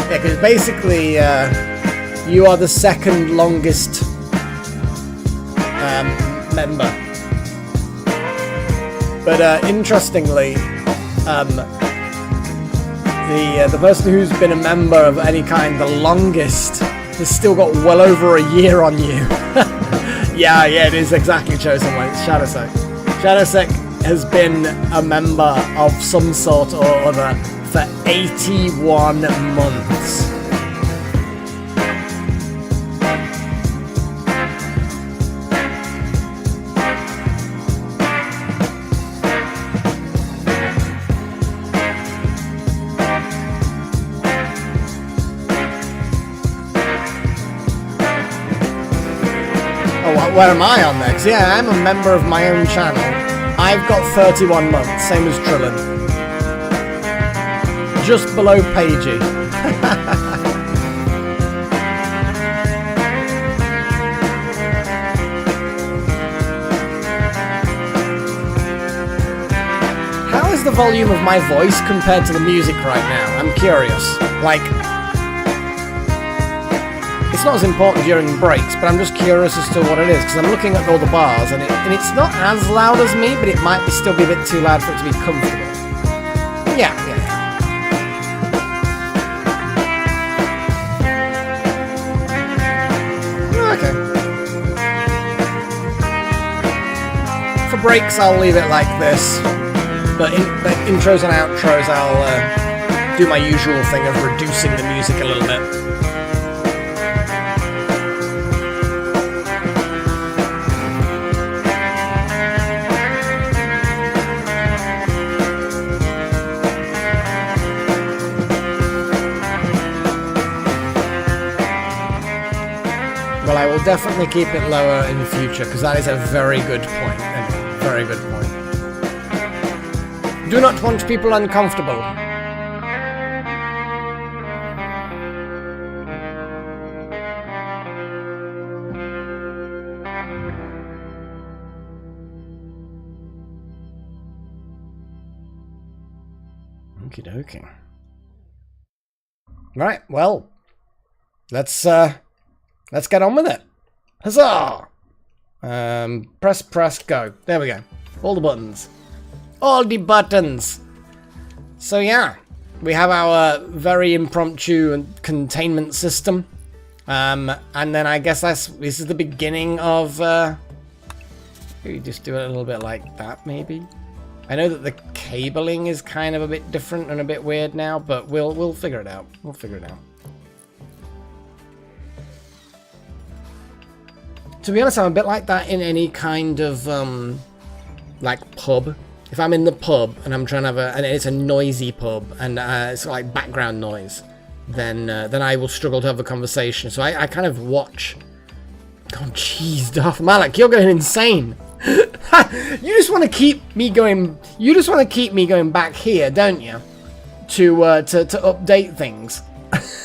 Yeah, because basically, you are the second longest member. But interestingly, the person who's been a member of any kind the longest has still got well over a year on you. yeah, it is exactly chosen one. It's Shadowsec. Shadowsec has been a member of some sort or other for 81 months. Where am I on next? Yeah, I'm a member of my own channel. I've got 31 months, same as Trillin. Just below Pagey. How is the volume of my voice compared to the music right now? I'm curious. Like, it's not as important during breaks, but I'm just curious as to what it is, because I'm looking at all the bars, and it's not as loud as me, but it might still be a bit too loud for it to be comfortable. Yeah. Okay. For breaks, I'll leave it like this, but intros and outros, I'll do my usual thing of reducing the music a little bit. Well, I will definitely keep it lower in the future, because that is a very good point. A very good point. Do not want people uncomfortable. Okie dokie. Right, well, let's get on with it. Huzzah! Press, go. There we go. All the buttons. All the buttons! So yeah, we have our very impromptu containment system. And then I guess this is the beginning of... maybe just do it a little bit like that, maybe? I know that the cabling is kind of a bit different and a bit weird now, but we'll figure it out. We'll figure it out. To be honest, I'm a bit like that in any kind of, like, pub. If I'm in the pub and I'm trying to have and it's a noisy pub and it's like background noise, then I will struggle to have a conversation. So I kind of watch. Oh, jeez, Darth Malik, you're going insane. You just want to keep me going. You just want to keep me going back here, don't you? To update things.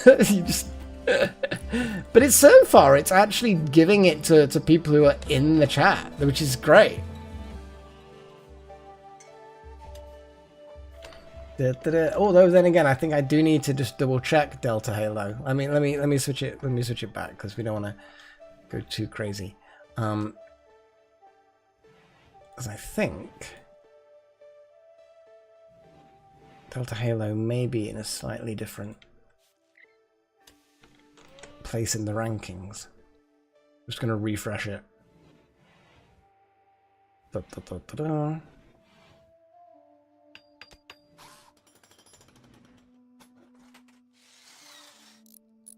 You just. But it's so far, it's actually giving it to people who are in the chat, which is great. Although then again, I think I do need to just double check Delta Halo. I mean, let me switch it. Let me switch it back because we don't want to go too crazy. Because I think Delta Halo may be in a slightly different place in the rankings. I'm just going to refresh it.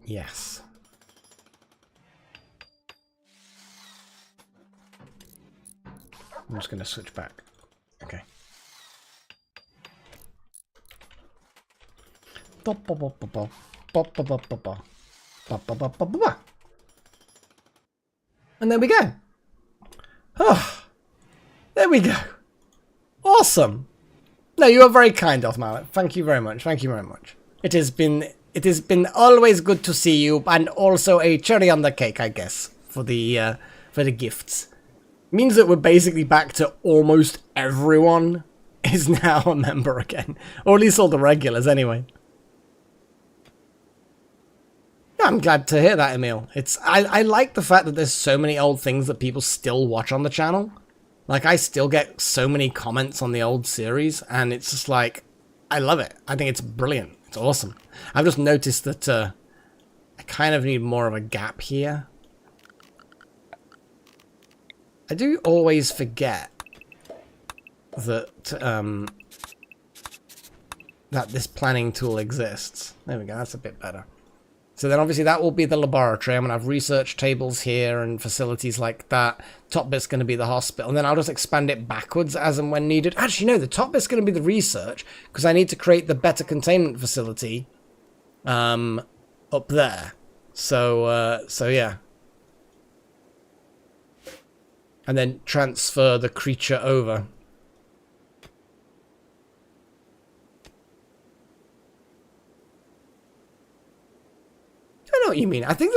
Yes. I'm just going to switch back. Okay. And there we go. Oh, there we go. Awesome. No, you are very kind, Darth Mallet. Thank you very much. Thank you very much. It has been always good to see you, and also a cherry on the cake, I guess, for the gifts. Means that we're basically back to almost everyone is now a member again, or at least all the regulars, anyway. Yeah, I'm glad to hear that, Emil. I like the fact that there's so many old things that people still watch on the channel. Like, I still get so many comments on the old series, and it's just like, I love it. I think it's brilliant. It's awesome. I've just noticed that I kind of need more of a gap here. I do always forget that that this planning tool exists. There we go, that's a bit better. So then obviously that will be the laboratory. I'm going to have research tables here and facilities like that. Top bit's going to be the hospital. And then I'll just expand it backwards as and when needed. Actually, no, the top bit's going to be the research because I need to create the better containment facility up there. So yeah. And then transfer the creature over. I know what you mean. I think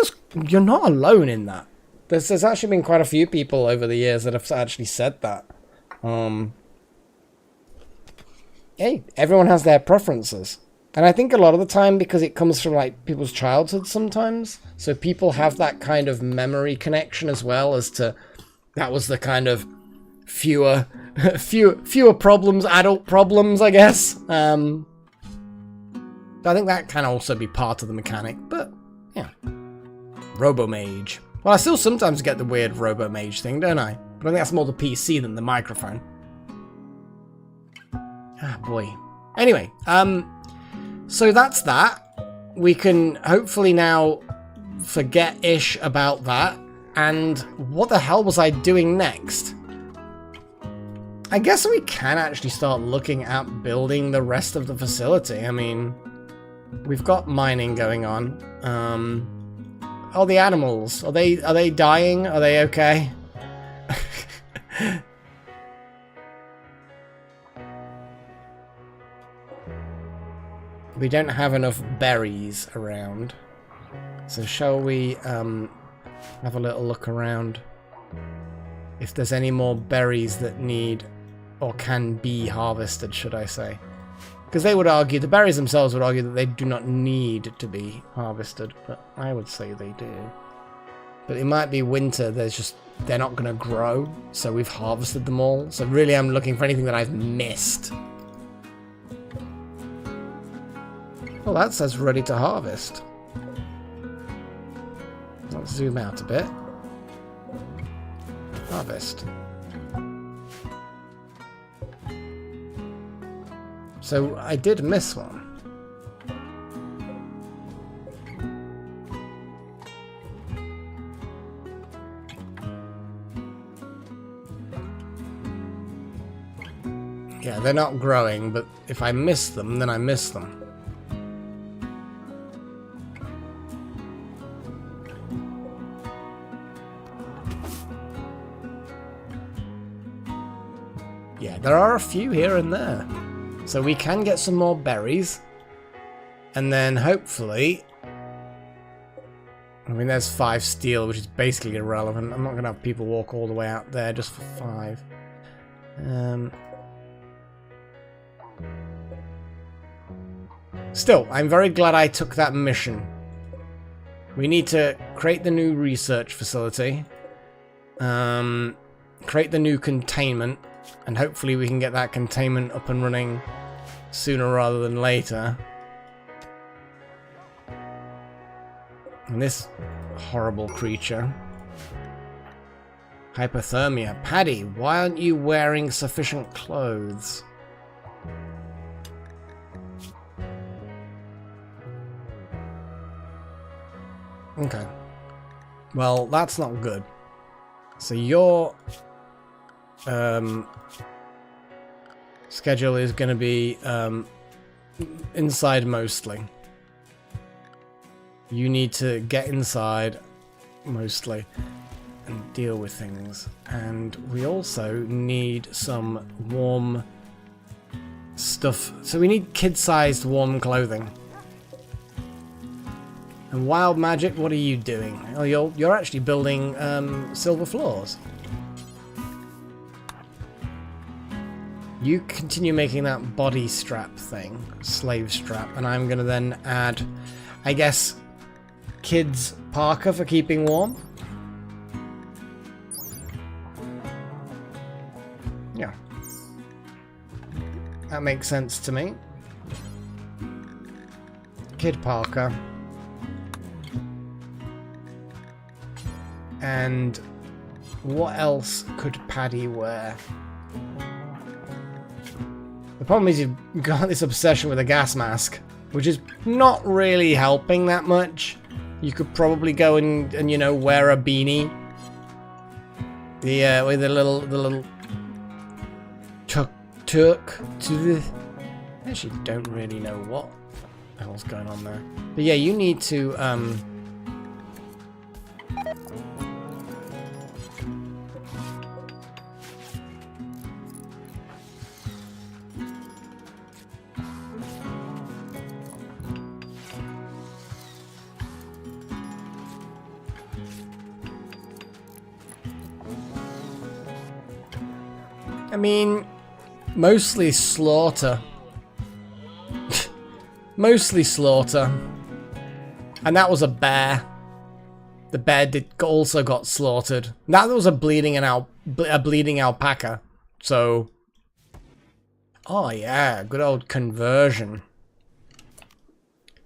you're not alone in that. There's actually been quite a few people over the years that have actually said that. Hey, everyone has their preferences. And I think a lot of the time, because it comes from like people's childhood sometimes, so people have that kind of memory connection as well as to that was the kind of fewer problems, adult problems, I guess. I think that can also be part of the mechanic, but yeah. Robo-Mage. Well, I still sometimes get the weird Robo-Mage thing, don't I? But I think that's more the PC than the microphone. Ah, boy. Anyway, so that's that. We can hopefully now forget-ish about that. And what the hell was I doing next? I guess we can actually start looking at building the rest of the facility. I mean, we've got mining going on. Oh, the animals. Are they dying? Are they okay? We don't have enough berries around. So shall we have a little look around if there's any more berries that need or can be harvested, should I say. Because they would argue, the berries themselves would argue that they do not need to be harvested, but I would say they do. But it might be winter, they're not going to grow, so we've harvested them all. So really I'm looking for anything that I've missed. Well, that says ready to harvest. Let's zoom out a bit. Harvest. So I did miss one. Yeah, they're not growing, but if I miss them, then I miss them. Yeah, there are a few here and there. So we can get some more berries. And then hopefully... I mean, there's 5 steel, which is basically irrelevant. I'm not going to have people walk all the way out there just for 5. Still, I'm very glad I took that mission. We need to create the new research facility. Create the new containment. And hopefully we can get that containment up and running sooner rather than later. And this horrible creature. Hypothermia. Paddy, why aren't you wearing sufficient clothes? Okay. Well, that's not good. So your schedule is going to be inside mostly. You need to get inside mostly and deal with things. And we also need some warm stuff. So we need kid-sized warm clothing. And Wild Magic, what are you doing? Oh, you're actually building silver floors. You continue making that body strap thing, slave strap, and I'm gonna then add, I guess, kids parka for keeping warm. Yeah. That makes sense to me. Kid parka. And what else could Paddy wear? The problem is you've got this obsession with a gas mask, which is not really helping that much. You could probably go and you know, wear a beanie. With the little tuck to the... I actually don't really know what the hell's going on there. But yeah, you need to I mean, mostly slaughter. Mostly slaughter. And that was a bear. The bear also got slaughtered. That was a bleeding alpaca. So, oh yeah, good old conversion.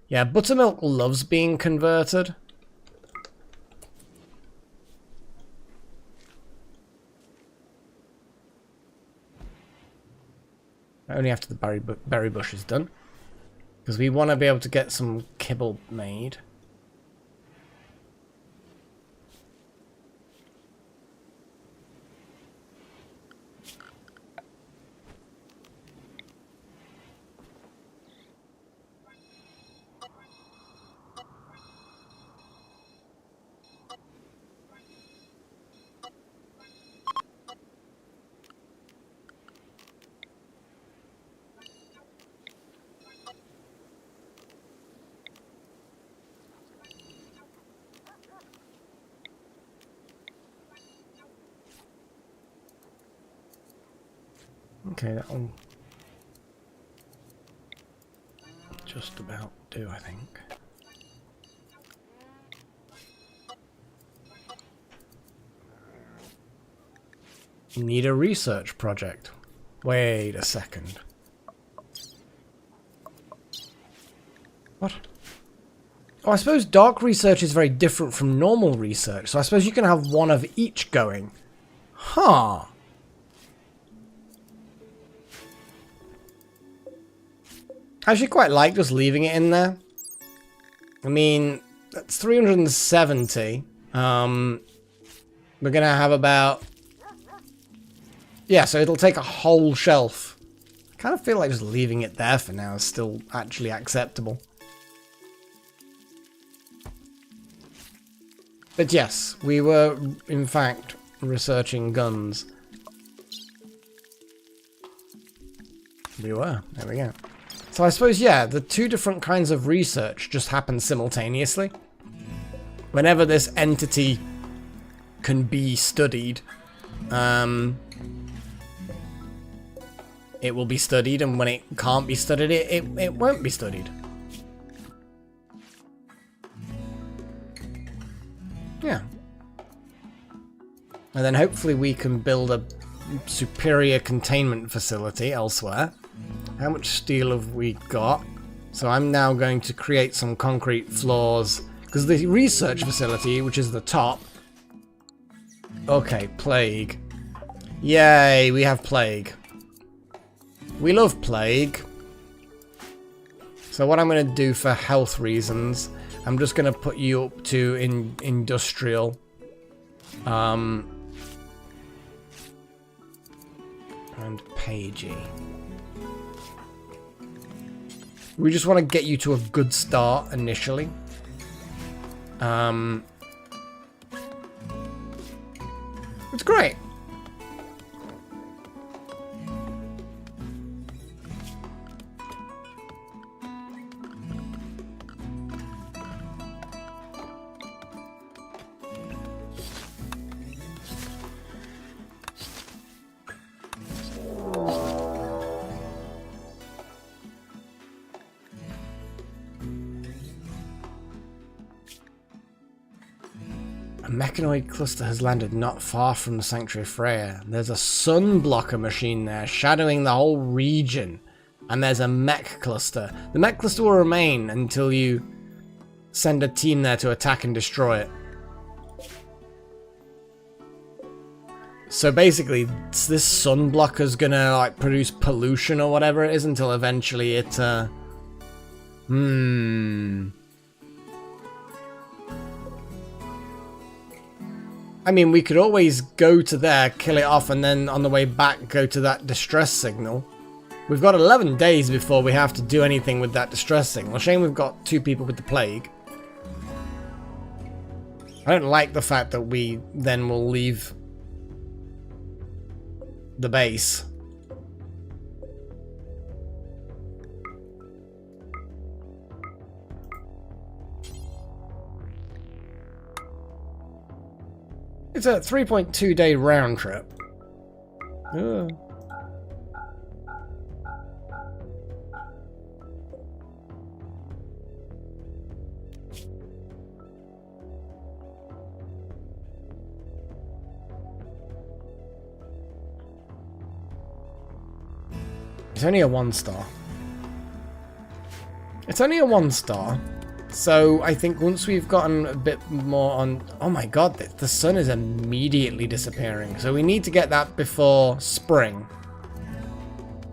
Yeah, Buttermilk loves being converted. Only after the berry bush is done. Because we want to be able to get some kibble made. Okay, that'll just about do, I think. Need a research project. Wait a second. What? Oh, I suppose dark research is very different from normal research, so I suppose you can have one of each going. Huh. I actually quite like just leaving it in there. I mean, that's 370. We're gonna have about... Yeah, so it'll take a whole shelf. I kind of feel like just leaving it there for now is still actually acceptable. But yes, we were, in fact, researching guns. We were. There we go. So I suppose, yeah, the two different kinds of research just happen simultaneously. Whenever this entity can be studied, it will be studied, and when it can't be studied, it won't be studied. Yeah. And then hopefully we can build a superior containment facility elsewhere. How much steel have we got? So I'm now going to create some concrete floors, because the research facility, which is the top... Okay, plague. Yay, we have plague. We love plague. So what I'm going to do for health reasons, I'm just going to put you up to industrial. And pagey. We just want to get you to a good start initially. It's great. A mechanoid cluster has landed not far from the Sanctuary of Freya. There's a sun blocker machine there, shadowing the whole region. And there's a mech cluster. The mech cluster will remain until you send a team there to attack and destroy it. So basically, this sun blocker's gonna like produce pollution or whatever it is until eventually it I mean, we could always go to there, kill it off, and then on the way back go to that distress signal. We've got 11 days before we have to do anything with that distress signal. Shame we've got 2 people with the plague. I don't like the fact that we then will leave the base. It's a 3.2 day round trip. Ugh. It's only a 1-star. It's only a 1-star. So I think once we've gotten a bit more on... Oh my god, the sun is immediately disappearing. So we need to get that before spring.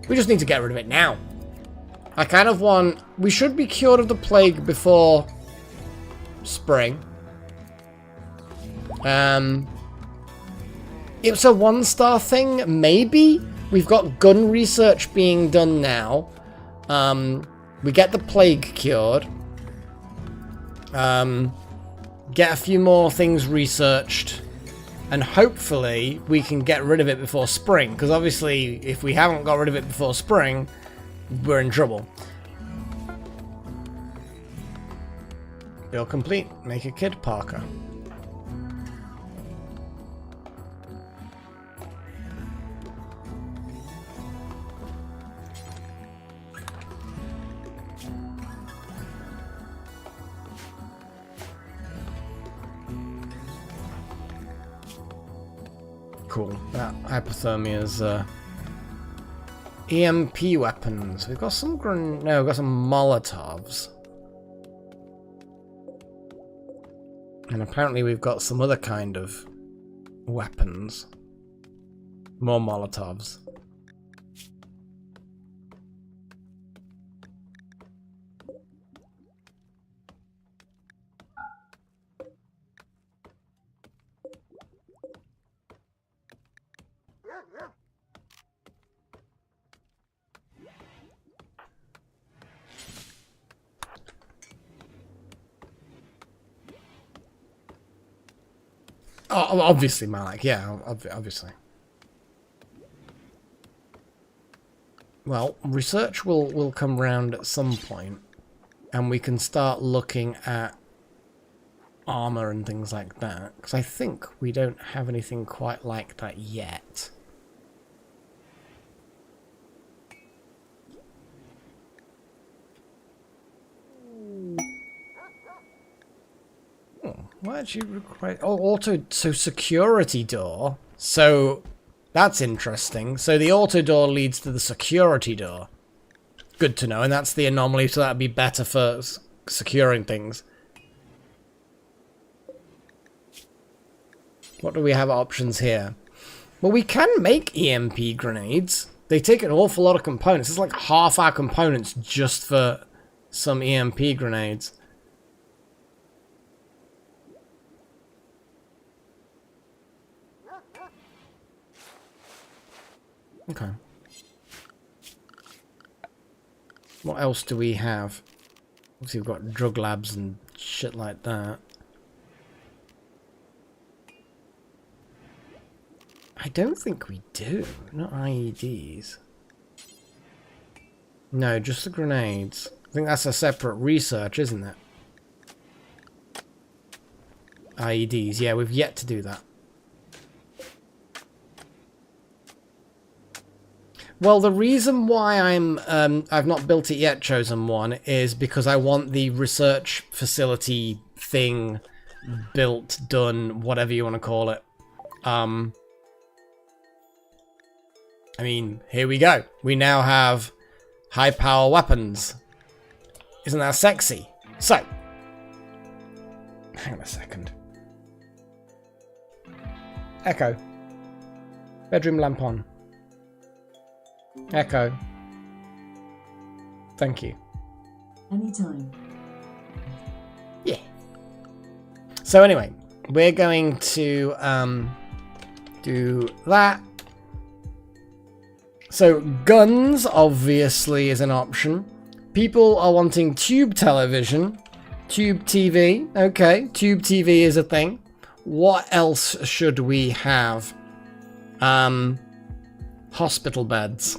We just need to get rid of it now. I kind of want... We should be cured of the plague before spring. It's a 1-star thing, maybe? We've got gun research being done now. We get the plague cured. Get a few more things researched. And hopefully we can get rid of it before spring. Because obviously, if we haven't got rid of it before spring, we're in trouble. Build complete. Make a kid Parker. Cool. That hypothermia is EMP weapons. We've got some no, we've got some Molotovs. And apparently we've got some other kind of weapons. More Molotovs. Oh, obviously, Malik. Yeah, obviously. Well, research will come round at some point, and we can start looking at armor and things like that. Because I think we don't have anything quite like that yet. Why did you require... Oh, auto... So, security door. So, that's interesting. So, the auto door leads to the security door. Good to know. And that's the anomaly, so that'd be better for securing things. What do we have options here? Well, we can make EMP grenades. They take an awful lot of components. It's like half our components just for some EMP grenades. Okay. What else do we have? Obviously we've got drug labs and shit like that. I don't think we do. Not IEDs. No, just the grenades. I think that's a separate research, isn't it? IEDs. Yeah, we've yet to do that. Well, the reason why I've not built it yet, Chosen One, is because I want the research facility thing built, done, whatever you want to call it. I mean, here we go. We now have high power weapons. Isn't that sexy? So, hang on a second. Echo. Bedroom lamp on. Echo. Thank you. Anytime. Yeah. So anyway, we're going to do that. So guns obviously is an option. People are wanting tube television. Tube TV. Okay, tube TV is a thing. What else should we have? Hospital beds.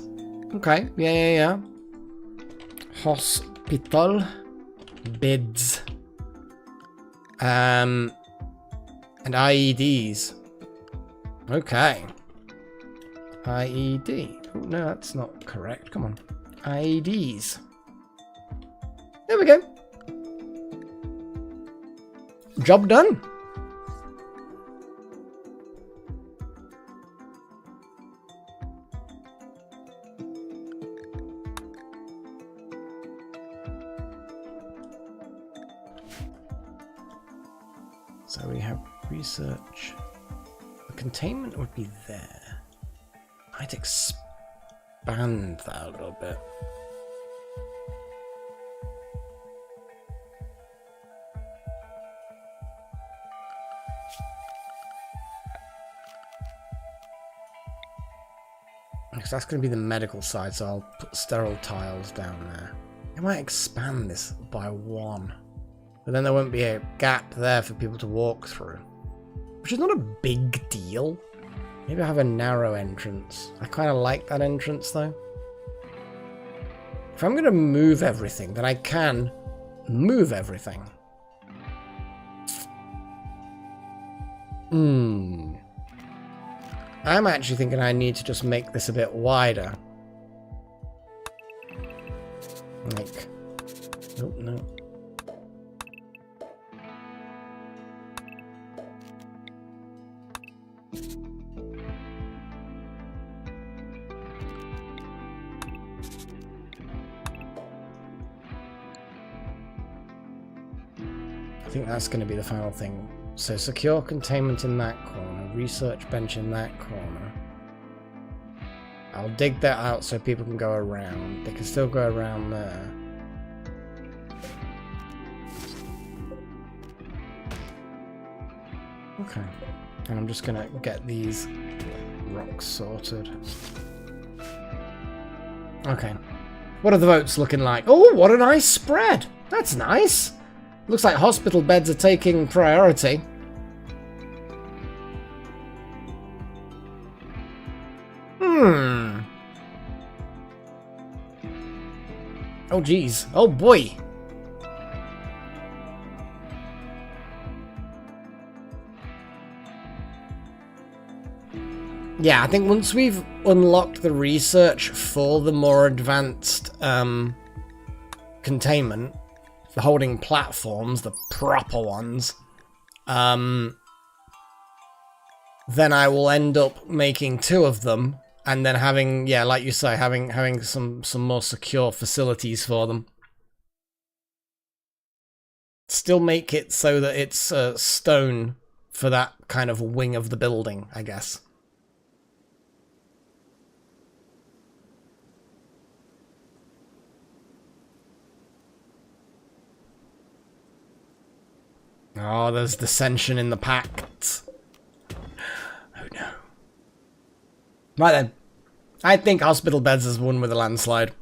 Okay, yeah. Hospital beds. And IEDs. Okay. IED. Oh, no, that's not correct. Come on. IEDs. There we go. Job done. So we have research. The containment would be there. I'd expand that a little bit. Because that's going to be the medical side, so I'll put sterile tiles down there. I might expand this by 1. But then there won't be a gap there for people to walk through. Which is not a big deal. Maybe I have a narrow entrance. I kind of like that entrance though. If I'm going to move everything, then I can move everything. I'm actually thinking I need to just make this a bit wider. Like, oh no. I think that's going to be the final thing. So secure containment in that corner, research bench in that corner. I'll dig that out so people can go around. They can still go around there. Okay. And I'm just gonna get these rocks sorted. Okay. What are the votes looking like? Oh, what a nice spread! That's nice! Looks like hospital beds are taking priority. Oh, geez. Oh, boy. Yeah, I think once we've unlocked the research for the more advanced containment, the holding platforms, the proper ones, then I will end up making 2 of them, and then having, yeah, like you say, having some more secure facilities for them. Still make it so that it's stone for that kind of wing of the building, I guess. Oh, there's dissension in the pact. Oh no. Right then. I think hospital beds has won with a landslide.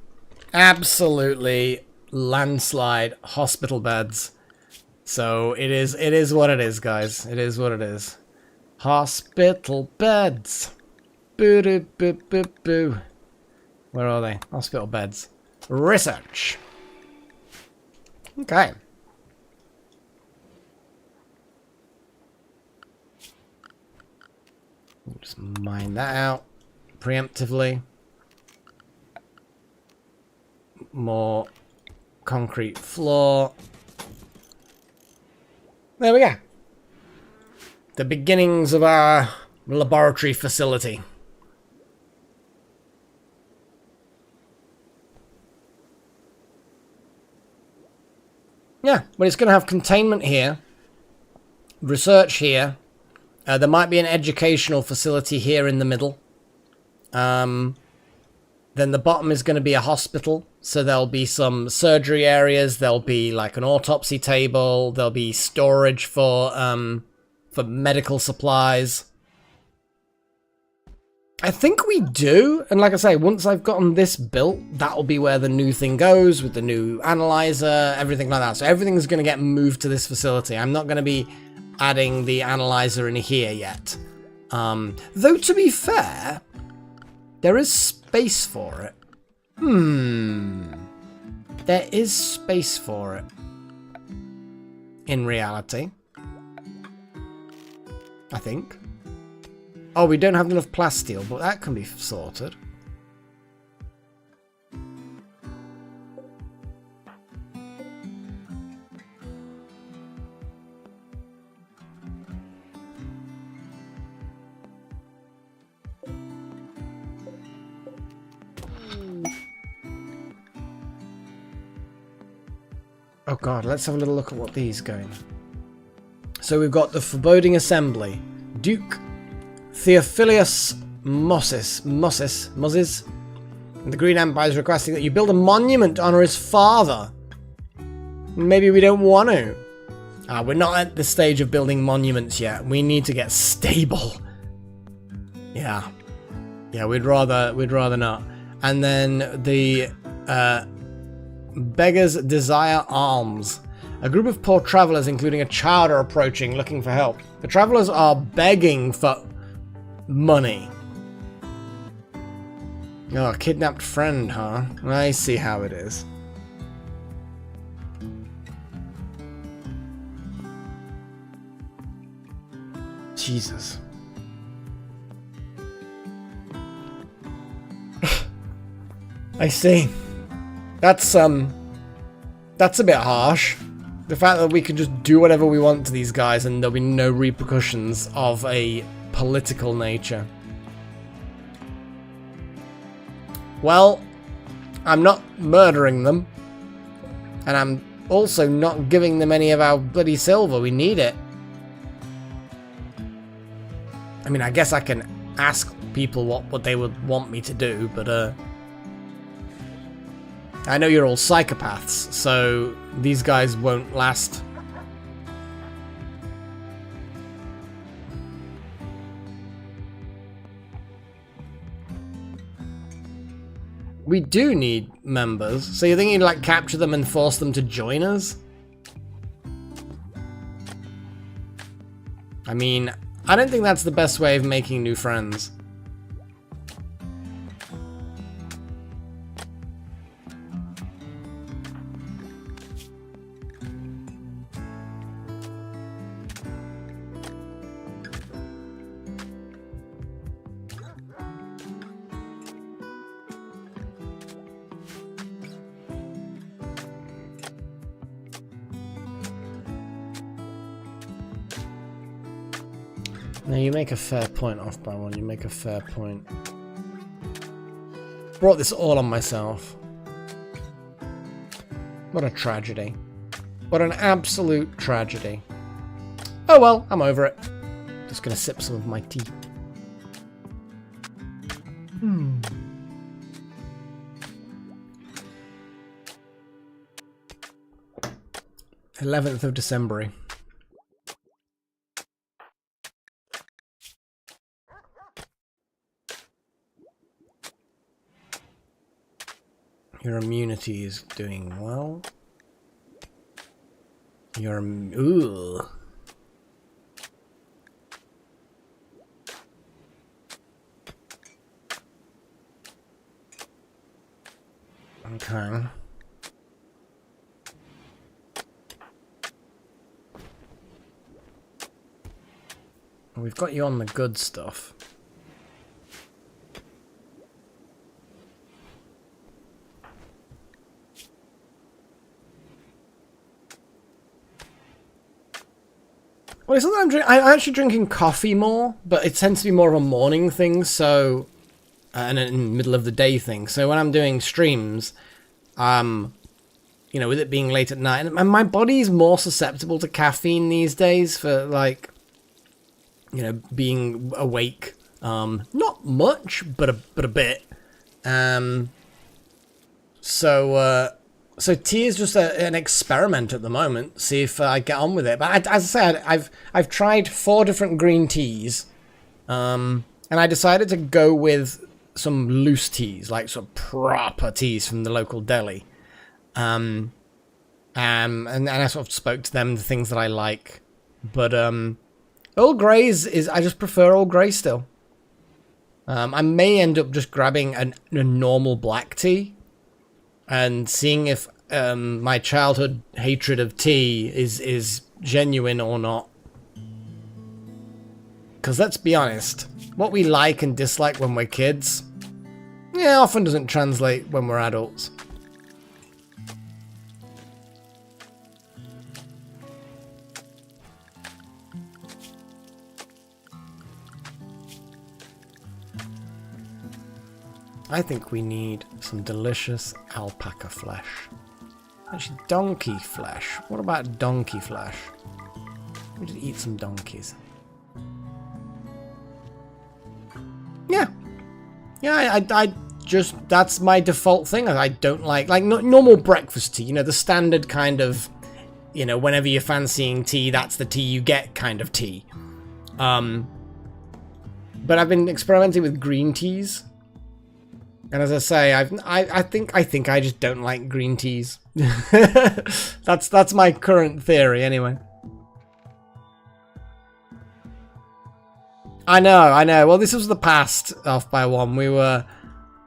Absolutely landslide hospital beds. So it is what it is, guys. It is what it is. Hospital beds. Boo doo boo boo boo. Where are they? Hospital beds. Research. Okay. Just mine that out preemptively. More concrete floor. There we go. The beginnings of our laboratory facility. Yeah, but it's going to have containment here, research here. There might be an educational facility here in the middle. Then the bottom is going to be a hospital. So there'll be some surgery areas. There'll be like an autopsy table. There'll be storage for medical supplies. I think we do. And like I say, once I've gotten this built, that'll be where the new thing goes with the new analyzer, everything like that. So everything's going to get moved to this facility. I'm not going to be adding the analyzer in here yet. Though to be fair, there is space for it. There is space for it. In reality. I think. Oh, we don't have enough plasteel, but that can be sorted. Oh god, let's have a little look at what these are going. So we've got the Foreboding Assembly. Duke Theophilus Moses. And the Green Empire is requesting that you build a monument to honor his father. Maybe we don't want to. We're not at the stage of building monuments yet. We need to get stable. Yeah. Yeah, we'd rather not. And then the Beggars Desire Alms. A group of poor travelers, including a child, are approaching, looking for help. The travelers are begging for money. Oh, kidnapped friend, huh? I see how it is. Jesus. I see. That's a bit harsh. The fact that we can just do whatever we want to these guys and there'll be no repercussions of a political nature. Well, I'm not murdering them. And I'm also not giving them any of our bloody silver. We need it. I mean, I guess I can ask people what they would want me to do, but I know you're all psychopaths, so these guys won't last. We do need members, so you think you'd like capture them and force them to join us? I mean, I don't think that's the best way of making new friends. No, you make a fair point, off by one. You make a fair point. Brought this all on myself. What a tragedy. What an absolute tragedy. Oh well, I'm over it. Just gonna sip some of my tea. 11th of December. Your immunity is doing well. Your ooh. Okay. We've got you on the good stuff. Well, it's not that I'm actually drinking coffee more, but it tends to be more of a morning thing, so... and in the middle of the day thing. So when I'm doing streams, you know, with it being late at night, and my body's more susceptible to caffeine these days for, like, you know, being awake. Not much, but a bit. So tea is just an experiment at the moment. See if I get on with it. But as I said, I've tried 4 different green teas, and I decided to go with some loose teas, like some proper teas from the local deli. And I sort of spoke to them the things that I like. But Earl Grey's I just prefer Earl Grey still. I may end up just grabbing a normal black tea and seeing if my childhood hatred of tea is genuine or not. Because let's be honest, what we like and dislike when we're kids, yeah, often doesn't translate when we're adults. I think we need some delicious alpaca flesh. Actually, donkey flesh. What about donkey flesh? me just eat some donkeys. Yeah. Yeah, I just, that's my default thing. I don't like normal breakfast tea, you know, the standard kind of, you know, whenever you're fancying tea, that's the tea you get kind of tea. But I've been experimenting with green teas. And as I say, I think I just don't like green teas. That's my current theory anyway. I know. Well, this was the past, off by one. We were...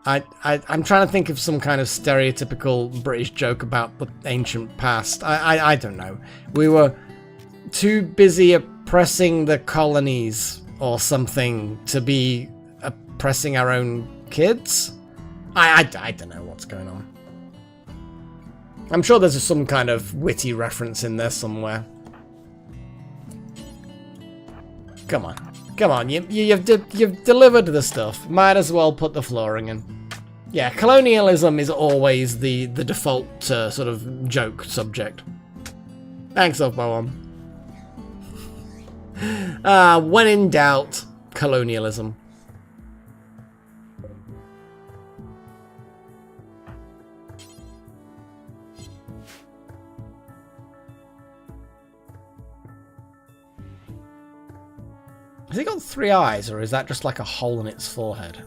I'm trying to think of some kind of stereotypical British joke about the ancient past. I don't know. We were too busy oppressing the colonies or something to be oppressing our own kids? I don't know what's going on. I'm sure there's some kind of witty reference in there somewhere. Come on, you've delivered the stuff. Might as well put the flooring in. Yeah, colonialism is always the default sort of joke subject. Thanks, Off-by-One. When in doubt, colonialism. Has it got 3 eyes, or is that just like a hole in its forehead?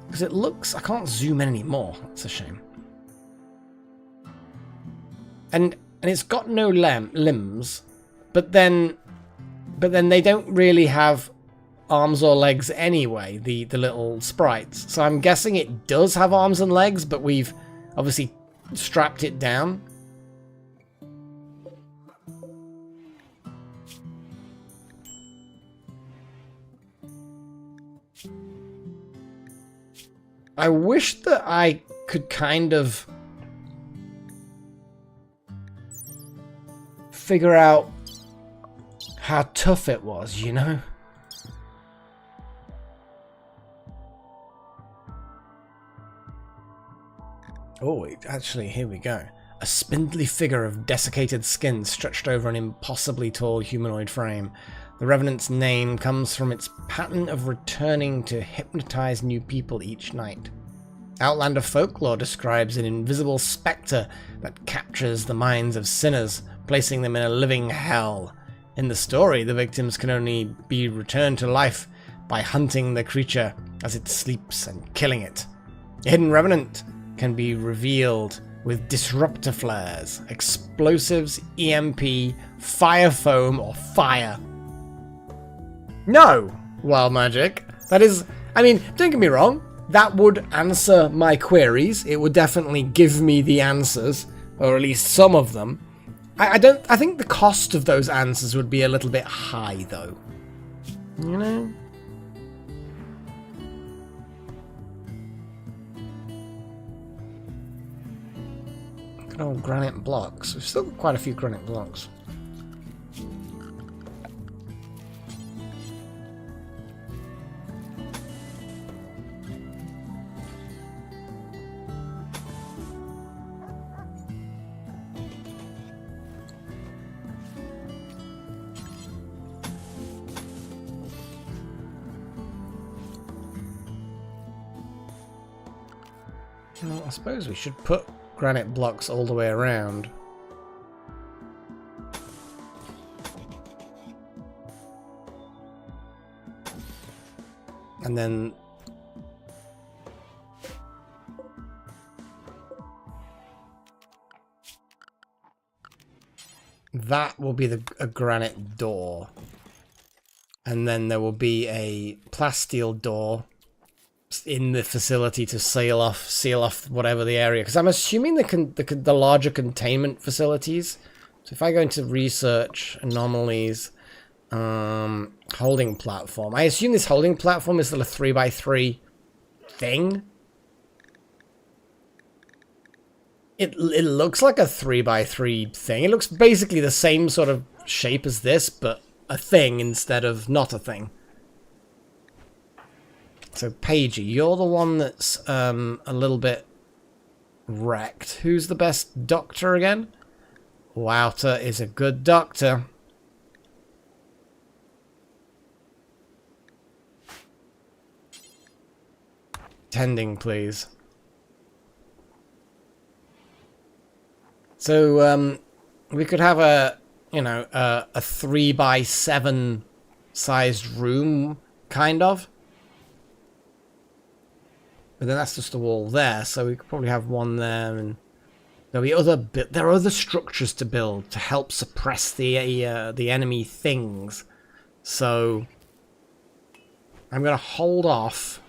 Because it looks... I can't zoom in anymore. That's a shame. And it's got no limbs, but then they don't really have arms or legs anyway, the little sprites. So I'm guessing it does have arms and legs, but we've obviously strapped it down. I wish that I could kind of figure out how tough it was, you know? Oh, actually, here we go. A spindly figure of desiccated skin stretched over an impossibly tall humanoid frame. The Revenant's name comes from its pattern of returning to hypnotize new people each night. Outlander folklore describes an invisible spectre that captures the minds of sinners, placing them in a living hell. In the story, the victims can only be returned to life by hunting the creature as it sleeps and killing it. A hidden Revenant can be revealed with disruptor flares, explosives, EMP, fire foam, or fire. No, Wild Magic. That is, I mean, don't get me wrong, that would answer my queries. It would definitely give me the answers, or at least some of them. I think the cost of those answers would be a little bit high, though. You know? Good old granite blocks. We've still got quite a few granite blocks. Well, I suppose we should put granite blocks all the way around. And then that will be a granite door. And then there will be a plasteel door in the facility to seal off whatever the area, because I'm assuming the larger containment facilities. So if I go into research, anomalies, holding platform, I assume this holding platform is still a 3x3 thing. It looks like a 3x3 thing. It looks basically the same sort of shape as this, but a thing instead of not a thing. So, Paigey, you're the one that's a little bit wrecked. Who's the best doctor again? Wouter is a good doctor. Tending, please. So, we could have a, you know, a 3x7 sized room, kind of. But then that's just a wall there, so we could probably have one there, and there'll be there are other structures to build to help suppress the enemy things. So I'm gonna hold off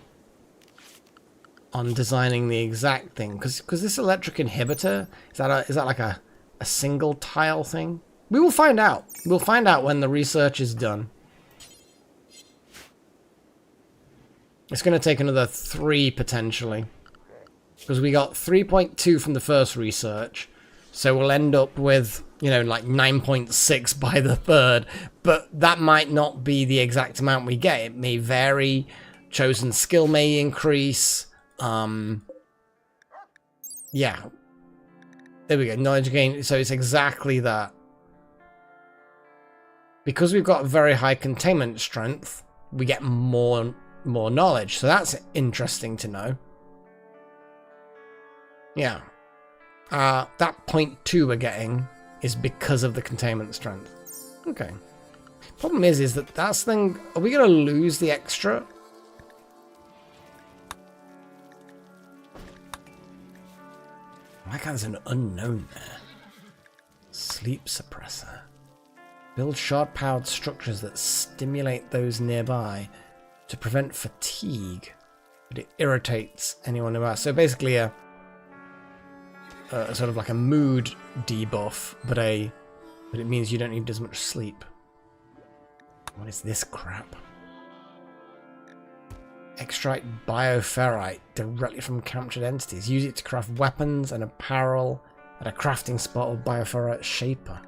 on designing the exact thing, because this electric inhibitor, is that like a single tile thing? We will find out. We'll find out when the research is done. It's going to take another 3 potentially, because we got 3.2 from the first research, so we'll end up with, you know, like 9.6 by the third, but that might not be the exact amount we get. It may vary. Chosen skill may increase. Yeah. There we go. Knowledge gain. So it's exactly that. Because we've got very high containment strength, we get more knowledge. So that's interesting to know. Yeah. That 0.2 we're getting is because of the containment strength. Okay. Problem is that that's thing. Are we going to lose the extra? Why can't there's an unknown there? Sleep suppressor. Build shard-powered structures that stimulate those nearby to prevent fatigue, but it irritates anyone nearby. So basically a sort of like a mood debuff, but it means you don't need as much sleep. What is this crap? Extract bioferrite directly from captured entities. Use it to craft weapons and apparel at a crafting spot or bioferrite shaper.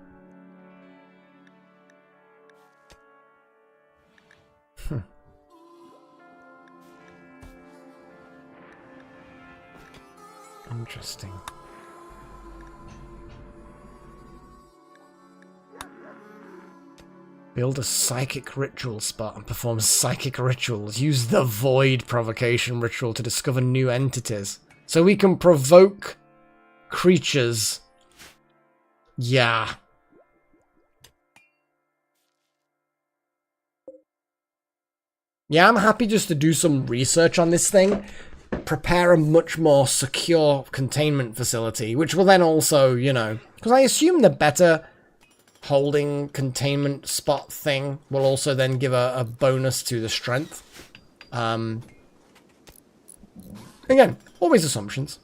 Interesting. Build a psychic ritual spot and perform psychic rituals. Use the void provocation ritual to discover new entities. So we can provoke creatures. Yeah. Yeah, I'm happy just to do some research on this thing. Prepare a much more secure containment facility, which will then also, you know, because I assume the better holding containment spot thing will also then give a bonus to the strength. Again, always assumptions.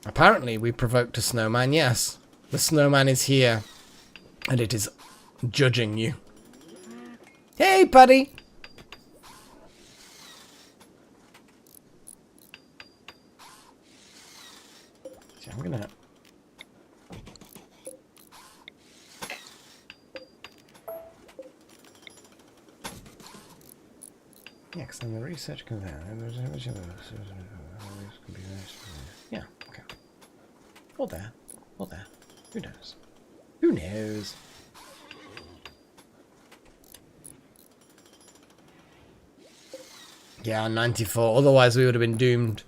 Apparently we provoked a snowman. Yes, the snowman is here and it is judging you. Hey, buddy. So I'm gonna yeah, because then the research comes out. Yeah, okay. Or there. Or there. Who knows? Who knows? Yeah, 94. Otherwise we would have been doomed.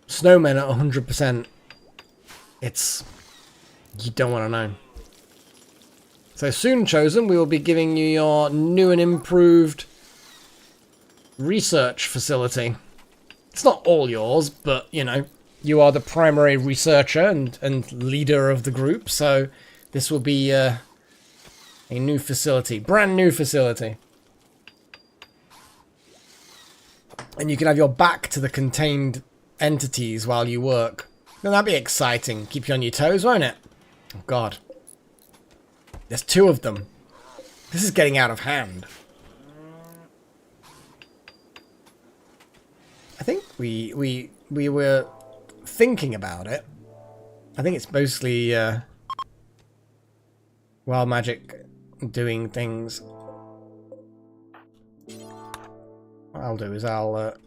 Snowmen at 100%. It's... You don't want to know. So soon, Chosen, we will be giving you your new and improved research facility. It's not all yours, but, you know, you are the primary researcher and leader of the group, so this will be a new facility. Brand new facility. And you can have your back to the contained entities while you work. Now, that'd be exciting. Keep you on your toes, won't it? Oh, God. There's 2 of them. This is getting out of hand. I think we were thinking about it. I think it's mostly Wild Magic doing things. What I'll do is Wild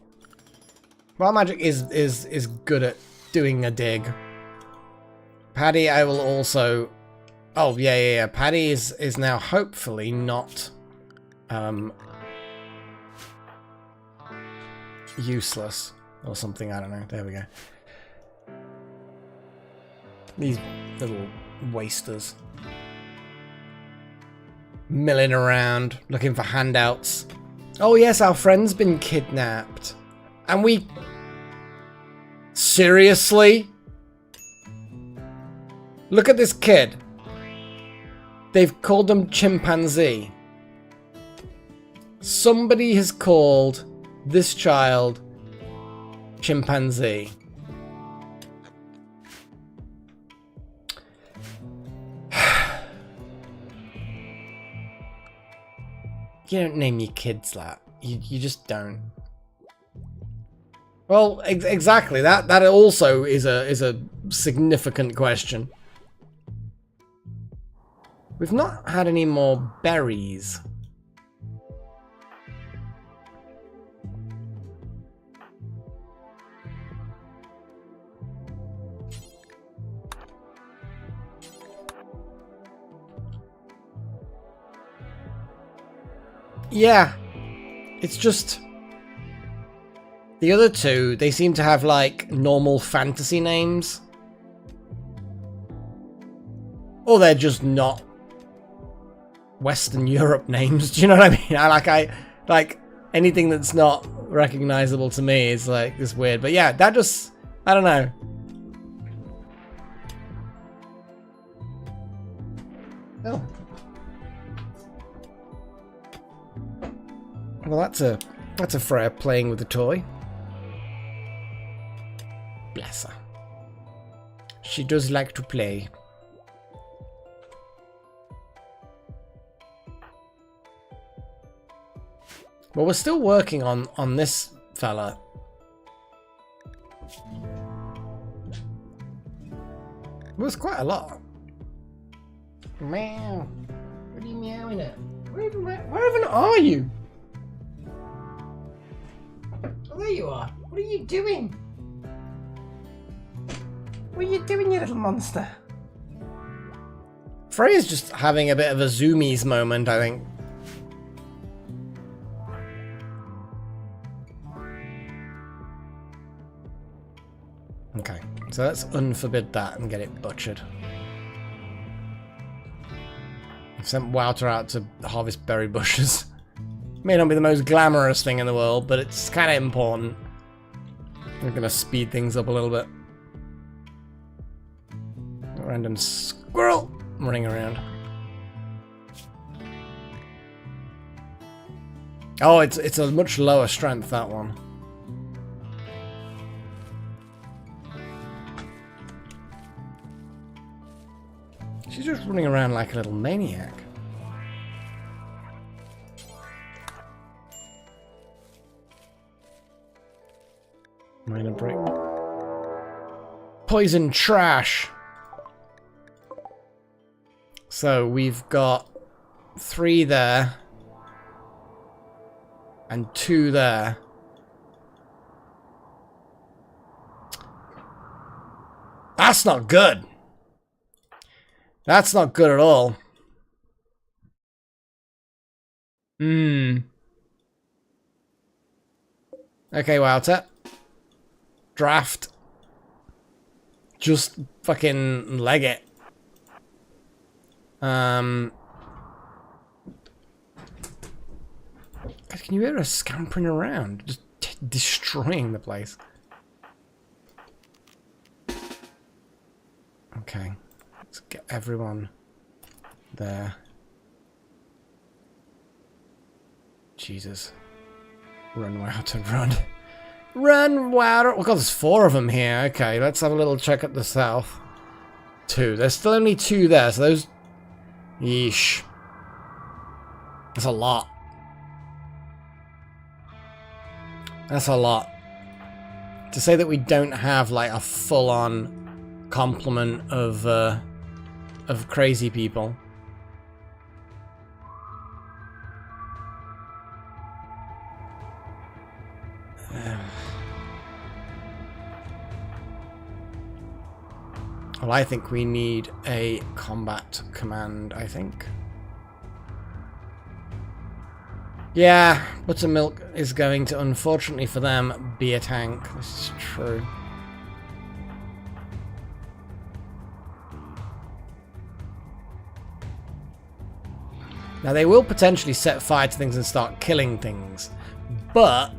Magic is good at doing a dig. Paddy, I will also... Oh, yeah. Paddy is now useless or something. I don't know. There we go. These little wasters. Milling around, looking for handouts. Oh yes, our friend's been kidnapped. And we... Seriously? Look at this kid. They've called him Chimpanzee. Somebody has called this child Chimpanzee. You don't name your kids that. You just don't. Well, exactly. That also is a significant question. We've not had any more berries. Yeah, it's just the other two, they seem to have like normal fantasy names. Or they're just not Western Europe names. Do you know what I mean? I like anything that's not recognizable to me is like this weird. But yeah, that just, I don't know. Oh. Well, that's a Freya playing with a toy. Bless her. She does like to play. Well, we're still working on this fella. It was quite a lot. Meow. What are you meowing at? Where even are you? Oh, there you are. What are you doing? What are you doing, you little monster? Freya's just having a bit of a zoomies moment, I think. Okay, so let's unforbid that and get it butchered. I've sent Wouter out to harvest berry bushes. May not be the most glamorous thing in the world, but it's kind of important. I'm gonna speed things up a little bit. A random squirrel running around. Oh, it's a much lower strength, that one. She's just running around like a little maniac. Minor break. Poison trash. So we've got 3 there. And 2 there. That's not good. That's not good at all. Okay, Wouter. Draft. Just fucking leg it. Can you hear us scampering around? Just destroying the place. Okay. Let's get everyone there. Jesus. Run, Wouter, run. Run, Wouter! Oh god, there's 4 of them here. Okay, let's have a little check at the south. 2. There's still only 2 there, so those... Yeesh. That's a lot. That's a lot. To say that we don't have, like, a full-on complement of crazy people. Well, I think we need a combat command, I think. Yeah, Buttermilk is going to, unfortunately for them, be a tank. This is true. Now, they will potentially set fire to things and start killing things, but...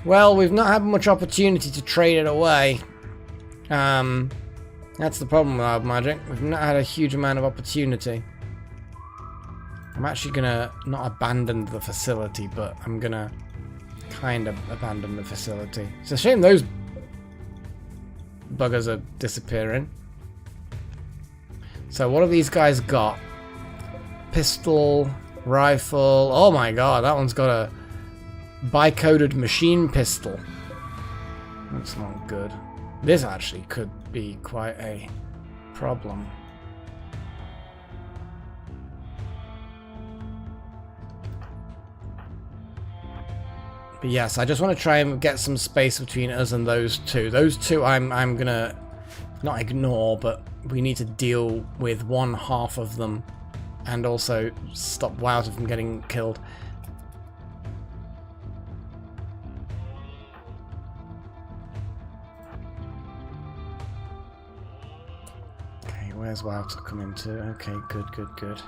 well, we've not had much opportunity to trade it away. That's the problem with our magic. We've not had a huge amount of opportunity. I'm actually gonna not abandon the facility, but I'm gonna kind of abandon the facility. It's a shame those buggers are disappearing. So what have these guys got? Pistol, rifle. Oh my god, that one's got a bicoded machine pistol. That's not good. This actually could be quite a problem. But yes, I just want to try and get some space between us and those two. Those two I'm gonna not ignore, but we need to deal with one half of them and also stop Wowzer from getting killed. Okay, where's Wowzer coming to? Okay, good, good, good.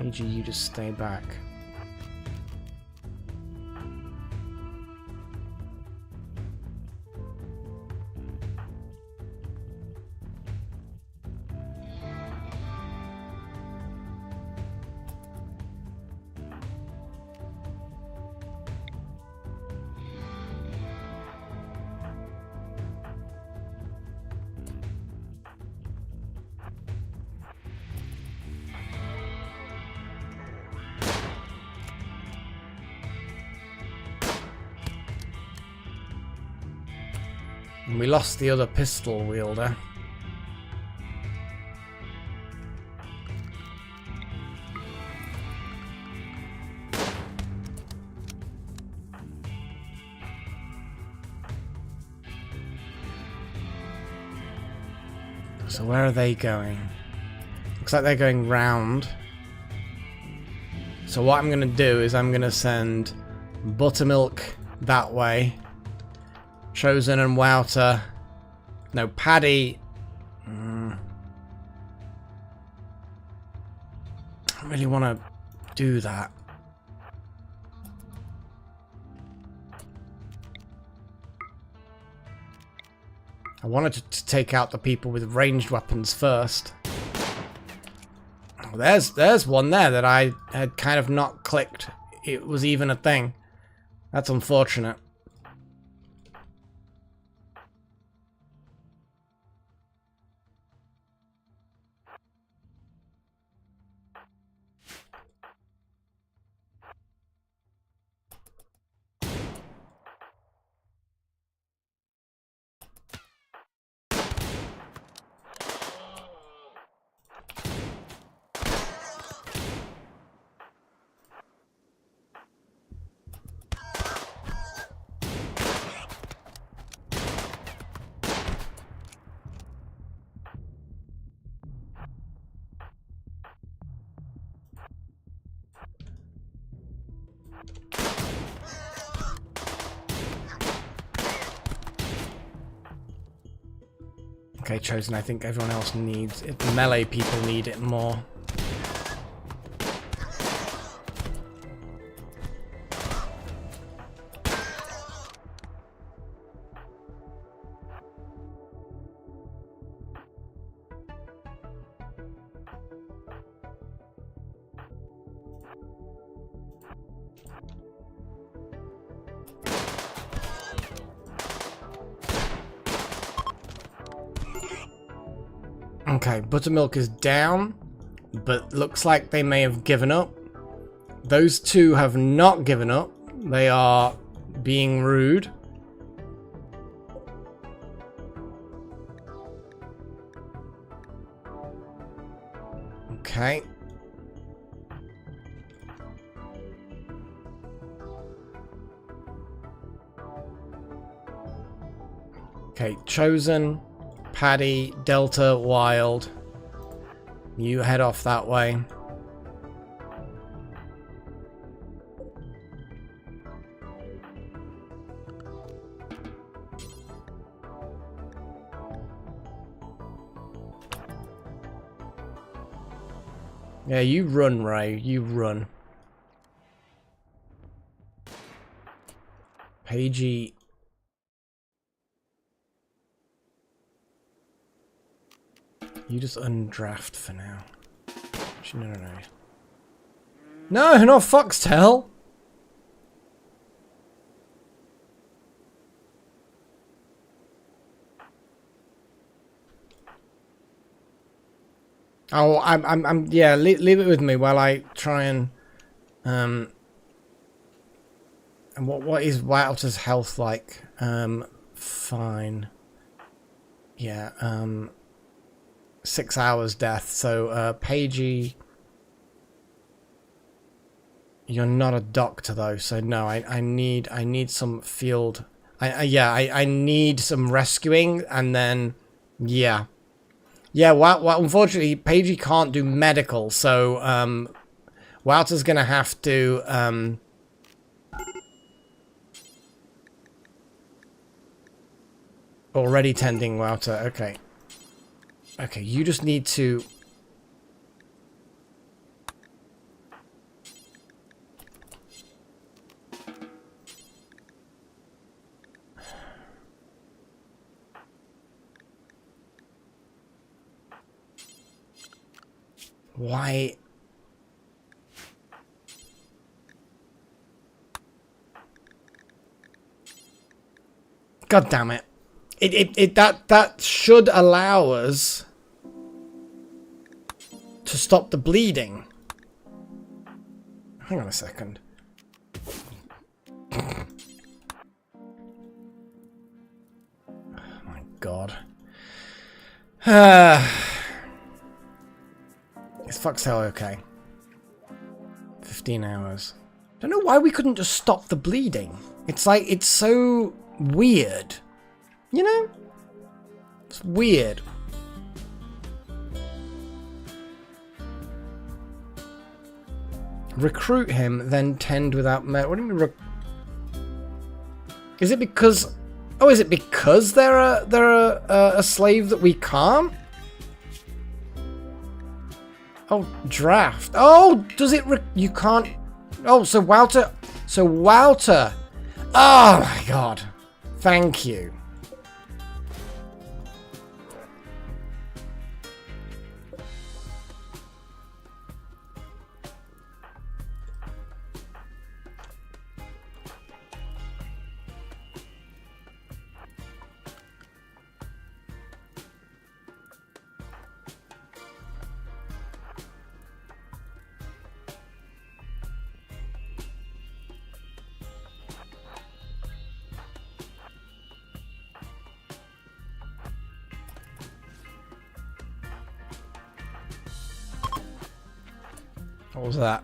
AG, you just stay back. And we lost the other pistol wielder. So where are they going? Looks like they're going round. So what I'm going to do is I'm going to send Buttermilk that way. Chosen and Wowzer. No, Paddy. I don't really want to do that. I wanted to take out the people with ranged weapons first. Oh, there's one there that I had kind of not clicked. It was even a thing. That's unfortunate. Okay, Chosen, I think everyone else needs it. The melee people need it more. Okay, Buttermilk is down, but looks like they may have given up. Those two have not given up. They are being rude. Okay. Okay, Chosen, Paddy, Delta, Wild. You head off that way. Yeah, you run, Ray. You run. Pagey. You just undraft for now. Actually, no. No, not Foxtail! Oh, yeah, leave it with me while I try and what is Walter's health like? Fine. Yeah, 6 hours death, so, Pagey, you're not a doctor though, so no, I need some field, I need some rescuing, and then, yeah. Yeah, well, unfortunately, Pagey can't do medical, so, Walter's gonna have to, already tending Walter, okay. Okay, you just need to... Why? God damn it. That should allow us to stop the bleeding. Hang on a second. Oh my god. Is Foxtail okay? 15 hours. Don't know why we couldn't just stop the bleeding. It's like, it's so weird. You know? It's weird. Recruit him, then tend without what do you mean? Is it because? Oh, is it because they're a slave that we can't? Oh, draft. Oh, does it? You can't. Oh, so Walter. So Walter. Oh my god. Thank you. What was that?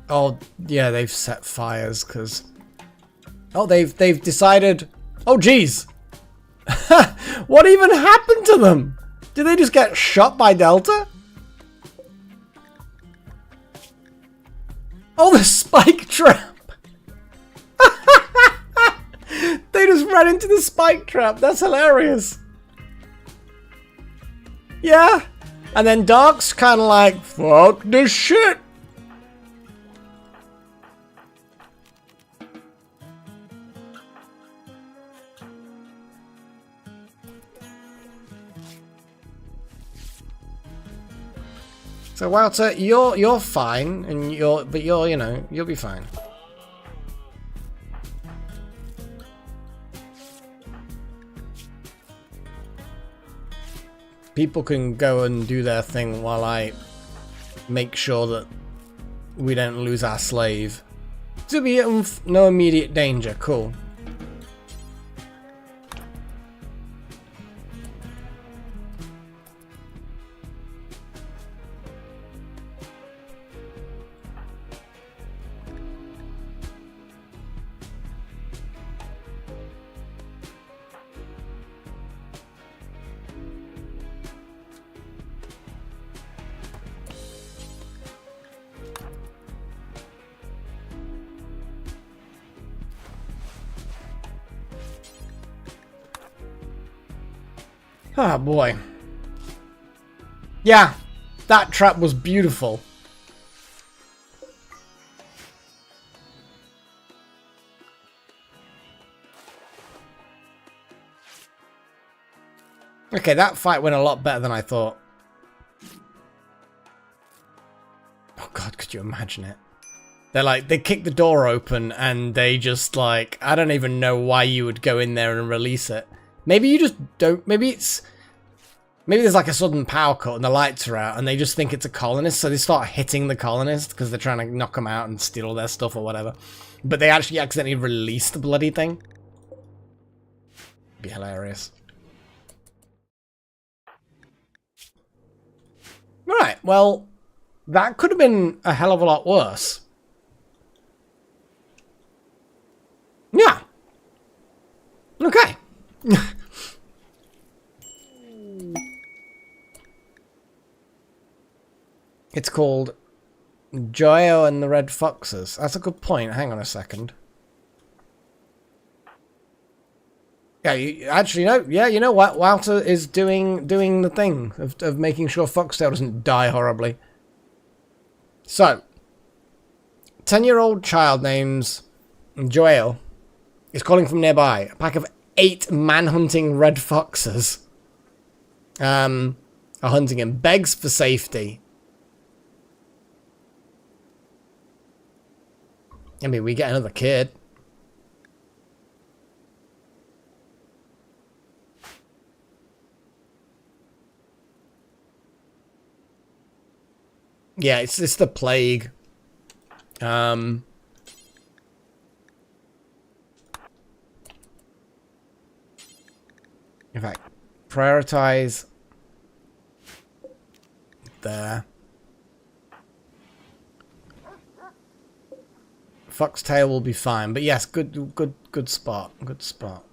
Oh, yeah, they've set fires because... Oh, they've decided... Oh, jeez! What even happened to them? Did they just get shot by Delta? Oh, the spike trap! They just ran into the spike trap. That's hilarious. Yeah. And then Dark's kind of like, fuck this shit. So Walter, you're fine, and you're you know, you'll be fine. People can go and do their thing while I make sure that we don't lose our slave. To be no immediate danger. Cool. Oh boy. Yeah, that trap was beautiful. Okay, that fight went a lot better than I thought. Oh god, could you imagine it? They're like, they kick the door open and they just like, I don't even know why you would go in there and release it. Maybe you just don't, maybe there's like a sudden power cut and the lights are out and they just think it's a colonist, so they start hitting the colonist because they're trying to knock them out and steal all their stuff or whatever. But they actually accidentally release the bloody thing. Be hilarious. Right, well, that could have been a hell of a lot worse. Yeah. Okay. It's called Joyo and the Red Foxes. That's a good point. Hang on a second. Yeah, actually, no. Yeah, you know what? Walter is doing the thing of making sure Foxtail doesn't die horribly. So, 10-year-old child named Joel is calling from nearby. A pack of 8 man-hunting red foxes are hunting him. Begs for safety. I mean, we get another kid. Yeah, it's the plague. In fact, prioritize there. Foxtail will be fine, but yes, good spot. Good spot.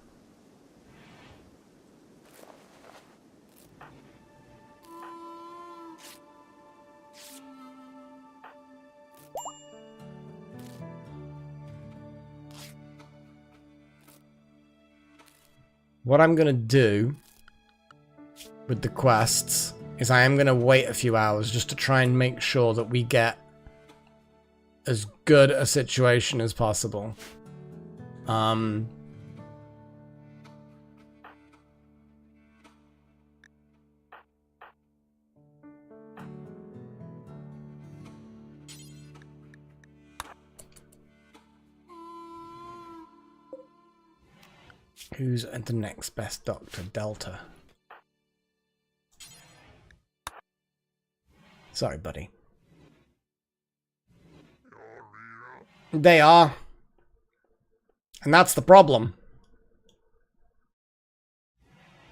What I'm gonna do with the quests is I am gonna wait a few hours just to try and make sure that we get as good a situation as possible. Who's the next best doctor? Delta. Sorry, buddy. They are. And that's the problem.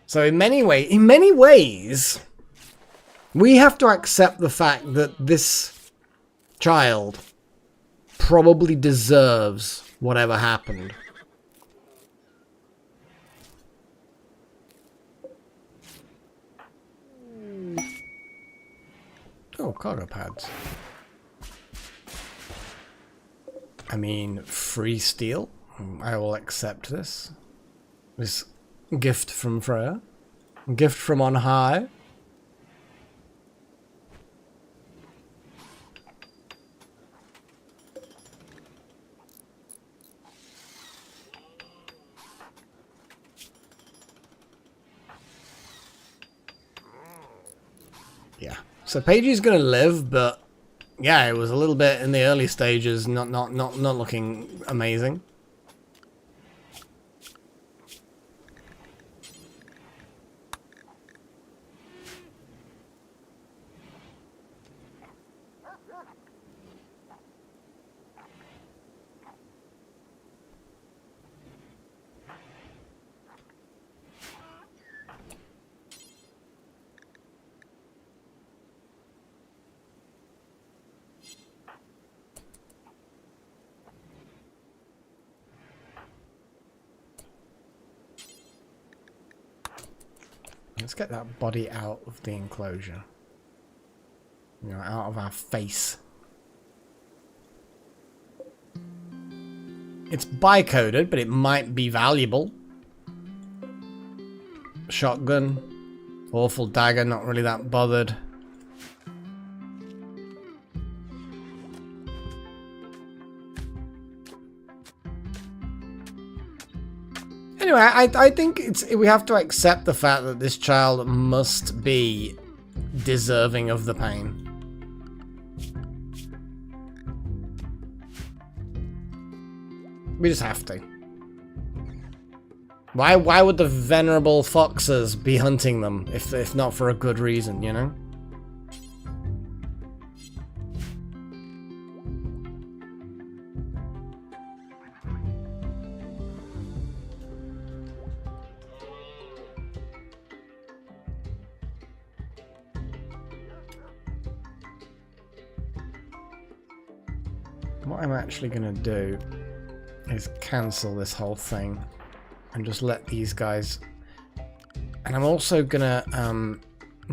So in many ways, we have to accept the fact that this child probably deserves whatever happened. Oh, cargo pads. I mean, free steel. I will accept this. This gift from Freya. Gift from on high. Yeah. So Paige's gonna live, but yeah, it was a little bit in the early stages, not looking amazing. Let's get that body out of the enclosure. You know, out of our face. It's bi-coded, but it might be valuable. Shotgun. Awful dagger, not really that bothered. Anyway, I think we have to accept the fact that this child must be deserving of the pain. We just have to. Why would the venerable foxes be hunting them if not for a good reason, you know? What I'm actually gonna do is cancel this whole thing and just let these guys, and I'm also gonna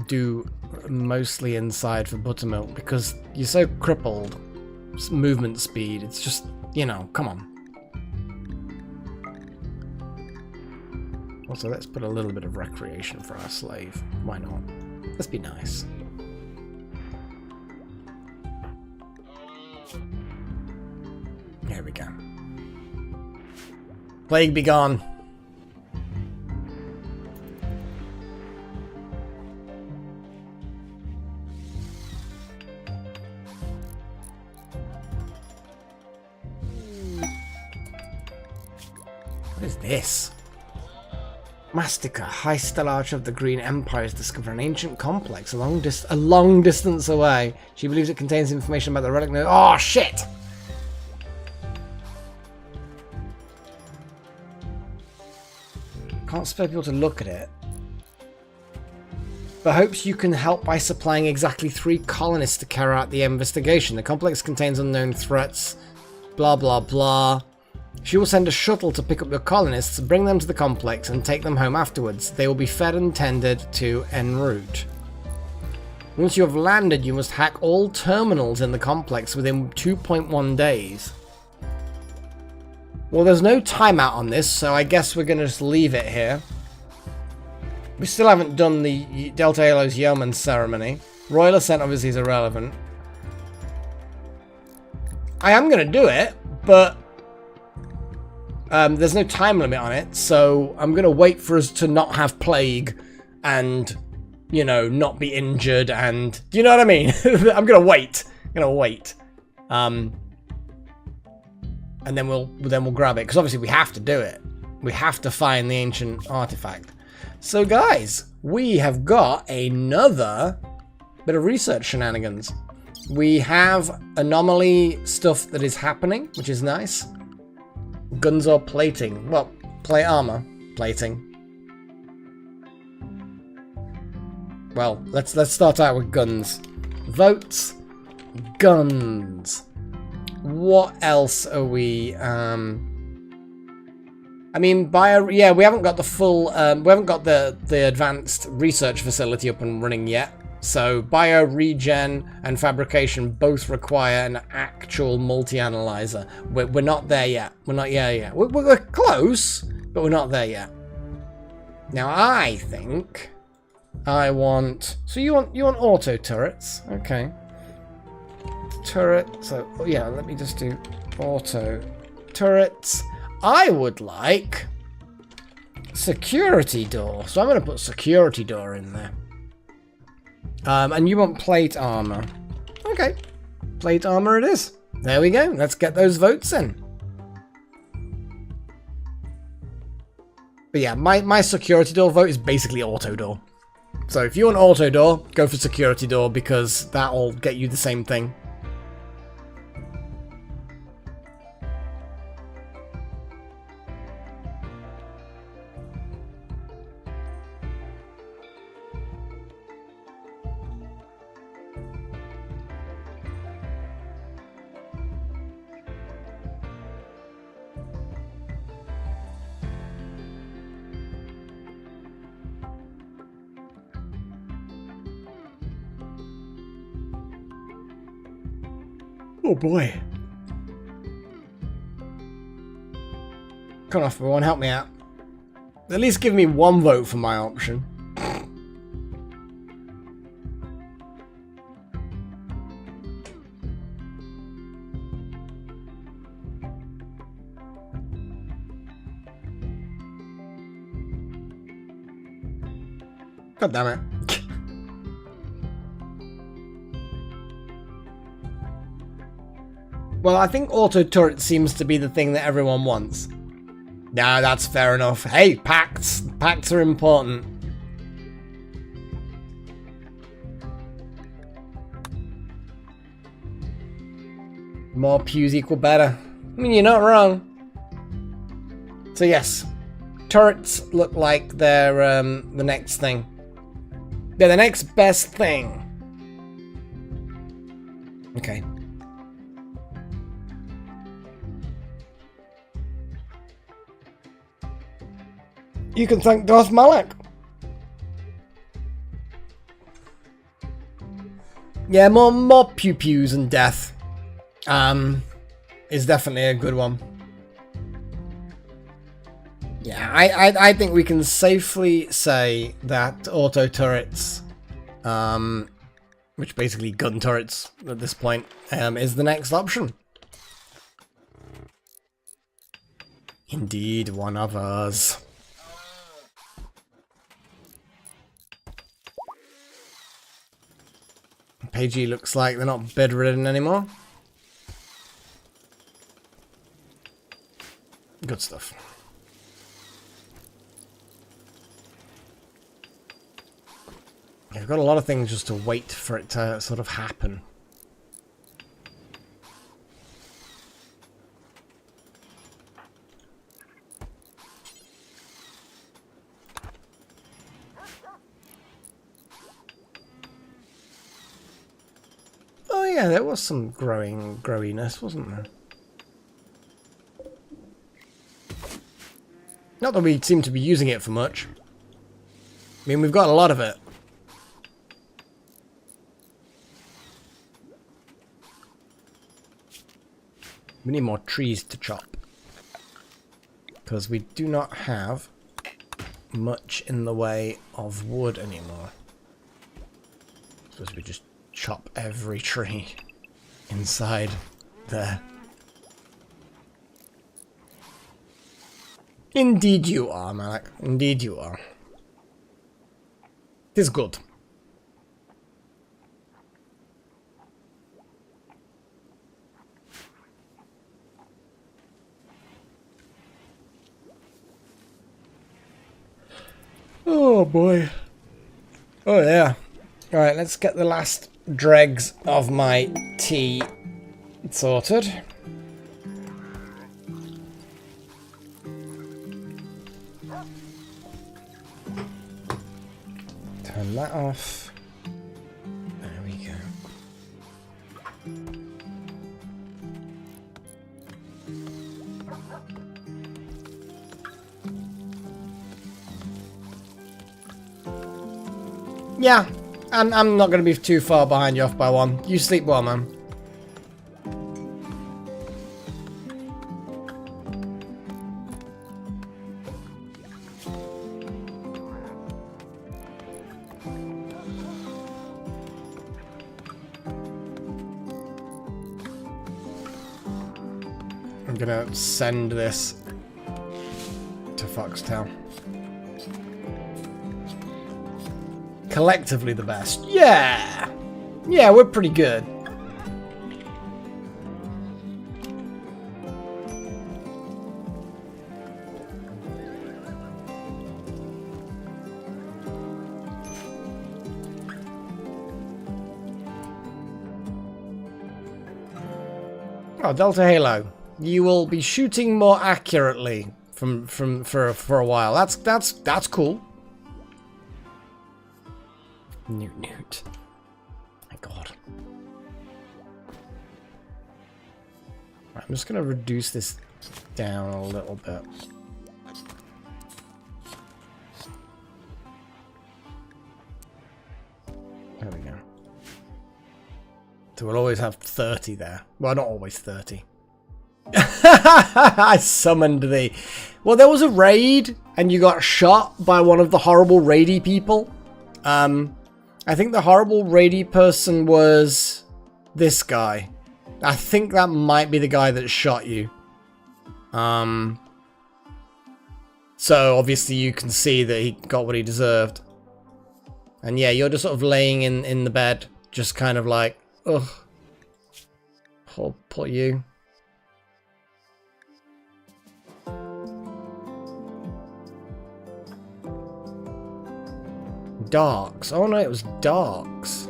do mostly inside for Buttermilk because you're so crippled movement speed, it's just, you know, come on. Also, let's put a little bit of recreation for our slave, why not? Let's be nice. Here we go. Plague be gone. What is this? Mastica, high stellar archer of the Green Empire, has discovered an ancient complex a long distance away. She believes it contains information about the relic node. Oh shit! Can't spare people to look at it, but hopes you can help by supplying exactly 3 colonists to carry out the investigation. The complex contains unknown threats, blah blah blah. She will send a shuttle to pick up your colonists, bring them to the complex, and take them home afterwards. They will be fed and tended to en route. Once you have landed, you must hack all terminals in the complex within 2.1 days. Well, there's no timeout on this, so I guess we're going to just leave it here. We still haven't done the Delta Halo's Yeoman ceremony. Royal Ascent obviously is irrelevant. I am going to do it, but there's no time limit on it, so I'm going to wait for us to not have plague and, you know, not be injured and... Do you know what I mean? I'm going to wait. I'm going to wait. And then we'll grab it, because obviously we have to do it. We have to find the ancient artifact. So guys, we have got another bit of research shenanigans. We have anomaly stuff that is happening, which is nice. Guns or plating? Well, plate armor, plating. Well, let's start out with guns. Votes, guns. What else are we? I mean, yeah, we haven't got the full. We haven't got the advanced research facility up and running yet. So bio, regen, and fabrication both require an actual multi-analyzer. We're not there yet. We're not yet. We're close, but we're not there yet. Now I think I want. So you want auto turrets? Okay. Turret, so yeah, let me just do auto turrets. I would like security door, so I'm going to put security door in there. And you want plate armor. Okay, plate armor it is. There we go, let's get those votes in. But yeah, my security door vote is basically auto door. So if you want auto door, go for security door, because that'll get you the same thing. Oh boy. Come on, everyone, help me out. At least give me one vote for my option. God damn it. Well, I think auto turret seems to be the thing that everyone wants. Nah, that's fair enough. Hey, pacts. Pacts are important. More pews equal better. I mean, you're not wrong. So yes, turrets look like they're the next thing. They're the next best thing. Okay. You can thank Darth Malak. Yeah, more pew pews and death. Is definitely a good one. Yeah, I think we can safely say that auto turrets, which basically gun turrets at this point, is the next option. Indeed, one of us. PG looks like they're not bedridden anymore. Good stuff. Yeah, we've got a lot of things just to wait for it to sort of happen. Oh yeah, there was some growiness, wasn't there? Not that we seem to be using it for much. I mean, we've got a lot of it. We need more trees to chop. Because we do not have much in the way of wood anymore. So we just chop every tree inside there. Indeed you are, Malak. Indeed you are. It is good. Oh boy. Oh yeah. Alright, let's get the last dregs of my tea sorted. Turn that off. There we go. Yeah, I'm not going to be too far behind you off by one. You sleep well, man. I'm going to send this to Foxtail. Collectively the best. Yeah! Yeah, we're pretty good. Oh, Delta Halo. You will be shooting more accurately for a while. That's cool. Newt. My god. Right, I'm just going to reduce this down a little bit. There we go. So we'll always have 30 there. Well, not always 30. I summoned thee. Well, there was a raid and you got shot by one of the horrible raidy people. I think the horrible raidy person was this guy. I think that might be the guy that shot you. So obviously you can see that he got what he deserved. And yeah, you're just sort of laying in the bed, just kind of like, ugh. Poor you. Darks. Oh no, it was Darks.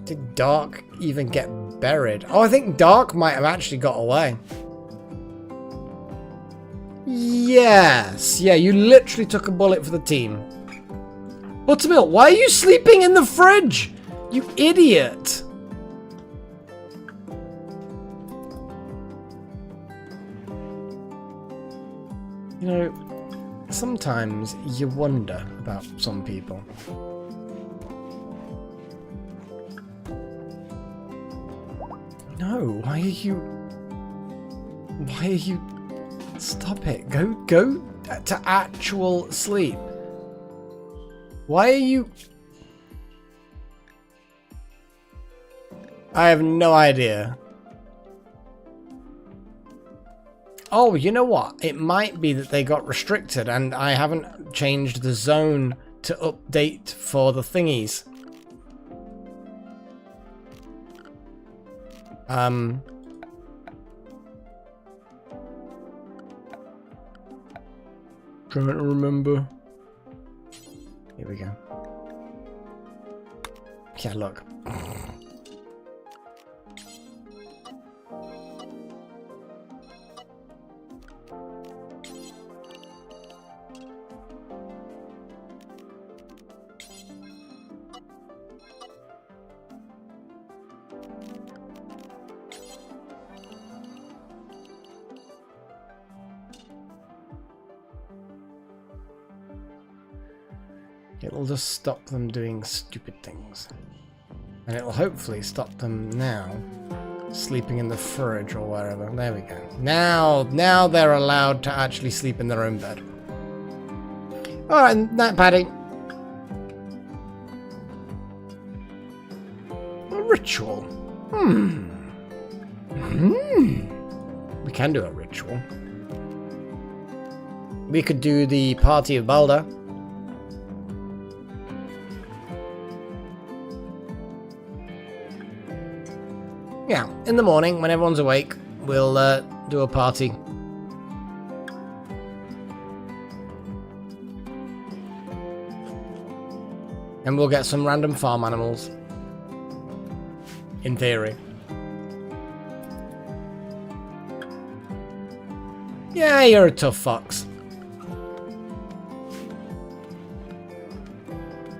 Did Dark even get buried? Oh, I think Dark might have actually got away. Yes. Yeah, you literally took a bullet for the team. Buttermilk, why are you sleeping in the fridge? You idiot. You know, sometimes you wonder about some people. No, why are you... Stop it. Go to actual sleep. Why are you... I have no idea. Oh, you know what? It might be that they got restricted and I haven't changed the zone to update for the thingies. Trying to remember. Here we go. Yeah, look. It'll just stop them doing stupid things. And it'll hopefully stop them now sleeping in the fridge or wherever. There we go. Now they're allowed to actually sleep in their own bed. Alright, night Paddy. A ritual. We can do a ritual. We could do the Party of Balder. Yeah, in the morning, when everyone's awake, we'll do a party. And we'll get some random farm animals. In theory. Yeah, you're a tough fox.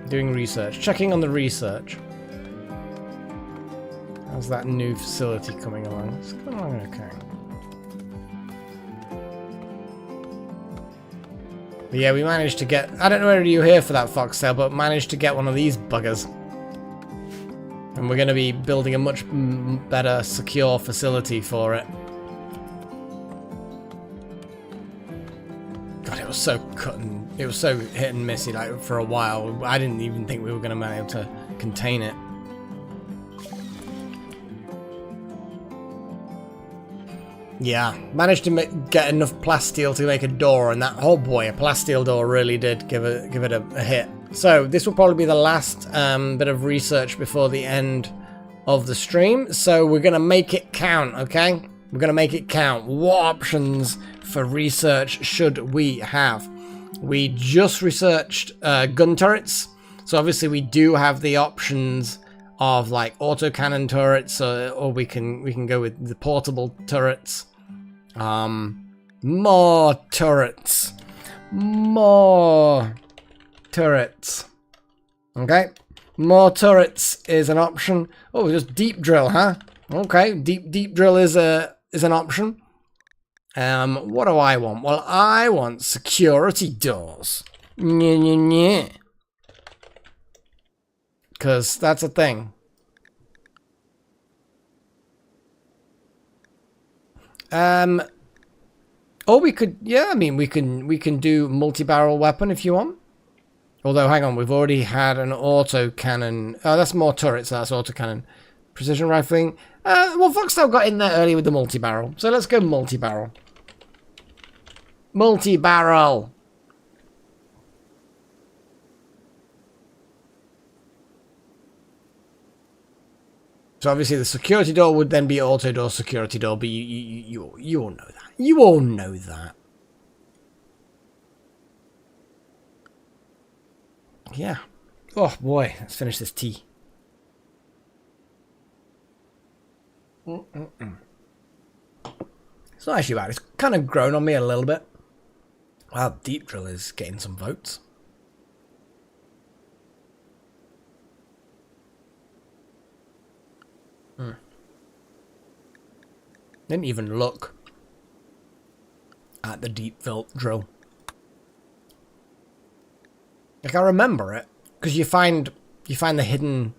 Doing research. Checking on the research. How's that new facility coming along? It's coming along okay. But yeah, we managed to get... I don't know whether you were here for that foxtail, but managed to get one of these buggers. And we're going to be building a much better, secure facility for it. God, it was so cutting. It was so hit and missy, like, for a while. I didn't even think we were going to be able to contain it. Yeah, managed to get enough plasteel to make a door, and that, oh boy, a plasteel door really did give it a hit. So this will probably be the last bit of research before the end of the stream. So we're gonna make it count, okay? We're gonna make it count. What options for research should we have? We just researched gun turrets, so obviously we do have the options of like autocannon turrets, or we can go with the portable turrets. More turrets. More turrets. Okay, more turrets is an option. Oh, just deep drill, huh? Okay, deep drill is an option. What do I want? Well, I want security doors. Because that's a thing. Or we could, yeah, I mean, we can do multi-barrel weapon if you want. Although, hang on, we've already had an autocannon. Oh, that's more turrets, that's autocannon. Precision rifling. Well, Foxtail got in there early with the multi-barrel. So let's go multi-barrel. Multi-barrel. So obviously the security door would then be auto door security door, but you all know that. You all know that. Yeah. Oh boy, let's finish this tea. It's not actually bad. It's kind of grown on me a little bit. Wow, Deep Drill is getting some votes. Didn't even look at the Deep Drill. Like, I remember it because you find the hidden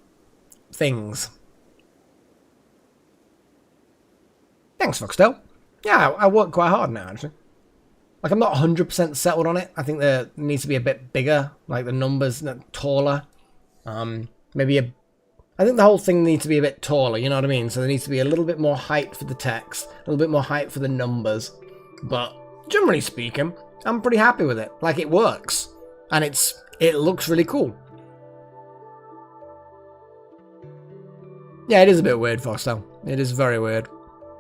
things. Thanks, Foxtail. Yeah, I work quite hard now, actually. Like, I'm not 100% settled on it. I think there needs to be a bit bigger, like the numbers taller. Maybe I think the whole thing needs to be a bit taller, you know what I mean? So there needs to be a little bit more height for the text, a little bit more height for the numbers. But generally speaking, I'm pretty happy with it. Like, it works. And it looks really cool. Yeah, it is a bit weird, Foxtail. It is very weird.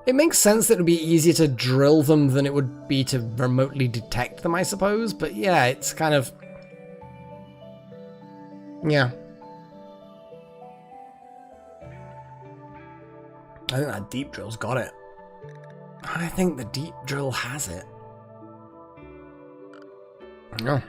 It makes sense that it would be easier to drill them than it would be to remotely detect them, I suppose. But yeah, it's kind of... yeah. I think that deep drill's got it. I think the deep drill has it. No.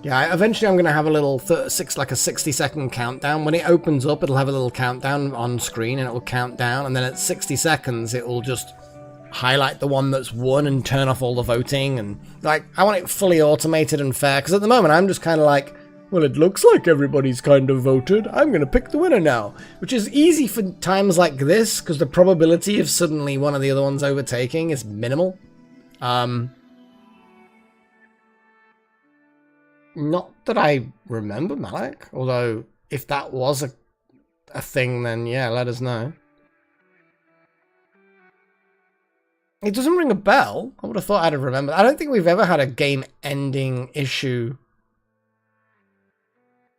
Yeah, eventually I'm going to have a little 60-second countdown. When it opens up, it'll have a little countdown on screen and it will count down. And then at 60 seconds, it will just highlight the one that's won and turn off all the voting. And like, I want it fully automated and fair. Because at the moment, I'm just kind of like, well, it looks like everybody's kind of voted. I'm going to pick the winner now. Which is easy for times like this, because the probability of suddenly one of the other ones overtaking is minimal. Not that I remember, Malik. Although, if that was a thing, then yeah, let us know. It doesn't ring a bell. I would have thought I'd have remembered. I don't think we've ever had a game-ending issue.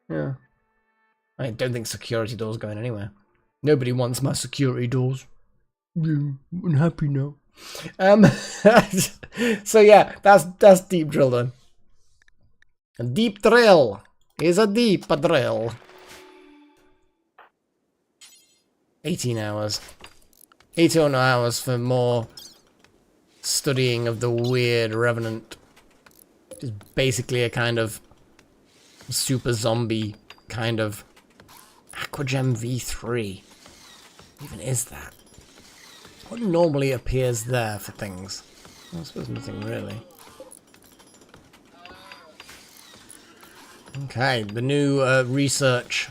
Yeah. I don't think security doors going anywhere. Nobody wants my security doors. Yeah, I'm happy now. So yeah, that's Deep Drill done. A deep drill is a deep drill. 18 hours. 18 hours for more studying of the weird Revenant. It's basically a kind of super zombie kind of Aquagem V3. What even is that? What normally appears there for things? I suppose nothing really. Okay, the new research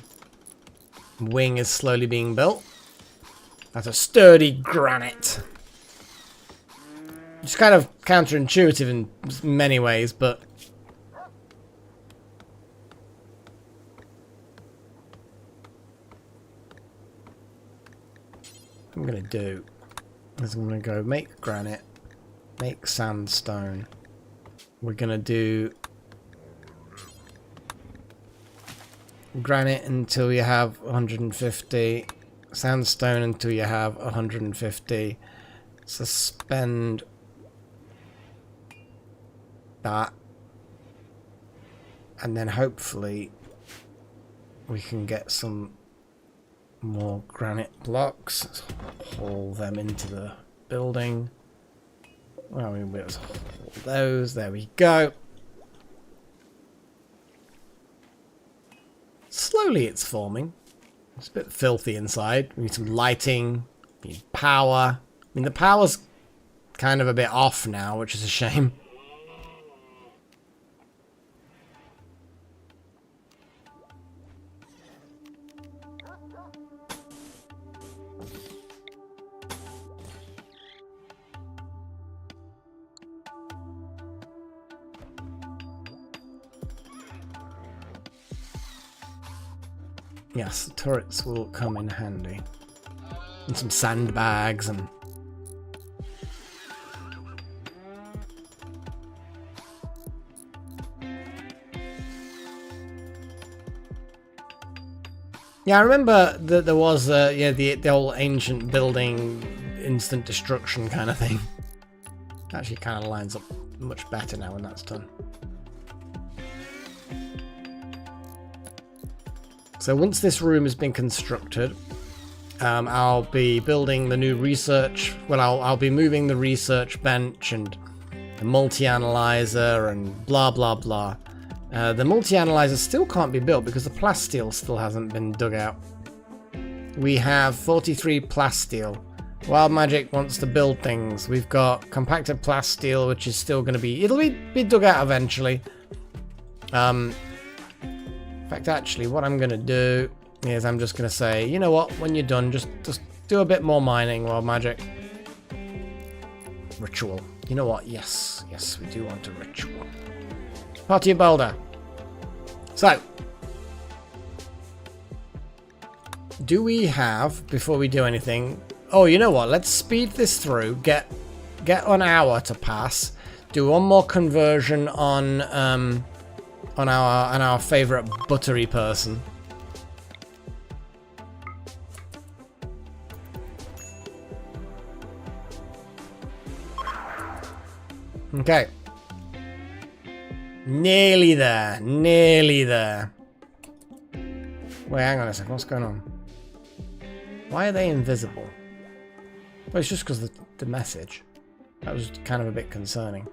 wing is slowly being built. That's a sturdy granite. It's kind of counterintuitive in many ways, but... what I'm going to do is I'm going to go make granite, make sandstone. We're going to do... granite until you have 150, sandstone until you have 150, suspend that, and then hopefully we can get some more granite blocks. Let's haul them into the building. Well, we'll just haul those, there we go. Slowly it's forming. It's a bit filthy inside. We need some lighting. We need power. I mean, the power's kind of a bit off now, which is a shame. Yes, the turrets will come in handy. And some sandbags and... Yeah, I remember that there was yeah, the old ancient building instant destruction kind of thing. Actually kind of lines up much better now when that's done. So once this room has been constructed, I'll be building the new research. Well, I'll be moving the research bench and the multi-analyzer and blah blah blah. The multi-analyzer still can't be built because the plasteel still hasn't been dug out. We have 43 plasteel. Wild Magic wants to build things. We've got compacted plasteel, which is still going to be... It'll be dug out eventually. In fact, actually, what I'm going to do is I'm just going to say, you know what, when you're done, just do a bit more mining, Wild Magic. Ritual. You know what? Yes, we do want a ritual. Party of Boulder. So, do we have, before we do anything... Oh, you know what? Let's speed this through. Get an hour to pass. Do one more conversion on our favorite buttery person. Okay. Nearly there. Nearly there. Wait, hang on a second. What's going on? Why are they invisible? Well, it's just because of the message. That was kind of a bit concerning.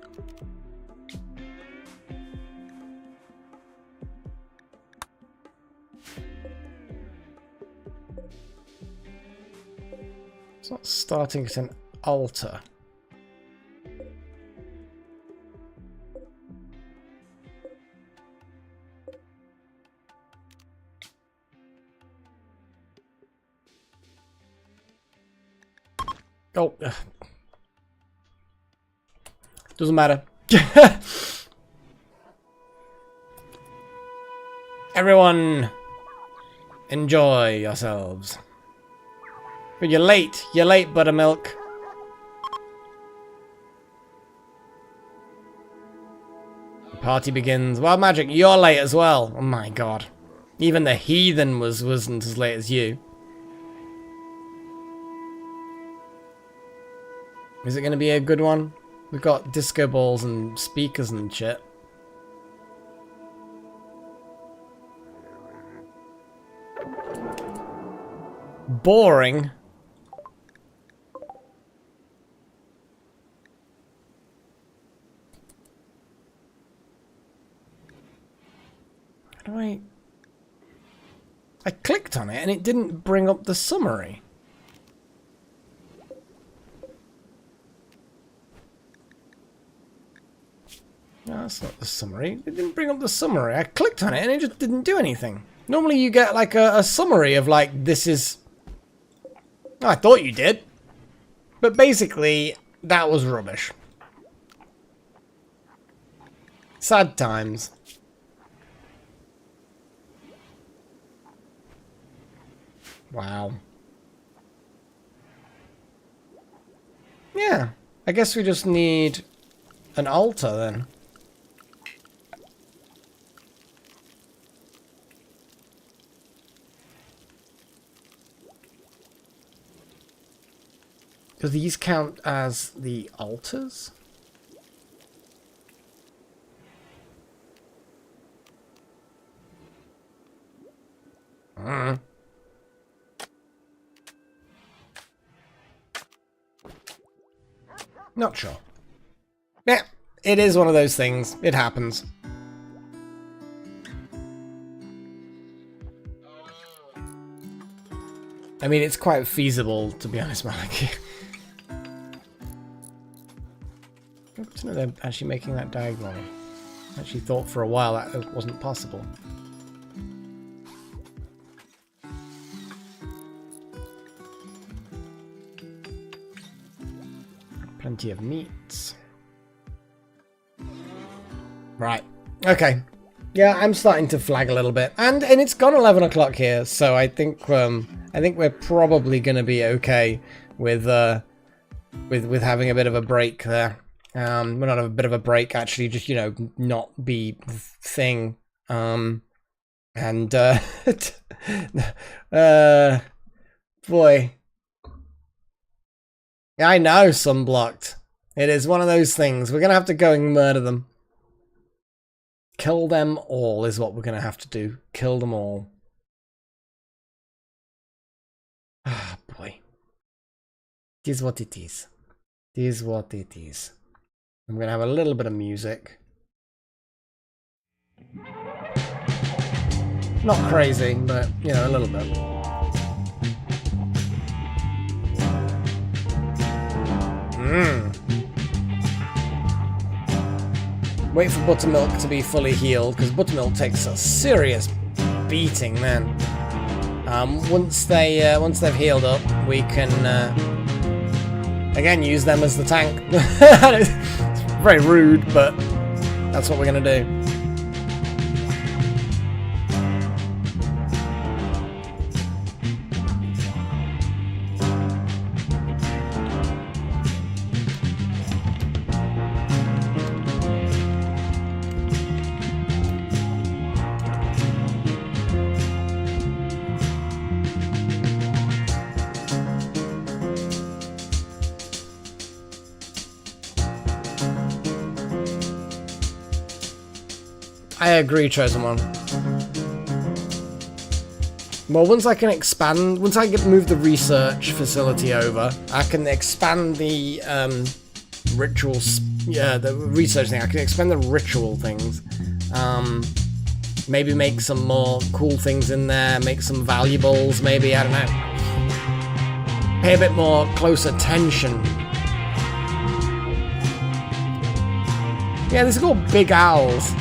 It's not starting at an altar. Oh, doesn't matter. Everyone, enjoy yourselves. But you're late, Buttermilk. The party begins. Wild Magic, you're late as well. Oh my god. Even the heathen wasn't as late as you. Is it going to be a good one? We've got disco balls and speakers and shit. Boring. How do I clicked on it and it didn't bring up the summary. No, that's not the summary. It didn't bring up the summary. I clicked on it and it just didn't do anything. Normally you get like a summary of like, this is... Oh, I thought you did. But basically, that was rubbish. Sad times. Wow. Yeah, I guess we just need an altar then. Do these count as the altars? Not sure. Yeah, it is one of those things. It happens. I mean, it's quite feasible, to be honest, Malik. Good to know they're actually making that diagonal. I actually thought for a while that wasn't possible. Plenty of meats. Right. Okay. Yeah, I'm starting to flag a little bit, and it's gone 11 o'clock here, so I think we're probably going to be okay with having a bit of a break there. Well, not a bit of a break, actually, just, you know, not be thing. And, boy. I know, Sunblocked. It is one of those things. We're going to have to go and murder them. Kill them all is what we're going to have to do. Kill them all. Ah, boy. It is what it is. It is what it is. I'm going to have a little bit of music. Not crazy, but, you know, a little bit. Wait for Buttermilk to be fully healed, because Buttermilk takes a serious beating, man. Once they've healed up, we can again use them as the tank. It's very rude, but that's what we're gonna do. I agree, Chosen One. Well, once I can expand, once I move the research facility over, I can expand the rituals. Yeah, the research thing. I can expand the ritual things. Maybe make some more cool things in there. Make some valuables. Maybe, I don't know. Pay a bit more close attention. Yeah, these are called big owls.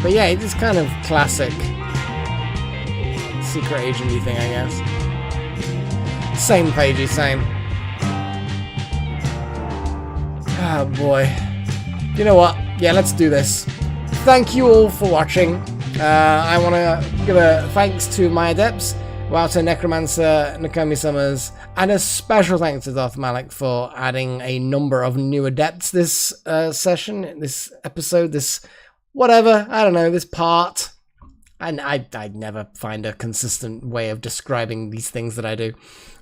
But yeah, it is kind of classic secret agency thing, I guess. Same pagey, same. Oh boy. You know what? Yeah, let's do this. Thank you all for watching. I want to give a thanks to my adepts, Wouter, Necromancer, Nakomi Summers, and a special thanks to Darth Malik for adding a number of new adepts this session, this episode, this whatever, I don't know, this part. And I'd never find a consistent way of describing these things that I do.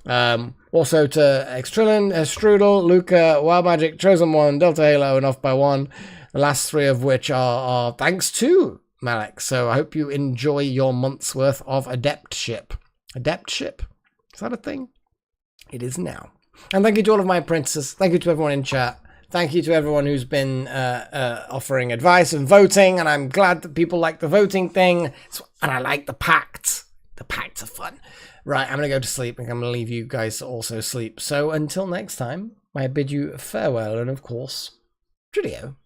Also to Extrillin, Strudel, Luca, Wild Magic, Chosen One, Delta Halo, and Off by One. The last three of which are thanks to Malik. So I hope you enjoy your month's worth of adeptship. Adeptship? Is that a thing? It is now. And thank you to all of my apprentices. Thank you to everyone in chat. Thank you to everyone who's been offering advice and voting, and I'm glad that people like the voting thing, and I like the pacts. The pacts are fun. Right, I'm going to go to sleep, and I'm going to leave you guys to also sleep. So until next time, I bid you farewell, and of course, cheerio.